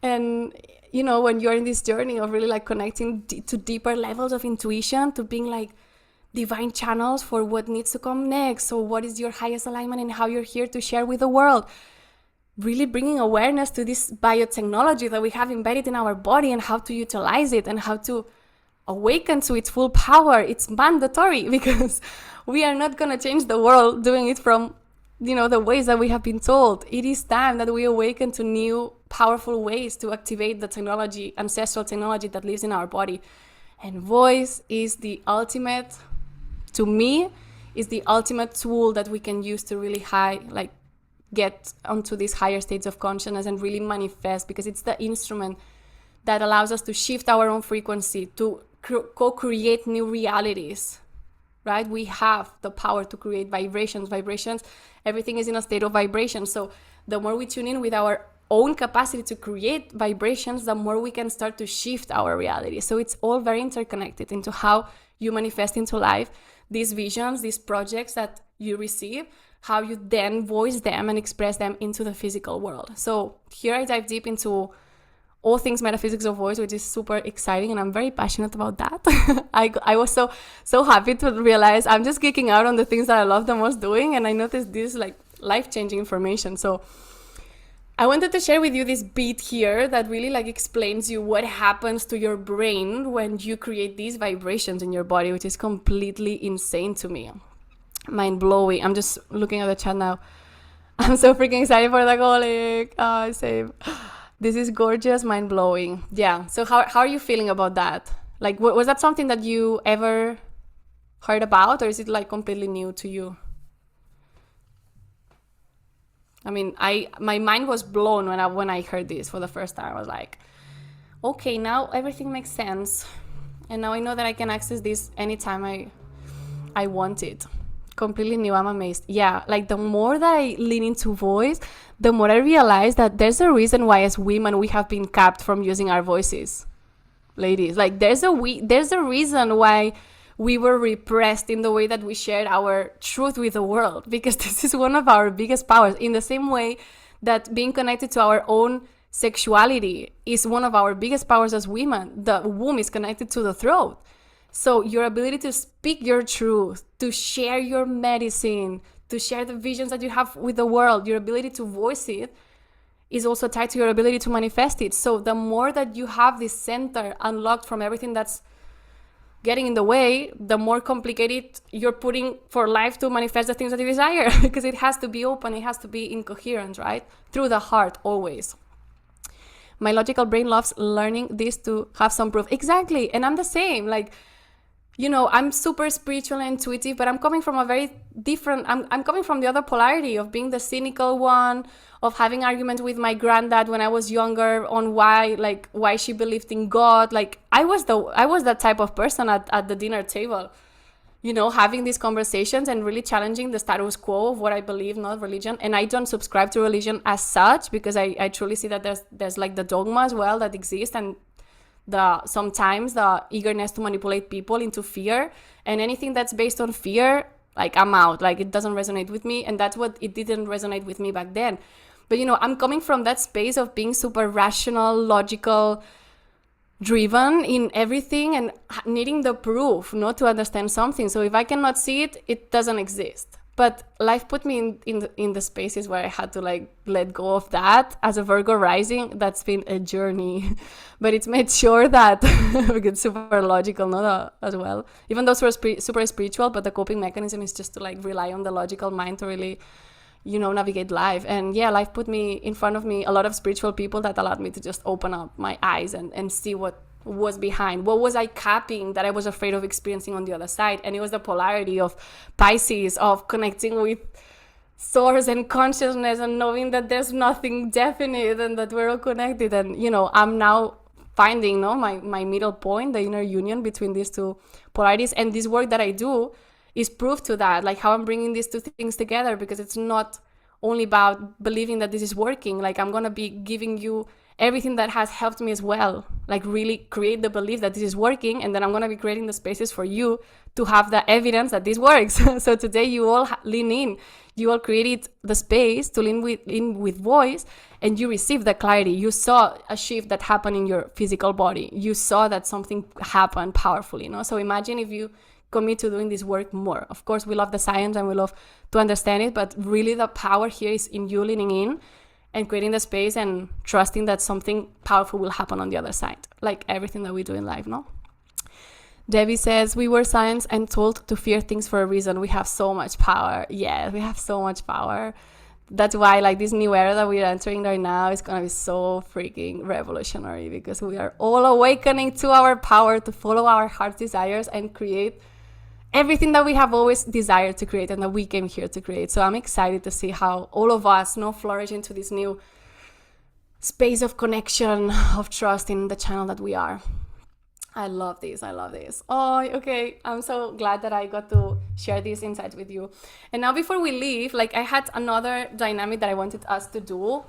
And, when you're in this journey of really like connecting to deeper levels of intuition, to being like divine channels for what needs to come next. So what is your highest alignment and how you're here to share with the world? Really bringing awareness to this biotechnology that we have embedded in our body and how to utilize it and how to awaken to its full power. It's mandatory because we are not going to change the world doing it from, the ways that we have been told. It is time that we awaken to new powerful ways to activate the technology, ancestral technology that lives in our body. And voice is the ultimate, to me, is the ultimate tool that we can use to really get onto these higher states of consciousness and really manifest, because it's the instrument that allows us to shift our own frequency, to co-create new realities, right? We have the power to create vibrations. Everything is in a state of vibration. So the more we tune in with our own capacity to create vibrations, the more we can start to shift our reality. So it's all very interconnected into how you manifest into life these visions, these projects that you receive, how you then voice them and express them into the physical world. So here I dive deep into all things metaphysics of voice, which is super exciting, and I'm very passionate about that. I was so happy to realize I'm just geeking out on the things that I love the most doing, and I noticed this like life-changing information. So I wanted to share with you this beat here that really like explains you what happens to your brain when you create these vibrations in your body, which is completely insane to me. Mind-blowing. I'm just looking at the chat now. I'm so freaking excited for the colic. Same. This is gorgeous, mind-blowing. Yeah. So how are you feeling about that? Like, was that something that you ever heard about, or is it like completely new to you? I mean, my mind was blown when I heard this for the first time. I was like, okay, now everything makes sense. And now I know that I can access this anytime I want it. Completely new. I'm amazed. Yeah, like the more that I lean into voice, the more I realize that there's a reason why as women we have been capped from using our voices. Ladies, like there's a reason why we were repressed in the way that we shared our truth with the world, because this is one of our biggest powers, in the same way that being connected to our own sexuality is one of our biggest powers as women. The womb is connected to the throat. So your ability to speak your truth, to share your medicine, to share the visions that you have with the world, your ability to voice it is also tied to your ability to manifest it. So the more that you have this center unlocked from everything that's getting in the way, the more complicated you're putting for life to manifest the things that you desire, because it has to be open, it has to be in coherence, right? Through the heart, always. My logical brain loves learning this to have some proof. Exactly. And I'm the same. Like, I'm super spiritual and intuitive, but I'm coming from a very different, I'm coming from the other polarity of being the cynical one, of having arguments with my granddad when I was younger on why she believed in God. Like I was that type of person at the dinner table, having these conversations and really challenging the status quo of what I believe, not religion. And I don't subscribe to religion as such, because I truly see that there's like the dogma as well that exists, and sometimes the eagerness to manipulate people into fear, and anything that's based on fear, like I'm out, like it doesn't resonate with me. And that's what it didn't resonate with me back then. But I'm coming from that space of being super rational, logical, driven in everything, and needing the proof not to understand something. So if I cannot see it, it doesn't exist. But life put me in the spaces where I had to like let go of that. As a Virgo rising, that's been a journey, but it's made sure that we get super logical, not as well. Even though we're super spiritual, but the coping mechanism is just to like rely on the logical mind to really, navigate life. And yeah, life put me in front of me a lot of spiritual people that allowed me to just open up my eyes and see what was behind. What was I capping that I was afraid of experiencing on the other side? And it was the polarity of Pisces, of connecting with source and consciousness and knowing that there's nothing definite and that we're all connected. And I'm now finding my middle point, the inner union between these two polarities. And this work that I do is proof to that, like how I'm bringing these two things together, because it's not only about believing that this is working. Like I'm gonna be giving you everything that has helped me as well, like really create the belief that this is working, and then I'm going to be creating the spaces for you to have the evidence that this works. So today you all lean in, you all created the space to lean in with voice, and you received the clarity. You saw a shift that happened in your physical body. You saw that something happened powerfully, you know? So imagine if you commit to doing this work more. Of course, we love the science and we love to understand it, but really the power here is in you leaning in and creating the space and trusting that something powerful will happen on the other side, like everything that we do in life, no? Debbie says, we were science and told to fear things for a reason. We have so much power. Yeah, we have so much power. That's why like this new era that we're entering right now is going to be so freaking revolutionary, because we are all awakening to our power to follow our heart's desires and create everything that we have always desired to create and that we came here to create. So I'm excited to see how all of us flourish into this new space of connection, of trust in the channel that we are. I love this. Oh, okay. I'm so glad that I got to share these insights with you. And now before we leave, like I had another dynamic that I wanted us to do,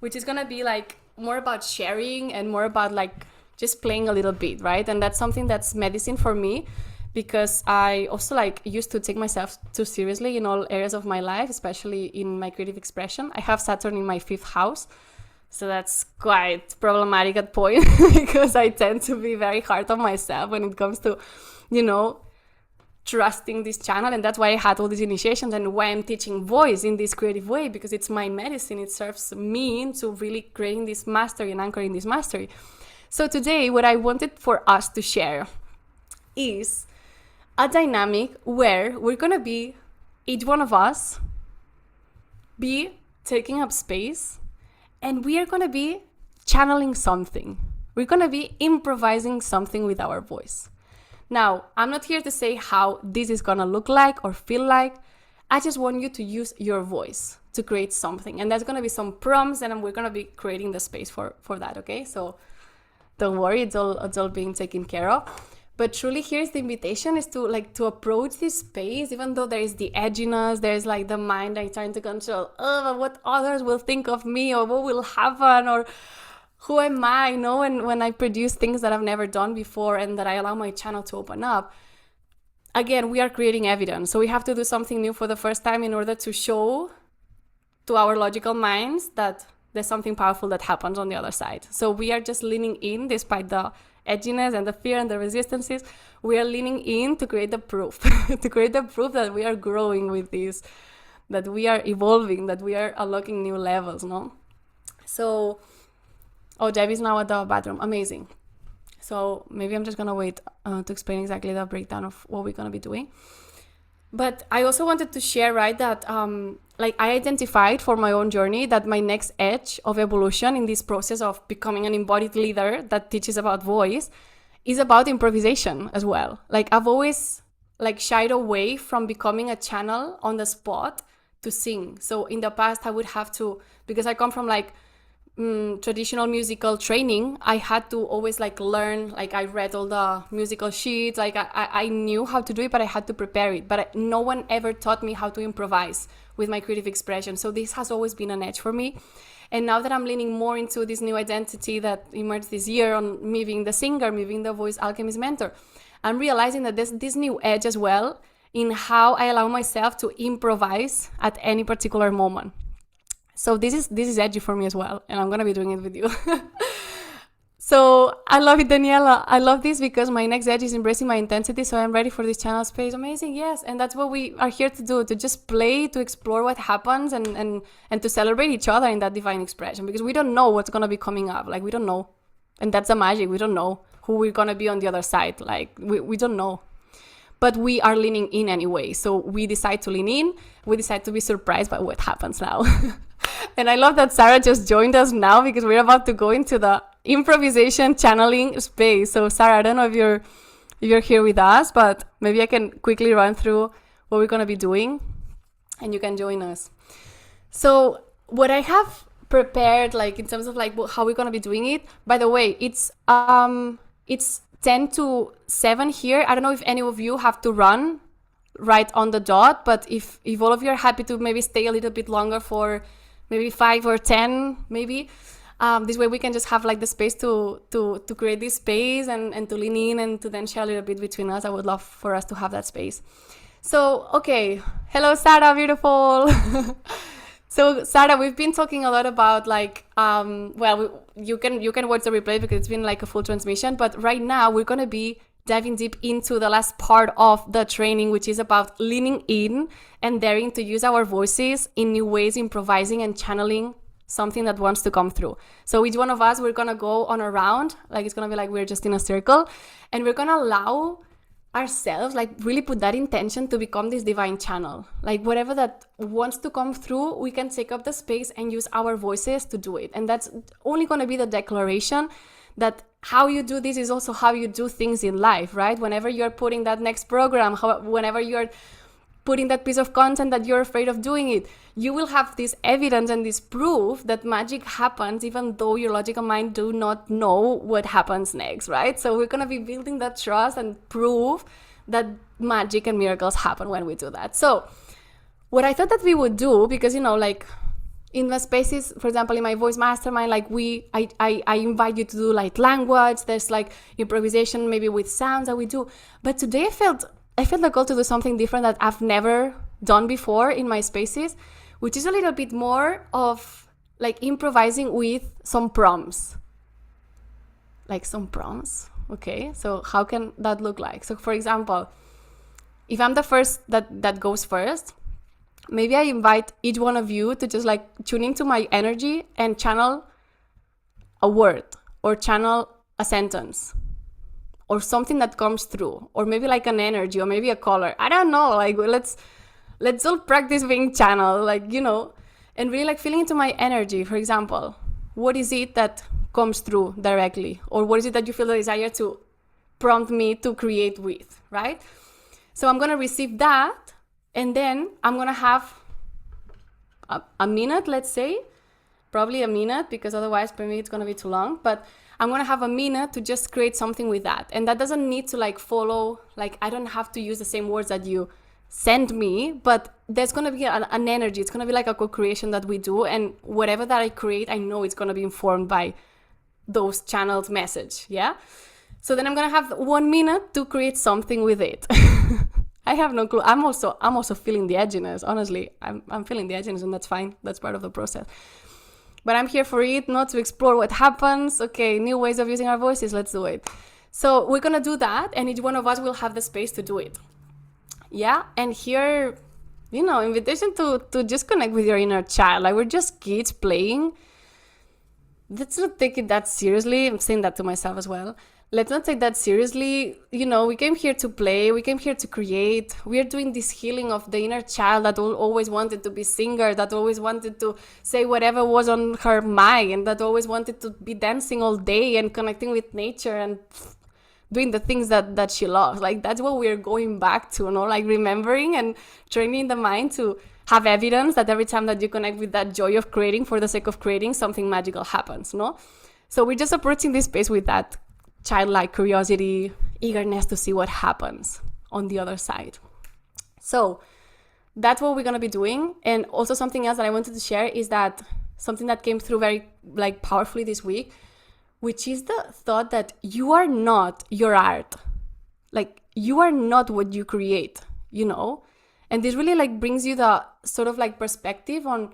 which is going to be like more about sharing and more about like just playing a little bit, right? And that's something that's medicine for me, because I also like used to take myself too seriously in all areas of my life, especially in my creative expression. I have Saturn in my 5th house. So that's quite problematic at point because I tend to be very hard on myself when it comes to, trusting this channel. And that's why I had all these initiations and why I'm teaching voice in this creative way, because it's my medicine. It serves me into really creating this mastery and anchoring this mastery. So today, what I wanted for us to share is a dynamic where we're going to be, each one of us, be taking up space, and we are going to be channeling something. We're going to be improvising something with our voice. Now, I'm not here to say how this is going to look like or feel like. I just want you to use your voice to create something. And there's going to be some prompts, and we're going to be creating the space for that, okay? So don't worry, it's all being taken care of. But truly, here's the invitation is to approach this space, even though there is the edginess, there's like the mind like trying to control, what others will think of me, or what will happen, or who am I, and when I produce things that I've never done before and that I allow my channel to open up. Again, we are creating evidence. So we have to do something new for the first time in order to show to our logical minds that there's something powerful that happens on the other side. So we are just leaning in despite the edginess and the fear and the resistances. We are leaning in to create the proof, to create the proof that we are growing with this, that we are evolving, that we are unlocking new levels, no? So, Debbie's now at the bathroom. Amazing. So maybe I'm just going to wait to explain exactly the breakdown of what we're going to be doing. But I also wanted to share, right, that I identified for my own journey that my next edge of evolution in this process of becoming an embodied leader that teaches about voice is about improvisation as well. Like I've always shied away from becoming a channel on the spot to sing. So in the past I would have to, because I come from traditional musical training, I had to always learn, I read all the musical sheets, I knew how to do it, but I had to prepare it. But no one ever taught me how to improvise with my creative expression. So this has always been an edge for me. And now that I'm leaning more into this new identity that emerged this year on me being the singer, me being the voice alchemist mentor, I'm realizing that there's this new edge as well in how I allow myself to improvise at any particular moment. So this is edgy for me as well, and I'm going to be doing it with you. So I love it, Daniela. I love this because my next edge is embracing my intensity, so I'm ready for this channel space. Amazing, yes. And that's what we are here to do, to just play, to explore what happens and to celebrate each other in that divine expression, because we don't know what's going to be coming up. We don't know. And that's the magic. We don't know who we're going to be on the other side. We don't know. But we are leaning in anyway. So we decide to lean in. We decide to be surprised by what happens now. And I love that Sarah just joined us now because we're about to go into the improvisation channeling space. So Sarah, I don't know if you're here with us, but maybe I can quickly run through what we're going to be doing and you can join us. So what I have prepared, in terms of how we're going to be doing it, by the way, it's 10 to 7 here. I don't know if any of you have to run right on the dot, but if all of you are happy to maybe stay a little bit longer for maybe 5 or 10, maybe, This way we can just have like the space to create this space and to lean in and to then share a little bit between us. I would love for us to have that space. So, okay. Hello, Sarah, beautiful. So, Sarah, we've been talking a lot about like, you can watch the replay because it's been like a full transmission. But right now we're going to be diving deep into the last part of the training, which is about leaning in and daring to use our voices in new ways, improvising and channeling something that wants to come through. So each one of us, we're gonna go on a round, like it's gonna be like we're just in a circle, and we're gonna allow ourselves, like really put that intention to become this divine channel. Like whatever that wants to come through, we can take up the space and use our voices to do it. And that's only gonna be the declaration that how you do this is also how you do things in life, right? Whenever you're putting that next program, whenever you're putting that piece of content that you're afraid of doing it, you will have this evidence and this proof that magic happens even though your logical mind do not know what happens next, right? So we're going to be building that trust and proof that magic and miracles happen when we do that. So what I thought that we would do, because, you know, like in the spaces, for example, in my voice mastermind, like I invite you to do like language, there's like improvisation maybe with sounds that we do. But today I felt the call to do something different that I've never done before in my spaces, which is a little bit more of like improvising with some prompts. Like some prompts, okay? So how can that look like? So for example, if I'm the first that goes first, maybe I invite each one of you to just like tune into my energy and channel a word or channel a sentence or something that comes through, or maybe like an energy, or maybe a color. I don't know, like let's all practice being channeled, like, you know, and really like feeling into my energy. For example, what is it that comes through directly? Or what is it that you feel the desire to prompt me to create with, right? So I'm gonna receive that, and then I'm gonna have a minute, let's say, probably a minute, because otherwise maybe it's gonna be too long, but I'm gonna have a minute to just create something with that. And that doesn't need to like follow, like I don't have to use the same words that you send me, but there's gonna be an energy. It's gonna be like a co-creation that we do, and whatever that I create, I know it's gonna be informed by those channeled message, yeah? So then I'm gonna have 1 minute to create something with it. I have no clue. I'm also feeling the edginess, honestly. I'm feeling the edginess, and that's fine. That's part of the process. But I'm here for it, not to explore what happens. Okay, new ways of using our voices, let's do it. So we're gonna do that, and each one of us will have the space to do it. Yeah, and here, you know, invitation to just connect with your inner child. Like we're just kids playing. Let's not take it that seriously. I'm saying that to myself as well. Let's not take that seriously. You know, we came here to play. We came here to create. We are doing this healing of the inner child that always wanted to be singer, that always wanted to say whatever was on her mind, that always wanted to be dancing all day and connecting with nature and doing the things that she loves. Like that's what we're going back to, you know, like remembering and training the mind to have evidence that every time that you connect with that joy of creating for the sake of creating, something magical happens, no? So we're just approaching this space with that childlike curiosity, eagerness to see what happens on the other side. So that's what we're going to be doing. And also something else that I wanted to share is that something that came through very like powerfully this week, which is the thought that you are not your art. Like you are not what you create, you know? And this really like brings you the sort of like perspective on,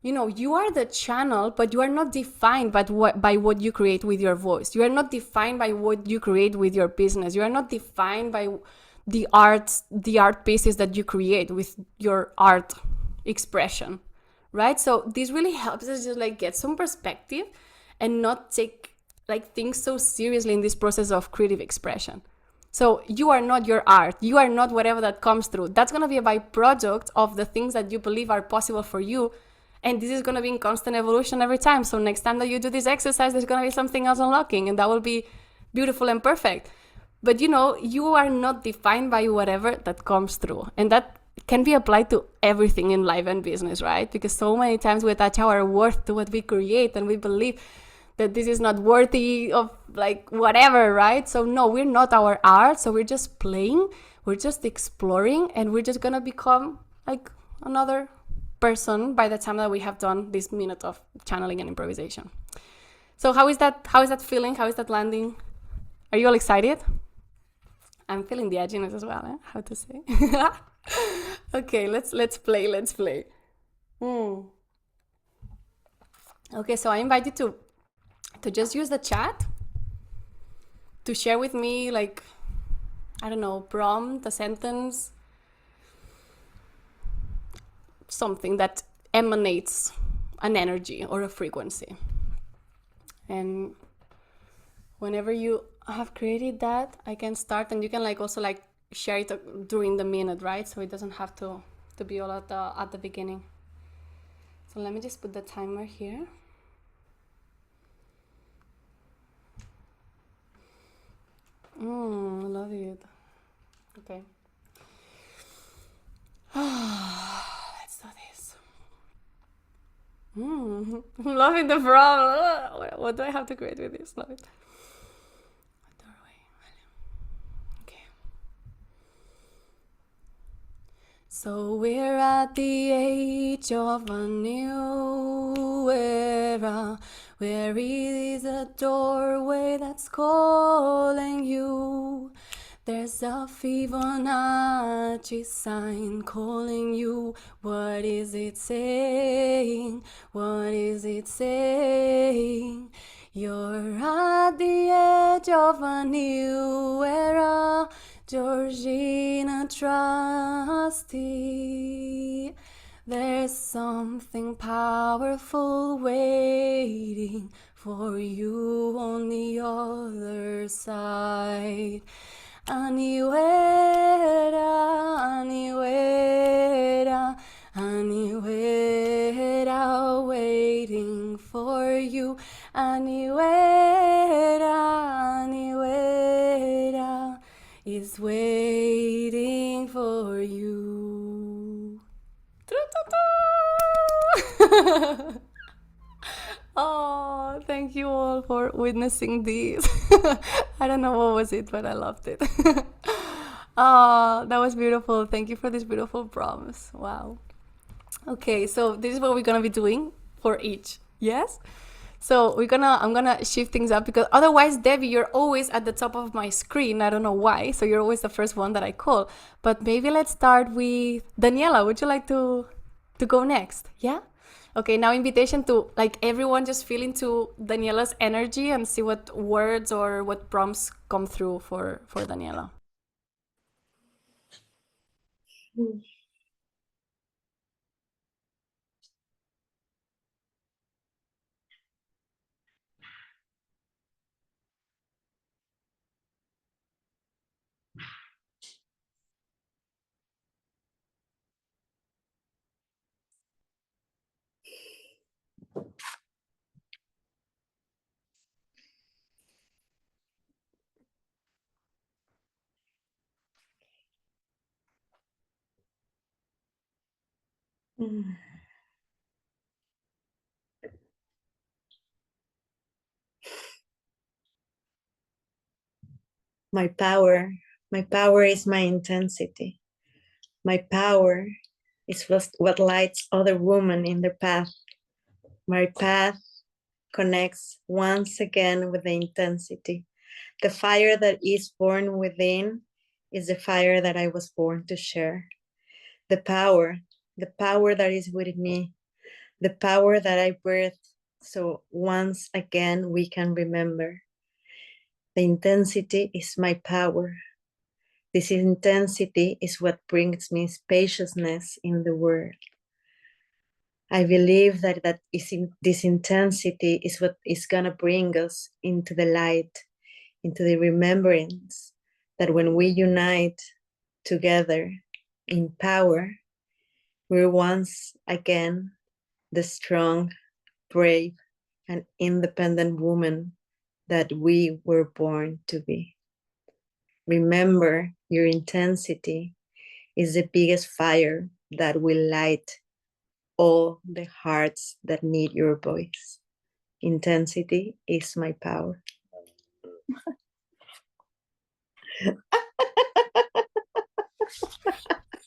you know, you are the channel, but you are not defined by what you create with your voice. You are not defined by what you create with your business. You are not defined by the art pieces that you create with your art expression, right? So this really helps us just like get some perspective and not take like things so seriously in this process of creative expression. So you are not your art. You are not whatever that comes through. That's going to be a byproduct of the things that you believe are possible for you. And this is going to be in constant evolution every time. So next time that you do this exercise, there's going to be something else unlocking, and that will be beautiful and perfect. But you know, you are not defined by whatever that comes through. And that can be applied to everything in life and business, right? Because so many times we attach our worth to what we create, and we believe that this is not worthy of like whatever, right? So no, we're not our art. So we're just playing, we're just exploring, and we're just going to become like another person by the time that we have done this minute of channeling and improvisation. So how is that feeling? How is that landing? Are you all excited? I'm feeling the edginess as well, how to say. Okay, let's play. Okay, so I invite you to just use the chat to share with me, like, I don't know, prompt, a sentence, something that emanates an energy or a frequency. And whenever you have created that, I can start, and you can also share it during the minute, right? So it doesn't have to be all at the beginning. So let me just put the timer here. I love it. Okay. Let's do this. I'm loving the prompt. What do I have to create with this? Love it. Okay. So we're at the age of a new era, where it is a doorway that's calling you. There's a Fibonacci sign calling you. What is it saying? What is it saying? You're at the edge of a new era, Georgina Trusty. There's something powerful waiting for you on the other side. A new era, a new era, a new era waiting for you. A new era is waiting for you. Oh, thank you all for witnessing this. I don't know what was it, but I loved it. Oh, that was beautiful. Thank you for this beautiful promise. Wow. Okay, so this is what we're gonna be doing for each. Yes? So I'm gonna shift things up, because otherwise, Debbie, you're always at the top of my screen. I don't know why. So you're always the first one that I call. But maybe let's start with Daniela. Would you like to go next? Yeah? Okay, now invitation to everyone just feel into Daniela's energy and see what words or what prompts come through for Daniela. My power is my intensity. My power is what lights other women in their path. My path connects once again with the intensity. The fire that is born within is the fire that I was born to share. The power that is within me, the power that I birthed, so once again we can remember. The intensity is my power. This intensity is what brings me spaciousness in the world. I believe that this intensity is what is going to bring us into the light, into the remembrance that when we unite together in power, we're once again the strong, brave, and independent woman that we were born to be. Remember, your intensity is the biggest fire that will light all the hearts that need your voice. Intensity is my power.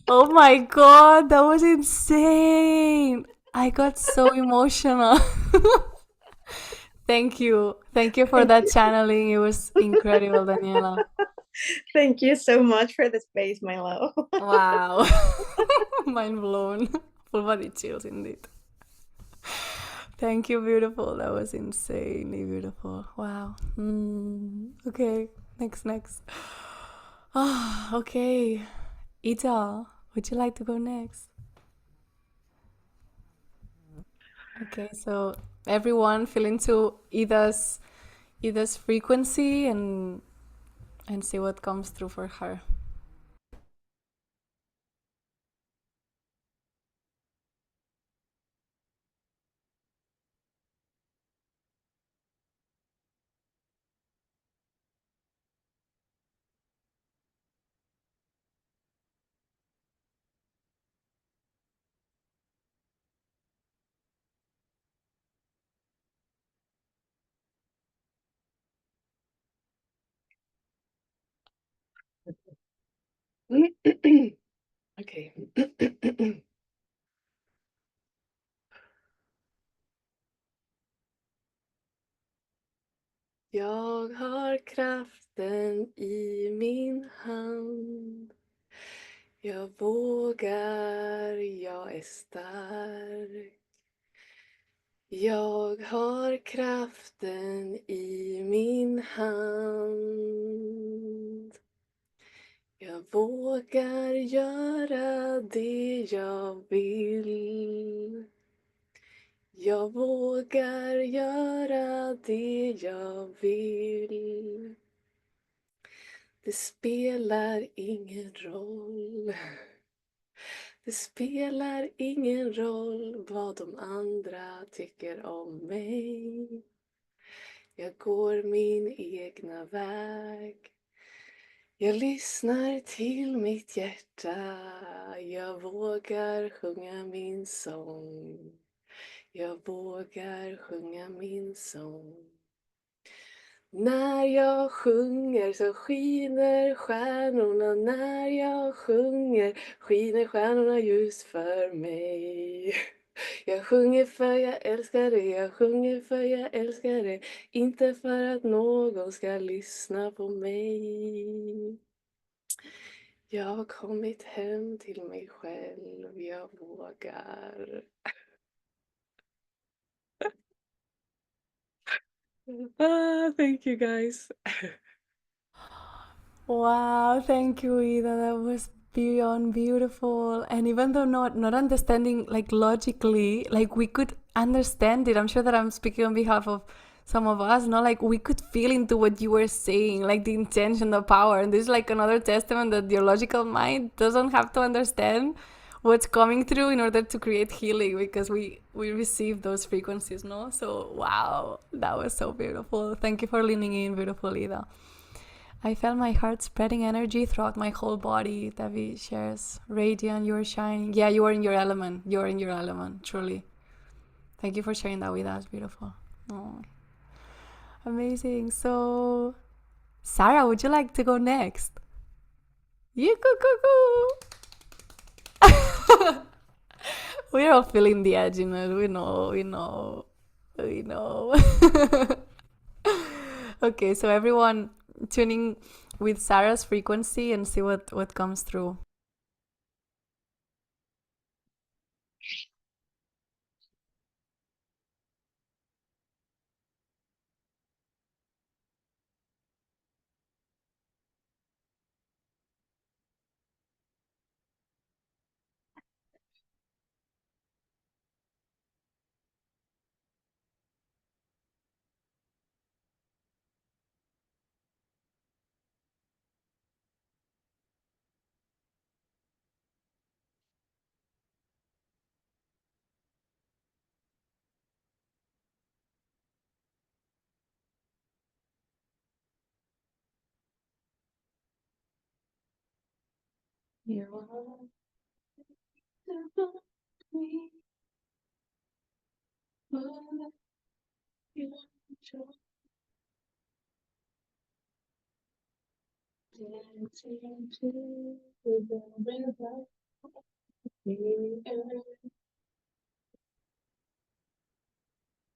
Oh my god, that was insane. I got so emotional. Thank you. Thank you for Thank that you. channeling. It was incredible, Daniela. Thank you so much for the space, my love. Wow. Mind blown. Full body chills indeed. Thank you, beautiful. That was insanely beautiful. Wow. Okay. Next. Ah, okay. Ita, would you like to go next? Okay, so everyone feel into Ida's frequency and see what comes through for her. Okay. Jag har kraften i min hand. Jag vågar, jag är stark. Jag har kraften i min hand. Jag vågar göra det jag vill. Jag vågar göra det jag vill. Det spelar ingen roll. Det spelar ingen roll vad de andra tycker om mig. Jag går min egna väg. Jag lyssnar till mitt hjärta. Jag vågar sjunga min sång. Jag vågar sjunga min sång. När jag sjunger så skiner stjärnorna. När jag sjunger skiner stjärnorna just för mig. Jag sjunger för jag älskar dig. Jag sjunger för jag älskar dig. Inte för att någon ska lyssna på mig. Jag har kommit hem till mig själv. Jag vågar. Thank you guys. Wow, thank you, Ida. That was beyond beautiful. And even though not understanding like logically, like we could understand it. I'm sure that I'm speaking on behalf of some of us, no? Like we could feel into what you were saying, like the intention, the power. And this is like another testament that your logical mind doesn't have to understand what's coming through in order to create healing because we receive those frequencies, no? So wow, that was so beautiful. Thank you for leaning in, beautiful Ida. I felt my heart spreading energy throughout my whole body. Devi shares, radiant, you're shining. Yeah, you are in your element. You're in your element, truly. Thank you for sharing that with us. Beautiful. Oh, amazing. So, Sarah, would you like to go next? You go. We're all feeling the edginess. We know. Okay, so everyone tuning with Sarah's frequency and see what comes through. You are me. Dancing to the rhythm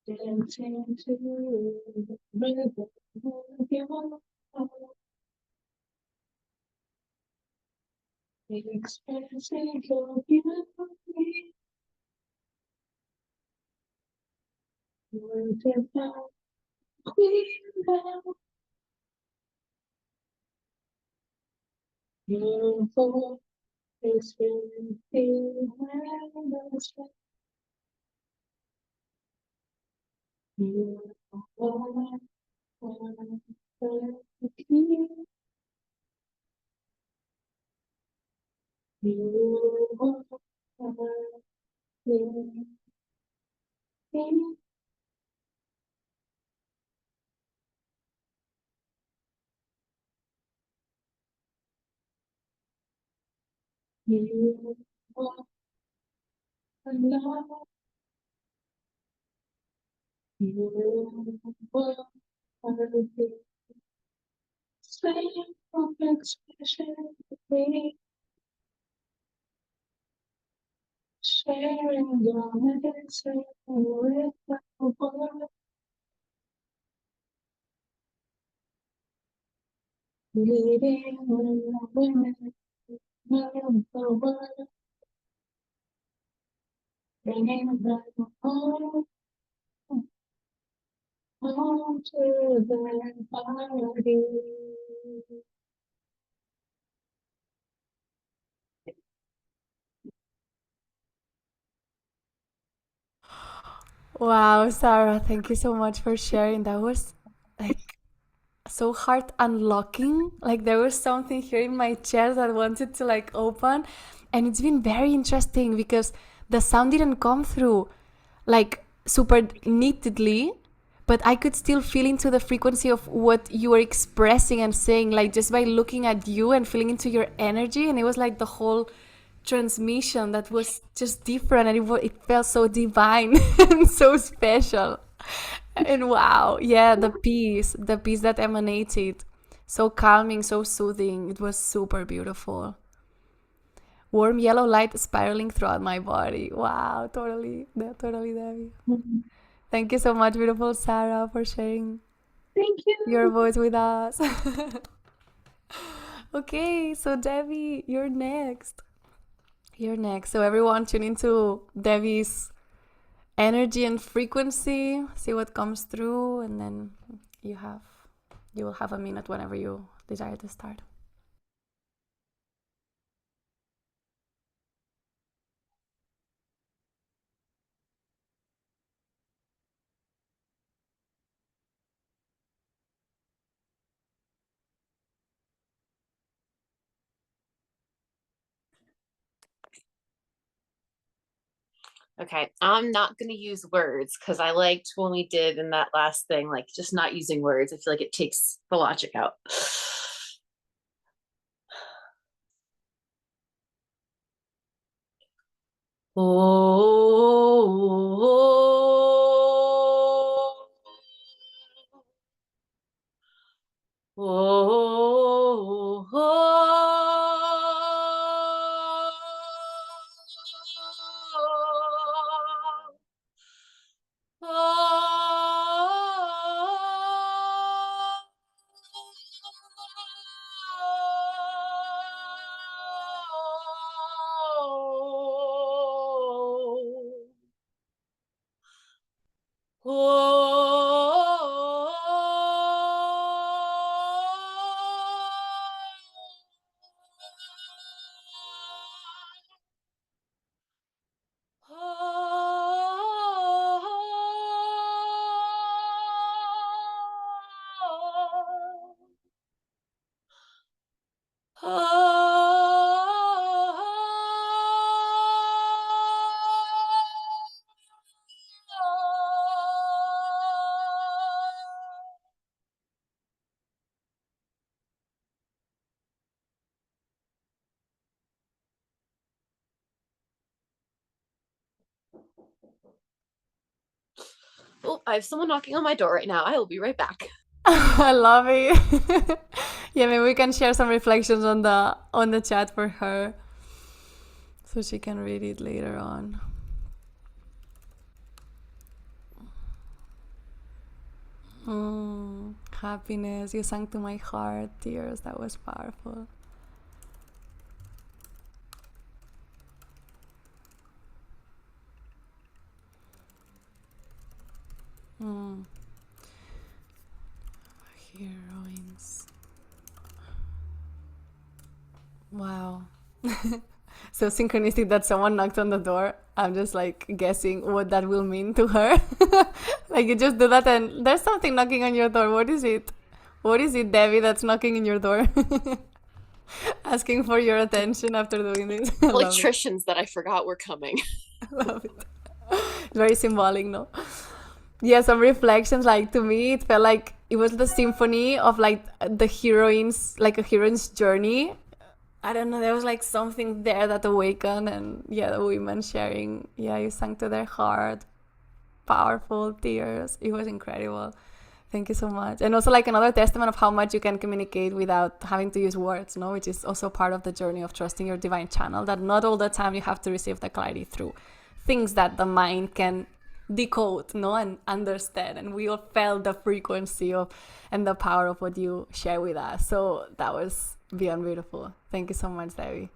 Dancing to the rhythm of your heart, expressing your beauty, wonderful queen, beautiful, expressing wonderful, beautiful, wonderful queen, beautiful, queen, beautiful, love, beautiful, wonderful. Same of expression we sharing your medicine with the world, leading women of the world, bringing them home, home to their body. Wow, Sarah, thank you so much for sharing. That was like so heart unlocking. Like there was something here in my chest that wanted to like open. And it's been very interesting because the sound didn't come through like super neatly, but I could still feel into the frequency of what you were expressing and saying, like just by looking at you and feeling into your energy. And it was like the whole transmission that was just different, and it felt so divine and so special. And wow, yeah, the peace that emanated, so calming, so soothing. It was super beautiful. Warm yellow light spiraling throughout my body. Wow, totally, totally, Debbie. Thank you so much, beautiful Sarah, for sharing Thank your you. voice with us. Okay, so Debbie, you're next. You're next. So everyone tune into Debbie's energy and frequency, see what comes through, and then you will have a minute whenever you desire to start. Okay, I'm not going to use words because I liked when we did in that last thing, like just not using words. I feel like it takes the logic out. Oh, oh, Oh, I have someone knocking on my door right now. I will be right back. I love it. Yeah, maybe we can share some reflections on the chat for her. so she can read it later on. Happiness, you sang to my heart, tears, that was powerful. Heroines. Wow. So synchronistic that someone knocked on the door. I'm just like guessing what that will mean to her. Like you just do that and there's something knocking on your door. What is it? What is it, Debbie, that's knocking in your door? Asking for your attention after doing this. I love it. Electricians that I forgot were coming. I love it. Very symbolic, no? Yeah, some reflections, like to me it felt like it was the symphony of like the heroines, like a heroine's journey. I don't know, there was like something there that awakened, and yeah, the women sharing, yeah, you sang to their heart, powerful tears. It was incredible. Thank you so much. And also like another testament of how much you can communicate without having to use words, no? Which is also part of the journey of trusting your divine channel, that not all the time you have to receive the clarity through things that the mind can decode, no, and understand. And we all felt the frequency of and the power of what you share with us. So that was beyond beautiful. Thank you so much, Debbie.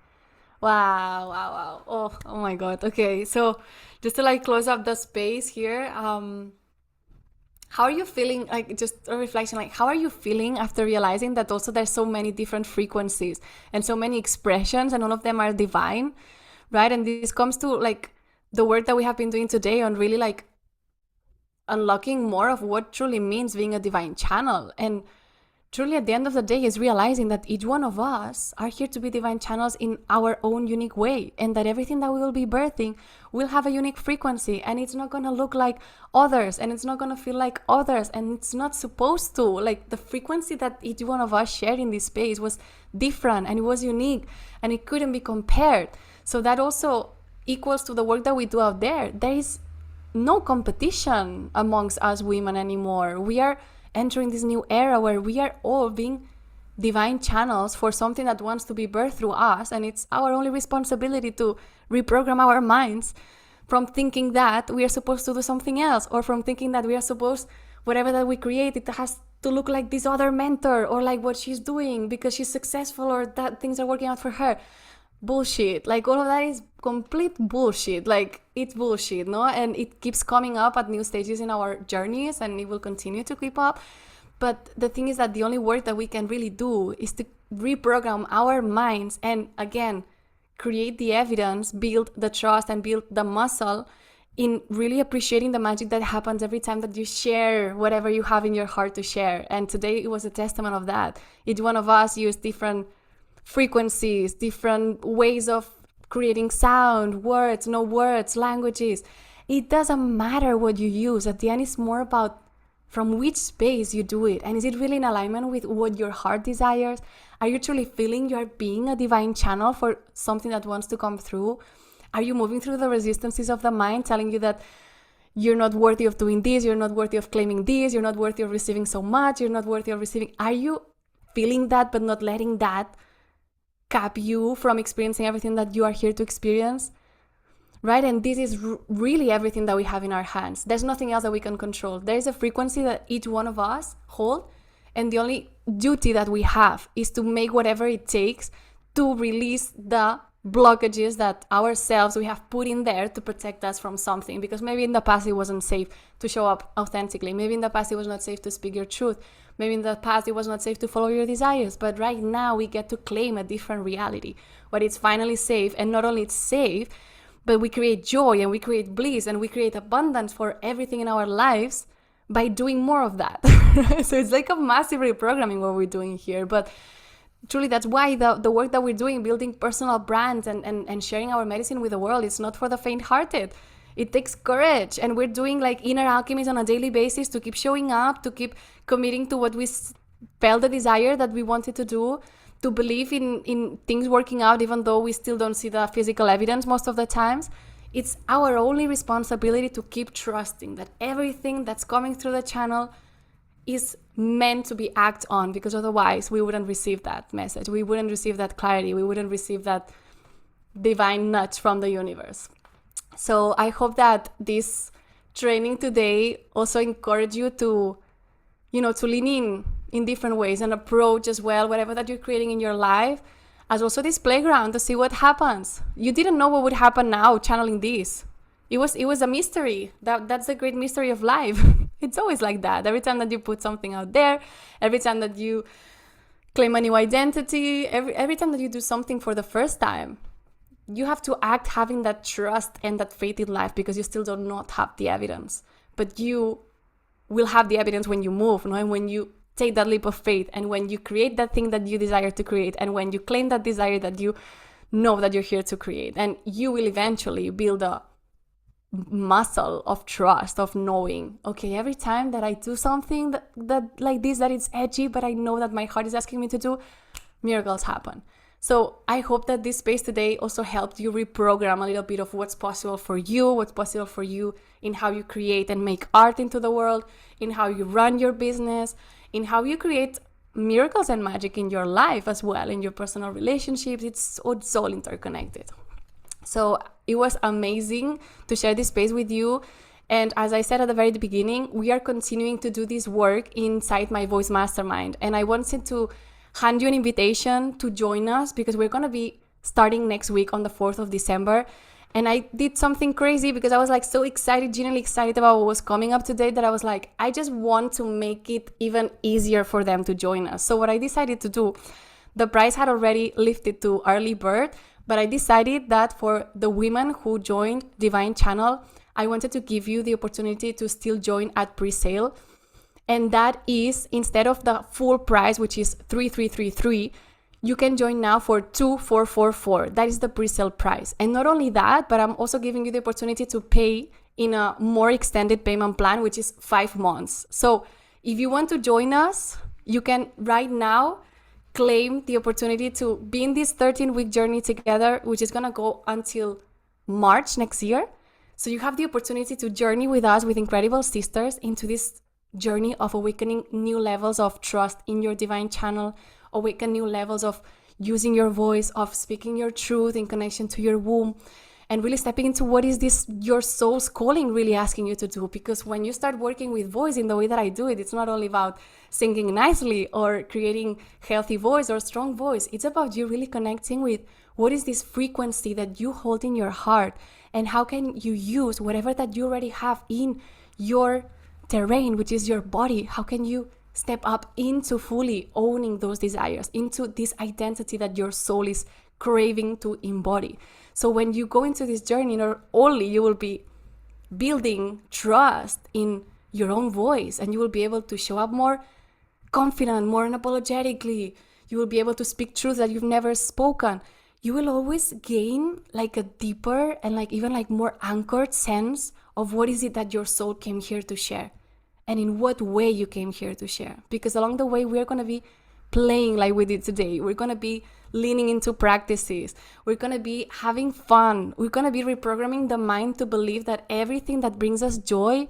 Wow. Oh my God. Okay, so just to like close up the space here, how are you feeling? Like just a reflection, like how are you feeling after realizing that also there's so many different frequencies and so many expressions and all of them are divine, right? And this comes to like the work that we have been doing today on really like unlocking more of what truly means being a divine channel. And truly at the end of the day is realizing that each one of us are here to be divine channels in our own unique way, and that everything that we will be birthing will have a unique frequency, and it's not going to look like others, and it's not going to feel like others, and it's not supposed to. Like the frequency that each one of us shared in this space was different, and it was unique, and it couldn't be compared. So that also equals to the work that we do out there. There is no competition amongst us women anymore. We are entering this new era where we are all being divine channels for something that wants to be birthed through us, and it's our only responsibility to reprogram our minds from thinking that we are supposed to do something else, or from thinking that we are supposed, whatever that we create, it has to look like this other mentor, or like what she's doing because she's successful, or that things are working out for her. Bullshit. Like all of that is complete bullshit. Like it's bullshit, no? And it keeps coming up at new stages in our journeys, and it will continue to creep up. But the thing is that the only work that we can really do is to reprogram our minds and again create the evidence, build the trust, and build the muscle in really appreciating the magic that happens every time that you share whatever you have in your heart to share. And today it was a testament of that. Each one of us used different frequencies, different ways of creating sound, words, no words, languages. It doesn't matter what you use. At the end, it's more about from which space you do it. And is it really in alignment with what your heart desires? Are you truly feeling you are being a divine channel for something that wants to come through? Are you moving through the resistances of the mind telling you that you're not worthy of doing this, you're not worthy of claiming this, you're not worthy of receiving so much, you're not worthy of receiving? Are you feeling that but not letting that cap you from experiencing everything that you are here to experience? Right? And this is really everything that we have in our hands. There's nothing else that we can control. There is a frequency that each one of us hold, and the only duty that we have is to make whatever it takes to release the blockages that ourselves we have put in there to protect us from something. Because maybe in the past it wasn't safe to show up authentically. Maybe in the past it was not safe to speak your truth. Maybe in the past it was not safe to follow your desires. But right now we get to claim a different reality where it's finally safe. And not only it's safe, but we create joy and we create bliss and we create abundance for everything in our lives by doing more of that. So it's like a massive reprogramming what we're doing here. But truly, that's why the work that we're doing, building personal brands and sharing our medicine with the world, it's not for the faint-hearted. It takes courage. And we're doing like inner alchemies on a daily basis to keep showing up, to keep committing to what we felt the desire that we wanted to do, to believe in things working out even though we still don't see the physical evidence most of the times. It's our only responsibility to keep trusting that everything that's coming through the channel is meant to be acted on, because otherwise we wouldn't receive that message. We wouldn't receive that clarity. We wouldn't receive that divine nudge from the universe. So I hope that this training today also encourage you to, to lean in different ways and approach as well whatever that you're creating in your life as also this playground to see what happens. You didn't know what would happen now channeling this. It was a mystery. That's the great mystery of life. It's always like that. Every time that you put something out there, every time that you claim a new identity, every time that you do something for the first time, you have to act having that trust and that faith in life because you still do not have the evidence. But you will have the evidence when you move, and when you take that leap of faith, and when you create that thing that you desire to create, and when you claim that desire that you know that you're here to create. And you will eventually build a muscle of trust, of knowing, okay, every time that I do something that like this, that it's edgy, but I know that my heart is asking me to do, miracles happen. So I hope that this space today also helped you reprogram a little bit of what's possible for you in how you create and make art into the world, in how you run your business, in how you create miracles and magic in your life as well, in your personal relationships. It's all interconnected. So it was amazing to share this space with you. And as I said at the very beginning, we are continuing to do this work inside my Voice Mastermind. And I wanted to hand you an invitation to join us because we're going to be starting next week on the 4th of December. And I did something crazy because I was like so excited, genuinely excited about what was coming up today, that I was like, I just want to make it even easier for them to join us. So what I decided to do, the price had already lifted to early bird, but I decided that for the women who joined Divine Channel, I wanted to give you the opportunity to still join at pre-sale. And that is, instead of the full price, which is 3,333, you can join now for 2,444. That is the pre-sale price. And not only that, but I'm also giving you the opportunity to pay in a more extended payment plan, which is 5 months. So if you want to join us, you can right now claim the opportunity to be in this 13-week journey together, which is going to go until March next year. So you have the opportunity to journey with us, with incredible sisters, into this journey of awakening new levels of trust in your divine channel, awaken new levels of using your voice, of speaking your truth in connection to your womb, and really stepping into what is this your soul's calling really asking you to do. Because when you start working with voice in the way that I do it, it's not only about singing nicely or creating healthy voice or strong voice. It's about you really connecting with what is this frequency that you hold in your heart, and how can you use whatever that you already have in your terrain, which is your body. How can you step up into fully owning those desires, into this identity that your soul is craving to embody? So when you go into this journey, not only you will be building trust in your own voice, and you will be able to show up more confident, more unapologetically. You will be able to speak truth that you've never spoken. You will always gain like a deeper and like even like more anchored sense of what is it that your soul came here to share, and in what way you came here to share. Because along the way, we're going to be playing like we did today. We're going to be leaning into practices. We're going to be having fun. We're going to be reprogramming the mind to believe that everything that brings us joy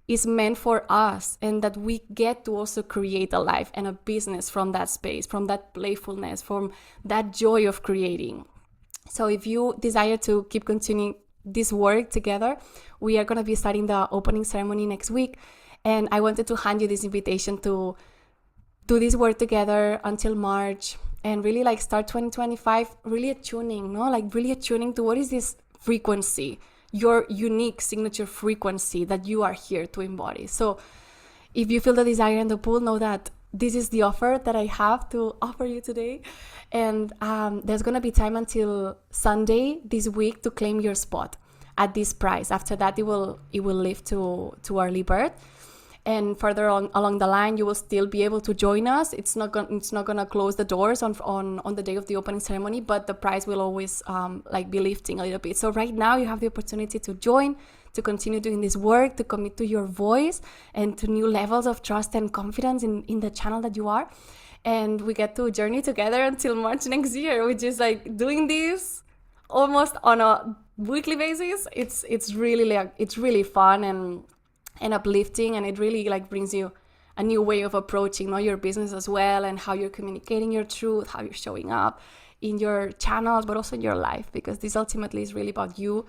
is meant for us, and that we get to also create a life and a business from that space, from that playfulness, from that joy of creating. So if you desire to keep continuing this work together, we are going to be starting the opening ceremony next week. And I wanted to hand you this invitation to do this work together until March, and really like start 2025 really attuning, really attuning to what is this frequency, your unique signature frequency that you are here to embody. So if you feel the desire and the pull, know that this is the offer that I have to offer you today. And there's going to be time until Sunday this week to claim your spot at this price. After that, it will lift to early bird. And further on along the line, you will still be able to join us. It's not gonna close the doors on the day of the opening ceremony, but the price will always be lifting a little bit. So right now you have the opportunity to join, to continue doing this work, to commit to your voice and to new levels of trust and confidence in the channel that you are. And we get to journey together until March next year, which is like doing this almost on a weekly basis. It's really fun and uplifting, and it really brings you a new way of approaching your business as well, and how you're communicating your truth, how you're showing up. in your channels, but also in your life, because this ultimately is really about you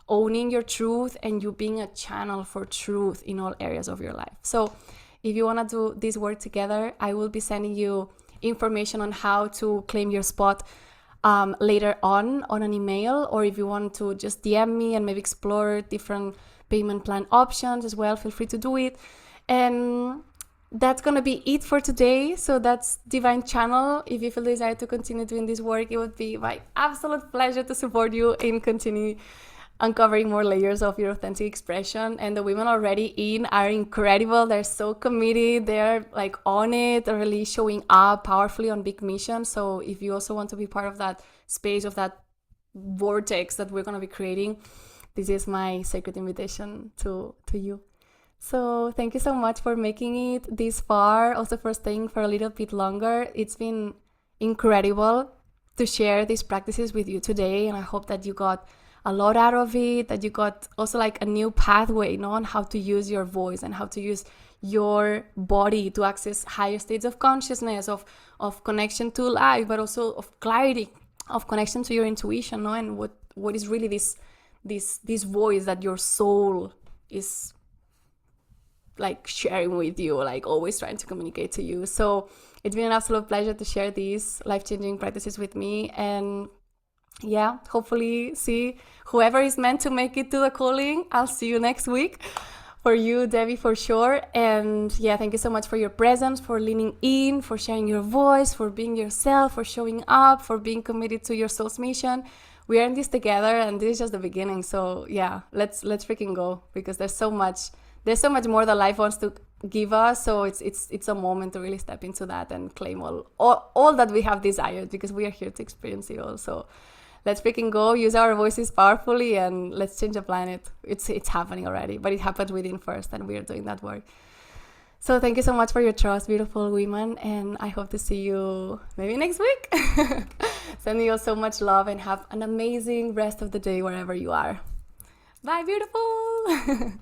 owning your truth and you being a channel for truth in all areas of your life. So if you want to do this work together, I will be sending you information on how to claim your spot later on an email, or if you want to just DM me and maybe explore different payment plan options as well, feel free to do it. And that's gonna be it for today. So that's Divine Channel. If you feel desire to continue doing this work, it would be my absolute pleasure to support you in continue uncovering more layers of your authentic expression. And the women already in are incredible. They're so committed. They're like on it. They're really showing up powerfully on big missions. So if you also want to be part of that space, of that vortex that we're going to be creating, this is my sacred invitation to you. So thank you so much for making it this far, also for staying for a little bit longer. It's been incredible to share these practices with you today, and I hope that you got a lot out of it, that you got also like a new pathway, you know, on how to use your voice and how to use your body to access higher states of consciousness, of connection to life, but also of clarity, of connection to your intuition, no? And what is really this voice that your soul is like sharing with you, like always trying to communicate to you. So it's been an absolute pleasure to share these life-changing practices with me. And yeah, hopefully see whoever is meant to make it to the calling. I'll see you next week. For you, Debbie, for sure. And yeah, thank you so much for your presence, for leaning in, for sharing your voice, for being yourself, for showing up, for being committed to your soul's mission. We are in this together, and this is just the beginning. So yeah, let's freaking go, because there's so much more that life wants to give us. So it's a moment to really step into that and claim all that we have desired, because we are here to experience it all. So let's freaking go, use our voices powerfully, and let's change the planet. It's happening already, but it happened within first, and we are doing that work. So thank you so much for your trust, beautiful women, and I hope to see you maybe next week. Sending you all so much love, and have an amazing rest of the day wherever you are. Bye, beautiful.